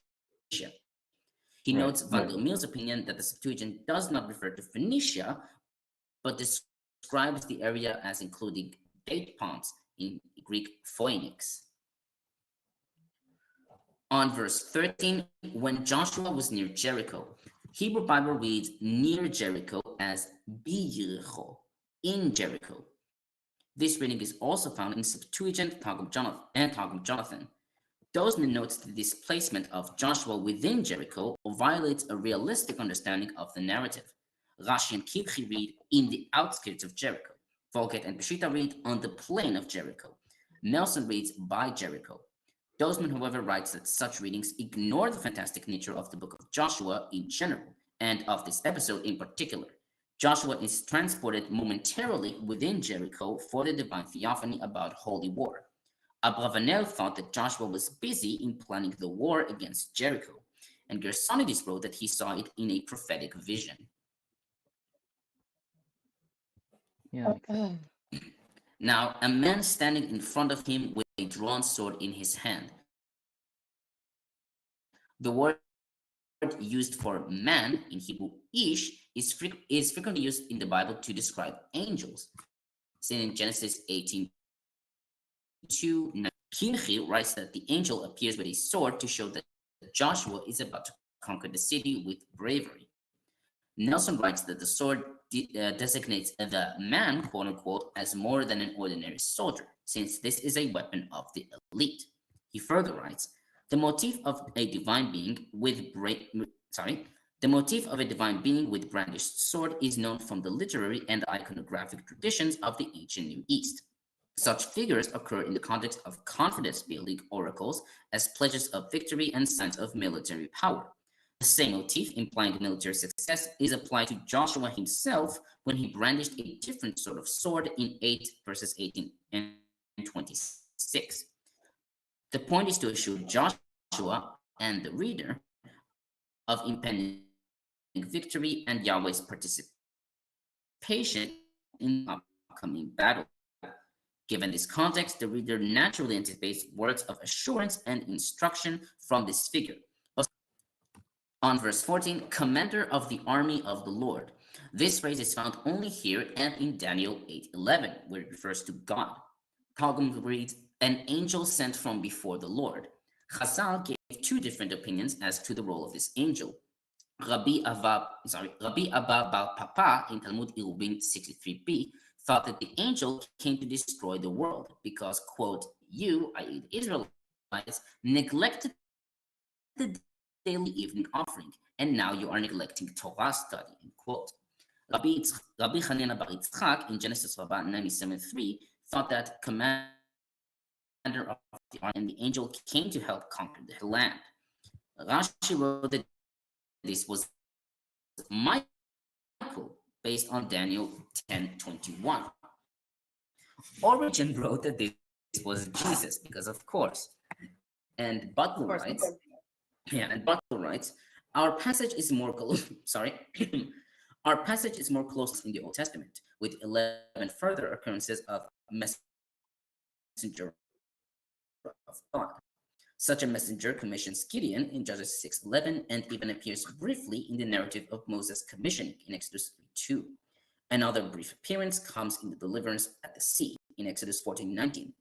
Speaker 4: He notes Van der Meer's opinion that the Septuagint does not refer to Phoenicia, but describes the area as including date palms in Greek phoenix. On verse 13, when Joshua was near Jericho, Hebrew Bible reads near Jericho as Biyericho, in Jericho. This reading is also found in Septuagint Targum Jonathan. Dozeman notes that this placement of Joshua within Jericho violates a realistic understanding of the narrative. Rashi and Kibchi read in the outskirts of Jericho. Volket and Peshitta read on the plain of Jericho. Nelson reads by Jericho. Dozeman, however, writes that such readings ignore the fantastic nature of the book of Joshua in general, and of this episode in particular. Joshua is transported momentarily within Jericho for the divine theophany about holy war. Abravanel thought that Joshua was busy in planning the war against Jericho, and Gersonides wrote that he saw it in a prophetic vision.
Speaker 6: Yeah.
Speaker 4: Now, a man standing in front of him with a drawn sword in his hand. The word used for man in Hebrew, ish, is frequently used in the Bible to describe angels. Seen in Genesis 18:2, Kinchi writes that the angel appears with a sword to show that Joshua is about to conquer the city with bravery. Nelson writes that the sword designates the man, quote unquote, as more than an ordinary soldier, since this is a weapon of the elite. He further writes, the motif of a divine being with brandished sword is known from the literary and iconographic traditions of the ancient Near East. Such figures occur in the context of confidence-building oracles as pledges of victory and signs of military power. The same motif, implying military success, is applied to Joshua himself when he brandished a different sort of sword in 8 verses 18 and 26. The point is to assure Joshua and the reader of impending victory and Yahweh's participation in the upcoming battle. Given this context, the reader naturally anticipates words of assurance and instruction from this figure. On verse 14, commander of the army of the Lord. This phrase is found only here and in Daniel 8:11, where it refers to God. Targum reads, an angel sent from before the Lord. Chazal gave 2 different opinions as to the role of this angel. Rabbi Abba Bar Papa in Talmud Irubin 63b thought that the angel came to destroy the world because, quote, you, i.e. the Israelites, neglected the daily evening offering, and now you are neglecting Torah study, end quote. Rabbi Hanina Bar Yitzchak in Genesis 97:3 thought that commander of the army and the angel came to help conquer the land. Rashi wrote that this was Michael, based on Daniel 10:21. Origen wrote that this was Jesus, because of course. And Butler writes, our passage is more our passage is more close in the Old Testament, with 11 further occurrences of messenger of God. Such a messenger commissions Gideon in Judges 6:11 and even appears briefly in the narrative of Moses' commissioning in Exodus 3:2. Another brief appearance comes in the deliverance at the sea in Exodus 14:19.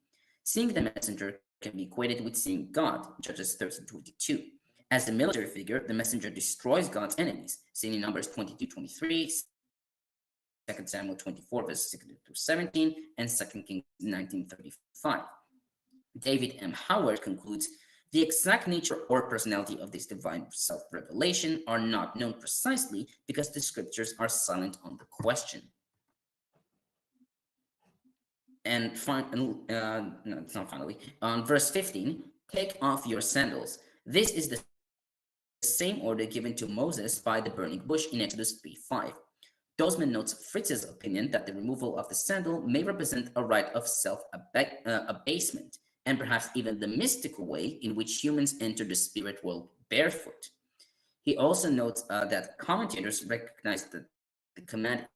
Speaker 4: Seeing the messenger can be equated with seeing God, Judges 13:22. As a military figure, the messenger destroys God's enemies, seen in Numbers 22:23, 2 Samuel 24, verses 16-17, and 2 Kings 19:35. David M. Howard concludes, the exact nature or personality of this divine self-revelation are not known precisely because the scriptures are silent on the question. And no, it's not finally. On verse 15, take off your sandals. This is the same order given to Moses by the burning bush in Exodus 3:5. Dozeman notes Fritz's opinion that the removal of the sandal may represent a rite of self-abasement, and perhaps even the mystical way in which humans enter the spirit world barefoot. He also notes that commentators recognize that the command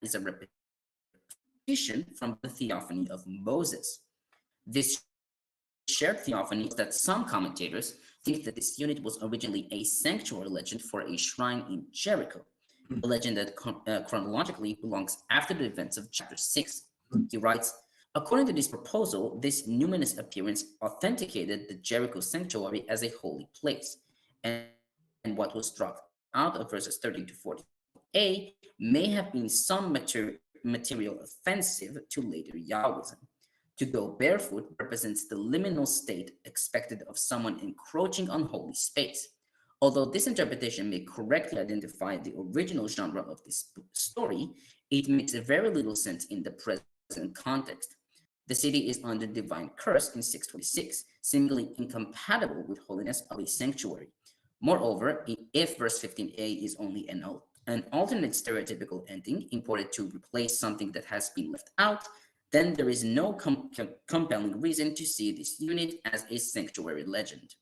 Speaker 4: is a repetition from the theophany of Moses. This shared theophany is that some commentators think that this unit was originally a sanctuary legend for a shrine in Jericho, a legend that chronologically belongs after the events of chapter 6. He writes, according to this proposal, this numinous appearance authenticated the Jericho sanctuary as a holy place, and what was struck out of verses 13-40a may have been some material offensive to later Yahwism. To go barefoot represents the liminal state expected of someone encroaching on holy space. Although this interpretation may correctly identify the original genre of this story, it makes very little sense in the present context. The city is under divine curse in 626, seemingly incompatible with holiness of a sanctuary. Moreover, if verse 15a is only an alternate stereotypical ending imported to replace something that has been left out, then there is no compelling reason to see this unit as a sanctuary legend.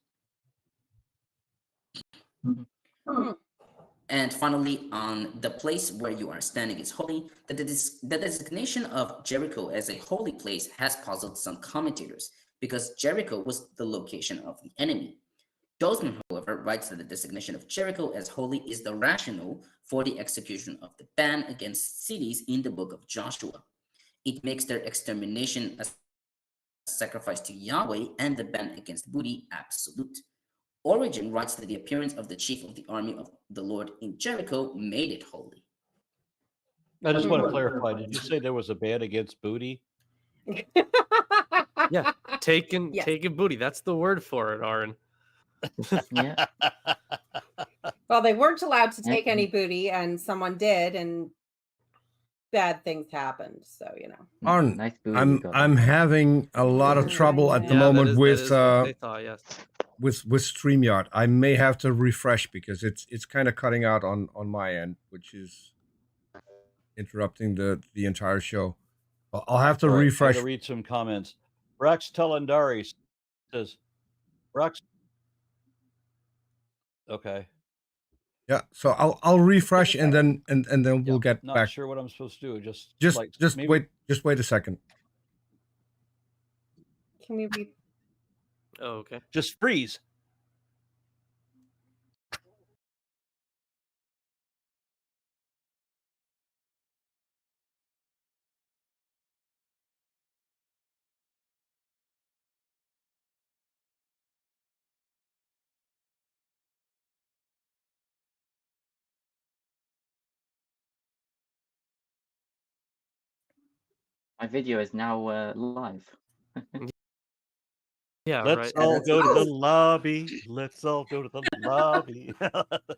Speaker 4: And finally, on the place where you are standing is holy, the designation of Jericho as a holy place has puzzled some commentators, because Jericho was the location of the enemy. Dozeman, however, writes that the designation of Jericho as holy is the rationale for the execution of the ban against cities in the book of Joshua. It makes their extermination a sacrifice to Yahweh and the ban against booty absolute. Origen writes that the appearance of the chief of the army of the Lord in Jericho made it holy.
Speaker 1: I just want to clarify. Did you say there was a ban against booty?
Speaker 2: Yeah, taking
Speaker 3: Yes.
Speaker 2: booty. That's the word for it, Aaron.
Speaker 6: Yeah.
Speaker 3: Well, they weren't allowed to take
Speaker 6: Yeah.
Speaker 3: any booty, and someone did, and bad things happened. So
Speaker 5: Arn,
Speaker 6: Nice booty you got
Speaker 5: I'm
Speaker 6: there.
Speaker 5: having a lot of trouble at the
Speaker 2: Yeah,
Speaker 5: moment
Speaker 2: that is
Speaker 5: with
Speaker 2: what they thought, yes.
Speaker 5: with StreamYard. I may have to refresh because it's kind of cutting out on my end, which is interrupting the entire show. I'll have to
Speaker 1: All right, I'm
Speaker 5: refresh.
Speaker 1: gonna read some comments. Brax Telandari says, Brax. Okay.
Speaker 5: Yeah, so I'll refresh and then we'll get
Speaker 1: Not
Speaker 5: back.
Speaker 1: sure what I'm supposed to do. Just
Speaker 5: Wait a second.
Speaker 3: can we read?
Speaker 2: Oh, okay.
Speaker 1: Just freeze.
Speaker 6: My video is now live.
Speaker 2: Yeah,
Speaker 1: Let's
Speaker 2: right.
Speaker 1: all go to the lobby. Let's all go to the lobby.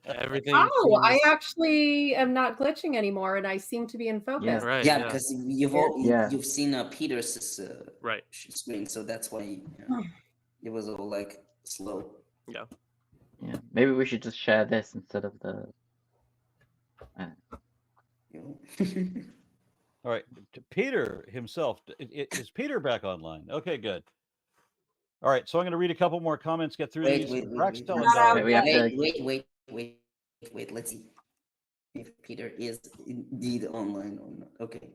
Speaker 2: Everything.
Speaker 3: Oh, I
Speaker 2: seems-
Speaker 3: actually am not glitching anymore, and I seem to be in focus.
Speaker 6: Yeah.
Speaker 2: Right.
Speaker 4: Yeah,
Speaker 2: Yeah.
Speaker 4: because
Speaker 6: Yeah.
Speaker 4: you've seen Peter's
Speaker 2: Right.
Speaker 4: screen, so that's why it was all like slow.
Speaker 6: Yeah. Maybe we should just share this instead of the.
Speaker 4: You know?
Speaker 1: All right, Peter himself. Is Peter back online? Okay, good. All right, so I'm going to read a couple more comments, get through these. Brax Telandari.
Speaker 6: We have to-
Speaker 4: Wait. Let's see if Peter is indeed online or not. Okay.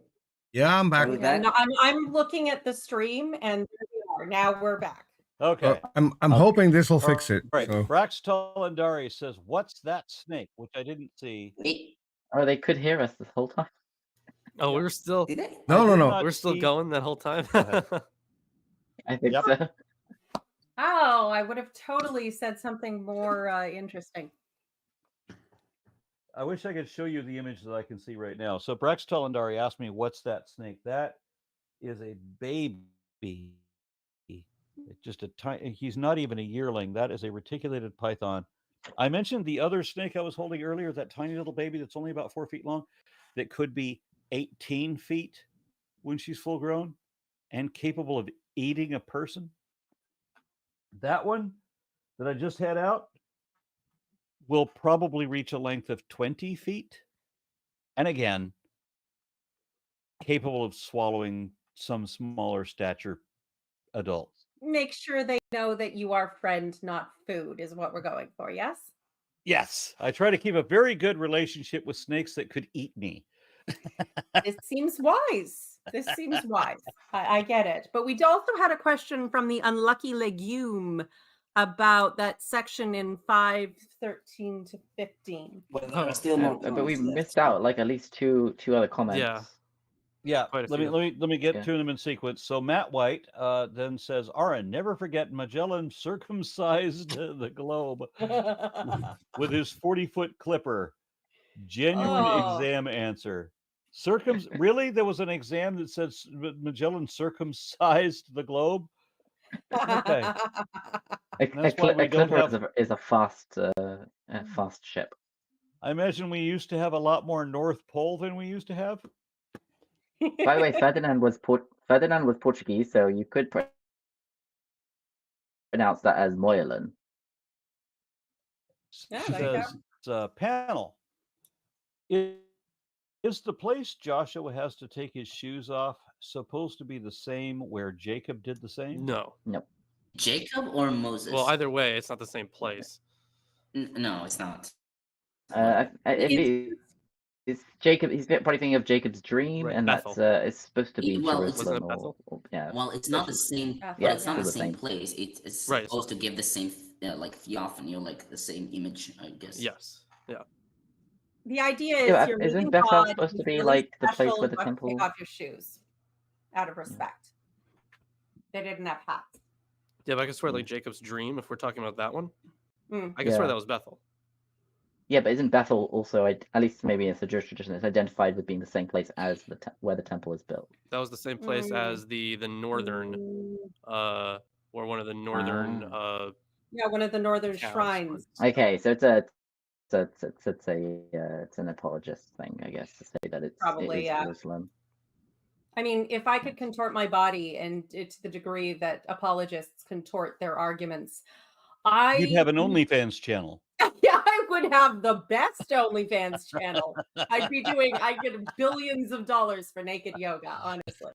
Speaker 5: Yeah, I'm back.
Speaker 4: Are we
Speaker 3: Yeah,
Speaker 4: back?
Speaker 3: no, I'm looking at the stream, and there we are. Now we're back.
Speaker 1: Okay.
Speaker 5: I'm hoping this will fix it.
Speaker 1: All right,
Speaker 5: So.
Speaker 1: Brax Telandari says, "What's that snake?" Which I didn't see.
Speaker 4: Wait,
Speaker 6: Oh, they could hear us this whole time.
Speaker 2: Oh, we're still.
Speaker 4: did I?
Speaker 5: No.
Speaker 2: We're still going that whole time.
Speaker 1: ahead.
Speaker 6: I think
Speaker 1: Yep.
Speaker 6: so.
Speaker 3: Oh, I would have totally said something more interesting.
Speaker 1: I wish I could show you the image that I can see right now. So Brax Telandari asked me, "What's that snake?" That is a baby. It's just a tiny. He's not even a yearling. That is a reticulated python. I mentioned the other snake I was holding earlier, that tiny little baby that's only about 4 feet long, that could be 18 feet when she's full grown and capable of eating a person. That one that I just had out will probably reach a length of 20 feet. And again, capable of swallowing some smaller stature adults.
Speaker 3: Make sure they know that you are friend, not food, is what we're going for. Yes.
Speaker 1: Yes, I try to keep a very good relationship with snakes that could eat me.
Speaker 3: This seems wise. This seems wise. I get it. But we also had a question from the Unlucky Legume about that section in 5:13 to 15.
Speaker 4: Well, there are still more
Speaker 6: But we
Speaker 4: comments left.
Speaker 6: missed out like at least two other comments.
Speaker 2: Yeah.
Speaker 1: Yeah,
Speaker 2: Quite a
Speaker 1: let me get
Speaker 6: Yeah.
Speaker 1: to them in sequence. So Matt White then says, "Aaron, never forget Magellan circumcised the globe with his 40-foot clipper." Genuine
Speaker 3: Oh.
Speaker 1: exam answer. Really? There was an exam that said Magellan circumcised the globe? Okay.
Speaker 6: A
Speaker 1: That's why we don't
Speaker 6: clipper
Speaker 1: have.
Speaker 6: is a fast fast ship.
Speaker 1: I imagine we used to have a lot more North Pole than we used to have.
Speaker 6: By the way, Ferdinand was Ferdinand was Portuguese, so you could pronounce that as Moylan.
Speaker 3: Yeah,
Speaker 1: She
Speaker 3: there you go.
Speaker 1: says, panel, is the place Joshua has to take his shoes off supposed to be the same where Jacob did the same?
Speaker 2: No.
Speaker 6: Nope.
Speaker 4: Jacob or Moses?
Speaker 2: Well, either way, it's not the same place.
Speaker 4: No, it's not.
Speaker 6: It's Jacob. He's probably thinking of Jacob's dream,
Speaker 2: Right,
Speaker 6: and
Speaker 2: Bethel.
Speaker 6: that's it's supposed to be
Speaker 4: Well, it's-
Speaker 2: Wasn't
Speaker 6: Jerusalem
Speaker 2: it Bethel?
Speaker 6: or yeah.
Speaker 4: Well, it's not the same.
Speaker 3: Bethel,
Speaker 6: Yeah,
Speaker 4: It's not
Speaker 6: still
Speaker 4: the
Speaker 6: the
Speaker 4: same
Speaker 6: same.
Speaker 4: place. It's
Speaker 2: Right,
Speaker 4: supposed to give the same, like theophany, or like the same image, I guess.
Speaker 2: Yes. Yeah.
Speaker 3: The idea is
Speaker 6: Yeah,
Speaker 3: you're
Speaker 6: isn't
Speaker 3: meeting
Speaker 6: Bethel
Speaker 3: God,
Speaker 6: supposed to
Speaker 3: he's
Speaker 6: be
Speaker 3: really
Speaker 6: like the place
Speaker 3: special,
Speaker 6: where the
Speaker 3: but
Speaker 6: temple?
Speaker 3: take off your shoes out of respect. They didn't have hats.
Speaker 2: Yeah, but I can swear, like Jacob's dream, if we're talking about that one,
Speaker 3: Mm.
Speaker 2: I can swear
Speaker 6: Yeah.
Speaker 2: that was Bethel.
Speaker 6: Yeah, but isn't Bethel also, at least maybe it's a Jewish tradition, it's identified with being the same place as where the temple is built?
Speaker 2: That was the same place
Speaker 3: Mm.
Speaker 2: as the northern,
Speaker 3: Mm.
Speaker 2: or one of the northern,
Speaker 3: Yeah, one of the northern
Speaker 2: cows.
Speaker 3: shrines.
Speaker 6: Okay, so it's an apologist thing, I guess, to say that it
Speaker 3: Probably,
Speaker 6: is
Speaker 3: yeah.
Speaker 6: Jerusalem.
Speaker 3: I mean, if I could contort my body and to the degree that apologists contort their arguments,
Speaker 1: You'd have an OnlyFans channel.
Speaker 3: Yeah, I would have the best OnlyFans channel. I'd get billions of dollars for naked yoga, honestly.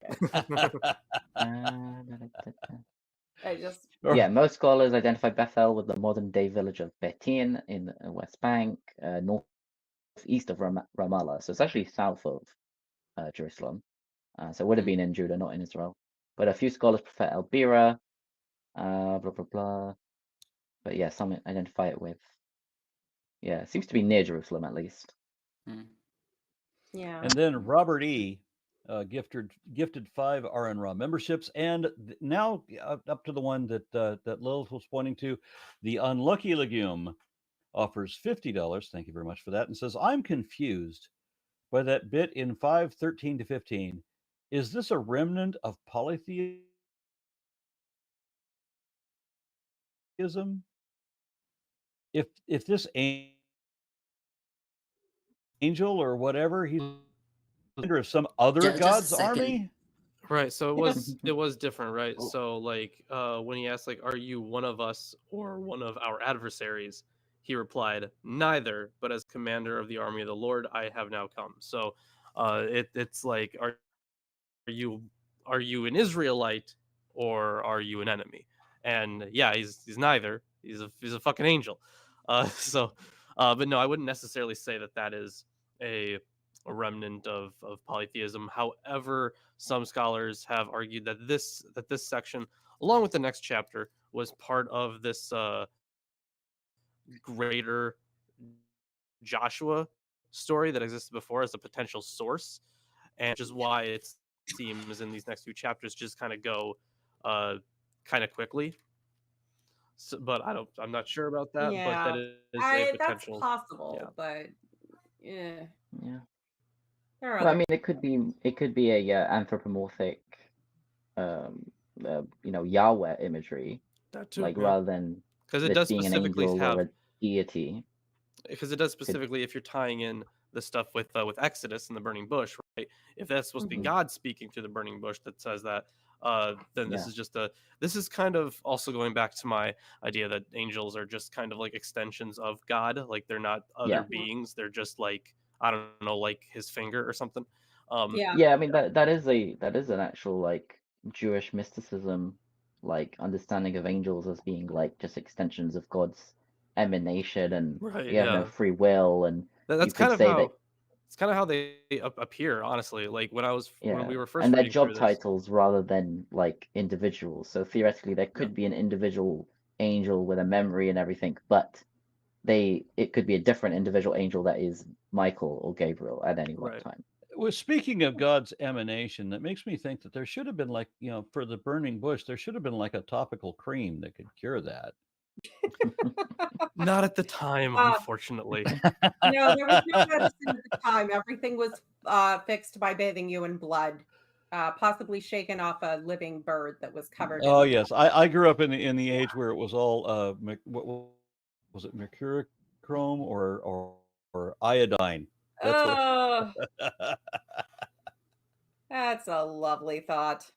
Speaker 6: Yeah, most scholars identify Bethel with the modern-day village of Betin in the West Bank, northeast of Ramallah. So it's actually south of Jerusalem. So it would have been in Judah, not in Israel. But a few scholars prefer El Bira, blah, blah, blah. But yeah, some identify it with. Yeah, it seems to be near Jerusalem at least.
Speaker 3: Yeah.
Speaker 1: And then Robert E. Gifted 5 RN Raw memberships, and now up to the one that Lilith was pointing to, the Unlucky Legume offers $50. Thank you very much for that, and says, I'm confused by that bit in 5:13 to 15. Is this a remnant of polytheism? If this angel or whatever, he's under some other
Speaker 4: Just a
Speaker 1: god's
Speaker 4: second.
Speaker 1: army?
Speaker 2: Right, so it was different, right?
Speaker 4: Oh.
Speaker 2: So like when he asked like, are you one of us or one of our adversaries, he replied, neither, but as commander of the army of the Lord I have now come. So it's like, are you an Israelite or are you an enemy? And yeah, he's neither. He's a fucking angel. But no, I wouldn't necessarily say that is a remnant of polytheism. However, some scholars have argued that this section, along with the next chapter, was part of this greater Joshua story that existed before as a potential source, and which is why it seems in these next few chapters just kind of go kind of quickly. So, but I'm not sure about that.
Speaker 3: Yeah,
Speaker 2: but that is a
Speaker 3: that's
Speaker 2: potential.
Speaker 3: possible,
Speaker 2: yeah.
Speaker 3: but yeah.
Speaker 6: Yeah.
Speaker 3: There are
Speaker 6: Well, I
Speaker 3: other
Speaker 6: mean, it could be a anthropomorphic, Yahweh imagery,
Speaker 2: That too,
Speaker 6: like
Speaker 2: yeah.
Speaker 6: rather than
Speaker 2: Because it
Speaker 6: this
Speaker 2: does
Speaker 6: being an
Speaker 2: specifically
Speaker 6: angel
Speaker 2: have
Speaker 6: or a deity.
Speaker 2: because it does specifically if you're tying in the stuff with Exodus and the burning bush, right? If that's supposed to be
Speaker 6: Mhm.
Speaker 2: God speaking through the burning bush that says that, then this
Speaker 6: Yeah.
Speaker 2: this is kind of also going back to my idea that angels are just kind of like extensions of God, like they're not other
Speaker 6: Yeah.
Speaker 2: beings, they're just like, I don't know, like his finger or something.
Speaker 3: Yeah.
Speaker 6: Yeah, I mean that is an actual like Jewish mysticism, like understanding of angels as being like just extensions of God's emanation, and
Speaker 2: Right,
Speaker 6: you have no
Speaker 2: yeah.
Speaker 6: free will, and
Speaker 2: That's
Speaker 6: you could
Speaker 2: kind of
Speaker 6: say
Speaker 2: how
Speaker 6: that
Speaker 2: it's kind of how they appear, honestly. Like when we were first
Speaker 6: and they're
Speaker 2: reading
Speaker 6: job
Speaker 2: through this.
Speaker 6: titles rather than like individuals. So theoretically, there could be an individual angel with a memory and everything, but it could be a different individual angel that is Michael or Gabriel at any one
Speaker 2: Right.
Speaker 6: time.
Speaker 1: Well, speaking of God's emanation, that makes me think that there should have been like, for the burning bush, there should have been like a topical cream that could cure that.
Speaker 2: Not at the time, unfortunately.
Speaker 3: No, there was no medicine at the time. Everything was fixed by bathing you in blood, possibly shaken off a living bird that was covered.
Speaker 1: Oh
Speaker 3: in
Speaker 1: yes, I grew up in the age where it was all what was it, mercurochrome or iodine? That's
Speaker 3: Oh, that's a lovely thought.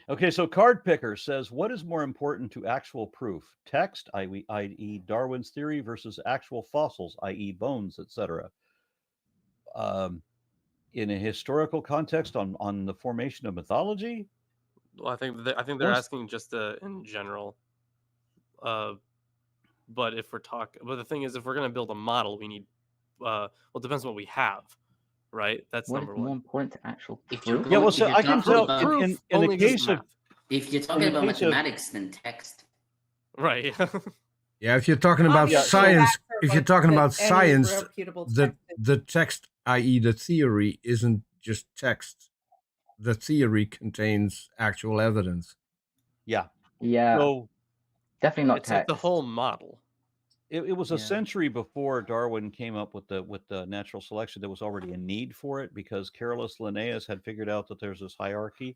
Speaker 1: Okay, so Card Picker says, what is more important to actual proof? Text, i.e. Darwin's theory, versus actual fossils, i.e. bones, etc. In a historical context on the formation of mythology?
Speaker 2: Well, I think they're asking just in general. But if we're but the thing is, if we're gonna build a model, we need well, it depends on what we have, right? That's
Speaker 6: What is
Speaker 2: number
Speaker 6: more
Speaker 2: one.
Speaker 6: important to actual
Speaker 4: If you're
Speaker 6: proof?
Speaker 1: Yeah, well,
Speaker 4: if
Speaker 1: so
Speaker 4: you're
Speaker 1: I can
Speaker 4: talking
Speaker 1: tell
Speaker 4: about-
Speaker 2: Proof,
Speaker 1: in the
Speaker 2: only just
Speaker 1: case of
Speaker 2: math.
Speaker 4: If you're talking
Speaker 1: the
Speaker 4: about
Speaker 1: case of-
Speaker 4: mathematics, then text.
Speaker 2: Right.
Speaker 5: Yeah, if you're talking about
Speaker 3: Obviously,
Speaker 5: science,
Speaker 3: facts are
Speaker 5: if you're
Speaker 3: what
Speaker 5: talking about
Speaker 3: any
Speaker 5: science,
Speaker 3: reputable
Speaker 5: the
Speaker 3: text is.
Speaker 5: the text, i.e., the theory, isn't just text. The theory contains actual evidence.
Speaker 1: yeah.
Speaker 6: Yeah,
Speaker 1: So
Speaker 6: definitely not
Speaker 2: It's like
Speaker 6: text.
Speaker 2: the whole model.
Speaker 1: it was a
Speaker 6: Yeah.
Speaker 1: century before Darwin came up with the natural selection. There was already a need for it because Carolus Linnaeus had figured out that there's this hierarchy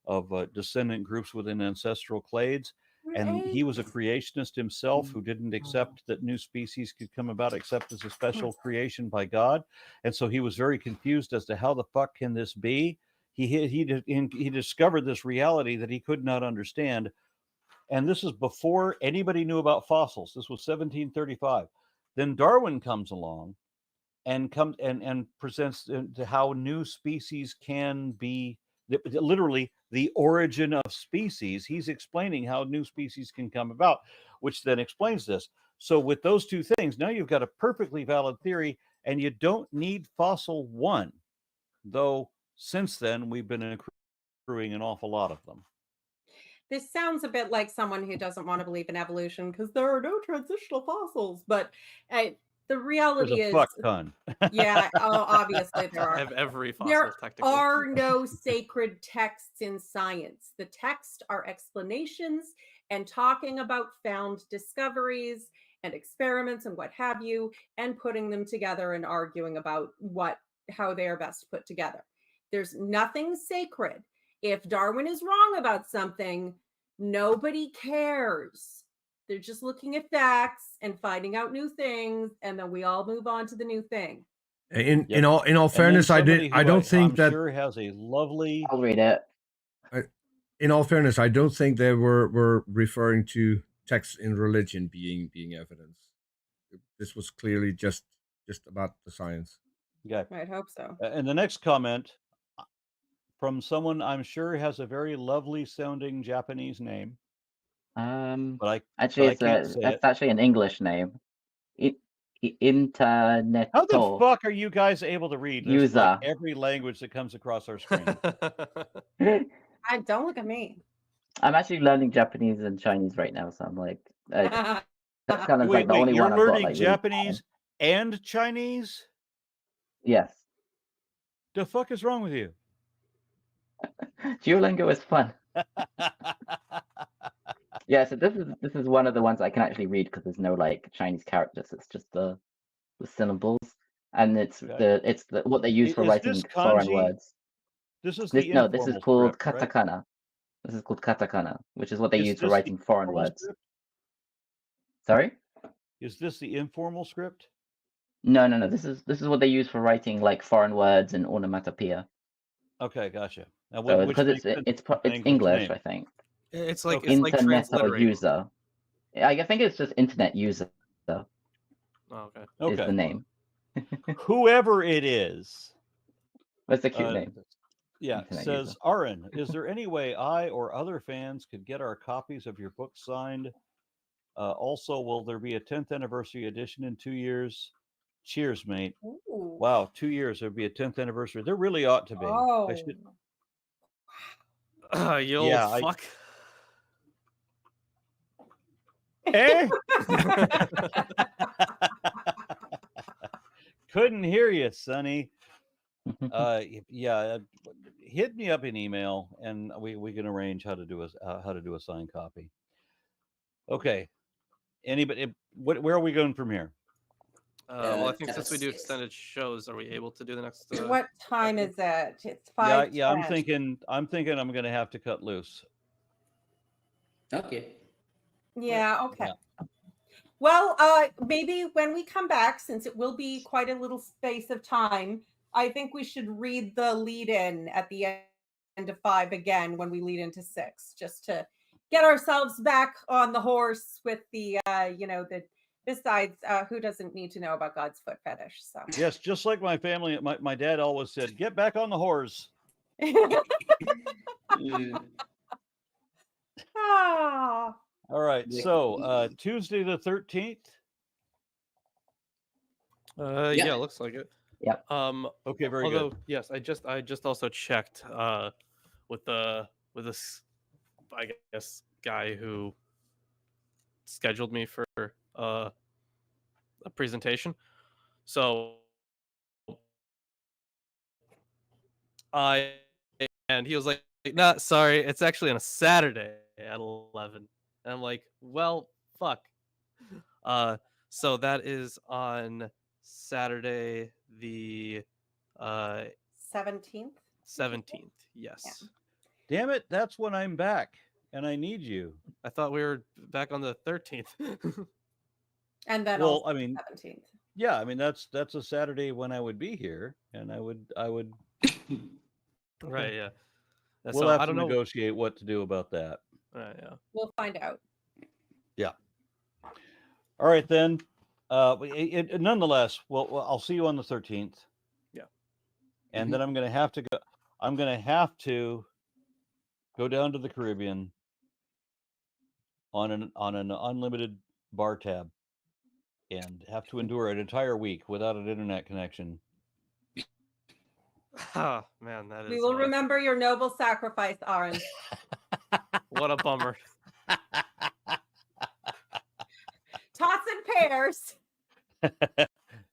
Speaker 1: of descendant groups within ancestral clades. And he was a creationist himself who didn't accept that new species could come about except as a special creation by God. And so he was very confused as to how the fuck can this be? He discovered this reality that he could not understand. And this is before anybody knew about fossils. This was 1735. Then Darwin comes along and presents to how new species can be, literally the origin of species. He's explaining how new species can come about, which then explains this. So with those two things, now you've got a perfectly valid theory, and you don't need fossil one, though since then we've been accruing an awful lot of them.
Speaker 3: This sounds a bit like someone who doesn't want to believe in evolution because there are no transitional fossils. But the
Speaker 1: There's
Speaker 3: reality
Speaker 1: a
Speaker 3: is,
Speaker 1: fuck ton.
Speaker 3: yeah, obviously there
Speaker 2: I
Speaker 3: are.
Speaker 2: have every fossil
Speaker 3: There
Speaker 2: technically.
Speaker 3: are no sacred texts in science. The texts are explanations and talking about found discoveries and experiments and what have you, and putting them together and arguing about how they are best put together. There's nothing sacred. If Darwin is wrong about something, nobody cares. They're just looking at facts and finding out new things, and then we all move on to the new thing.
Speaker 5: In all fairness, I don't think that.
Speaker 1: Sure has a lovely.
Speaker 6: I'll read it.
Speaker 5: In all fairness, I don't think they were referring to texts in religion being evidence. This was clearly just about the science.
Speaker 1: Okay.
Speaker 3: I'd hope so.
Speaker 1: And the next comment from someone I'm sure has a very lovely sounding Japanese name. But
Speaker 6: Actually,
Speaker 1: it's
Speaker 6: actually an English name. Internet.
Speaker 1: How the fuck are you guys able to read? There's
Speaker 6: User.
Speaker 1: like every language that comes across our screen.
Speaker 3: Don't look at me.
Speaker 6: I'm actually learning Japanese and Chinese right now, so I'm like, that's kind of like the
Speaker 1: Wait,
Speaker 6: only
Speaker 1: you're
Speaker 6: one I've got.
Speaker 1: learning
Speaker 6: Like,
Speaker 1: Japanese and Chinese?
Speaker 6: Yes.
Speaker 1: The fuck is wrong with you?
Speaker 6: Duolingo is fun. Yeah, so this is one of the ones I can actually read because there's no like Chinese characters. It's just the syllables, and it's what they use for writing foreign words.
Speaker 1: This is
Speaker 6: this is called
Speaker 1: script,
Speaker 6: katakana.
Speaker 1: Right?
Speaker 6: This is called katakana, which is what they use for writing foreign words.
Speaker 1: Script?
Speaker 6: Sorry?
Speaker 1: Is this the informal script?
Speaker 6: No. This is what they use for writing like foreign words and onomatopoeia.
Speaker 1: Okay, gotcha. Now,
Speaker 6: So because it's English, I think.
Speaker 2: It's like
Speaker 6: internet
Speaker 2: transliterating.
Speaker 6: user. I think it's just internet user.
Speaker 2: Oh, okay.
Speaker 6: Is the name.
Speaker 1: Whoever it is.
Speaker 6: That's a cute name.
Speaker 1: Yeah,
Speaker 6: Internet
Speaker 1: says
Speaker 6: user.
Speaker 1: Aaron, is there any way I or other fans could get our copies of your book signed? Also, will there be a 10th anniversary edition in 2 years? Cheers, mate.
Speaker 3: Ooh.
Speaker 1: Wow, 2 years. There'll be a 10th anniversary. There really ought to be.
Speaker 3: Oh.
Speaker 2: You old fuck.
Speaker 1: Eh? Couldn't hear you, Sonny. Yeah, hit me up in email, and we can arrange how to do a signed copy. Okay. Anybody? Where are we going from here?
Speaker 2: Well, I think since we do extended shows, are we able to do the next?
Speaker 3: What time is it? It's 5:10.
Speaker 1: Yeah. I'm thinking I'm going to have to cut loose.
Speaker 4: Okay.
Speaker 3: Yeah. Okay.
Speaker 1: Yeah.
Speaker 3: Well, maybe when we come back, since it will be quite a little space of time, I think we should read the lead-in at the to 5 again when we lead into 6, just to get ourselves back on the horse with the, besides, who doesn't need to know about God's foot fetish? So
Speaker 1: Yes, just like my family, my dad always said, get back on the horse.
Speaker 3: Ah.
Speaker 1: All right, so Tuesday the 13th.
Speaker 2: Yeah, looks like it.
Speaker 6: Yep.
Speaker 1: Okay, very
Speaker 2: although,
Speaker 1: good.
Speaker 2: yes, I just also checked with this, I guess, guy who scheduled me for a presentation. So and he was like, "Nah, sorry, it's actually on a Saturday at 11." And I'm like, "Well, fuck." So that is on Saturday the
Speaker 3: 17th.
Speaker 2: 17th. Yes.
Speaker 1: Damn it, that's when I'm back, and I need you.
Speaker 2: I thought we were back on the 13th.
Speaker 3: And then
Speaker 1: Well,
Speaker 3: also
Speaker 1: I mean,
Speaker 3: 17th.
Speaker 1: yeah, I mean that's a Saturday when I would be here, and I would.
Speaker 2: Right, yeah.
Speaker 1: We'll
Speaker 2: So
Speaker 1: have
Speaker 2: I
Speaker 1: to
Speaker 2: don't know.
Speaker 1: negotiate what to do about that.
Speaker 2: Right, yeah.
Speaker 3: We'll find out.
Speaker 1: Yeah. All right then. Nonetheless, well, I'll see you on the 13th.
Speaker 2: Yeah.
Speaker 1: And then I'm gonna have to go. I'm gonna have to go down to the Caribbean on an unlimited bar tab, and have to endure an entire week without an internet connection.
Speaker 2: Oh, man, that is.
Speaker 3: We will remember your noble sacrifice, Aaron.
Speaker 2: What a bummer.
Speaker 3: Tots and pears.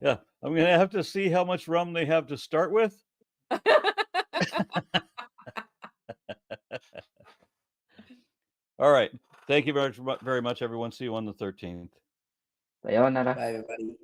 Speaker 1: Yeah, I'm gonna have to see how much rum they have to start with. All right. Thank you very much, everyone. See you on the 13th.
Speaker 6: Sayonara.
Speaker 4: Bye, everybody.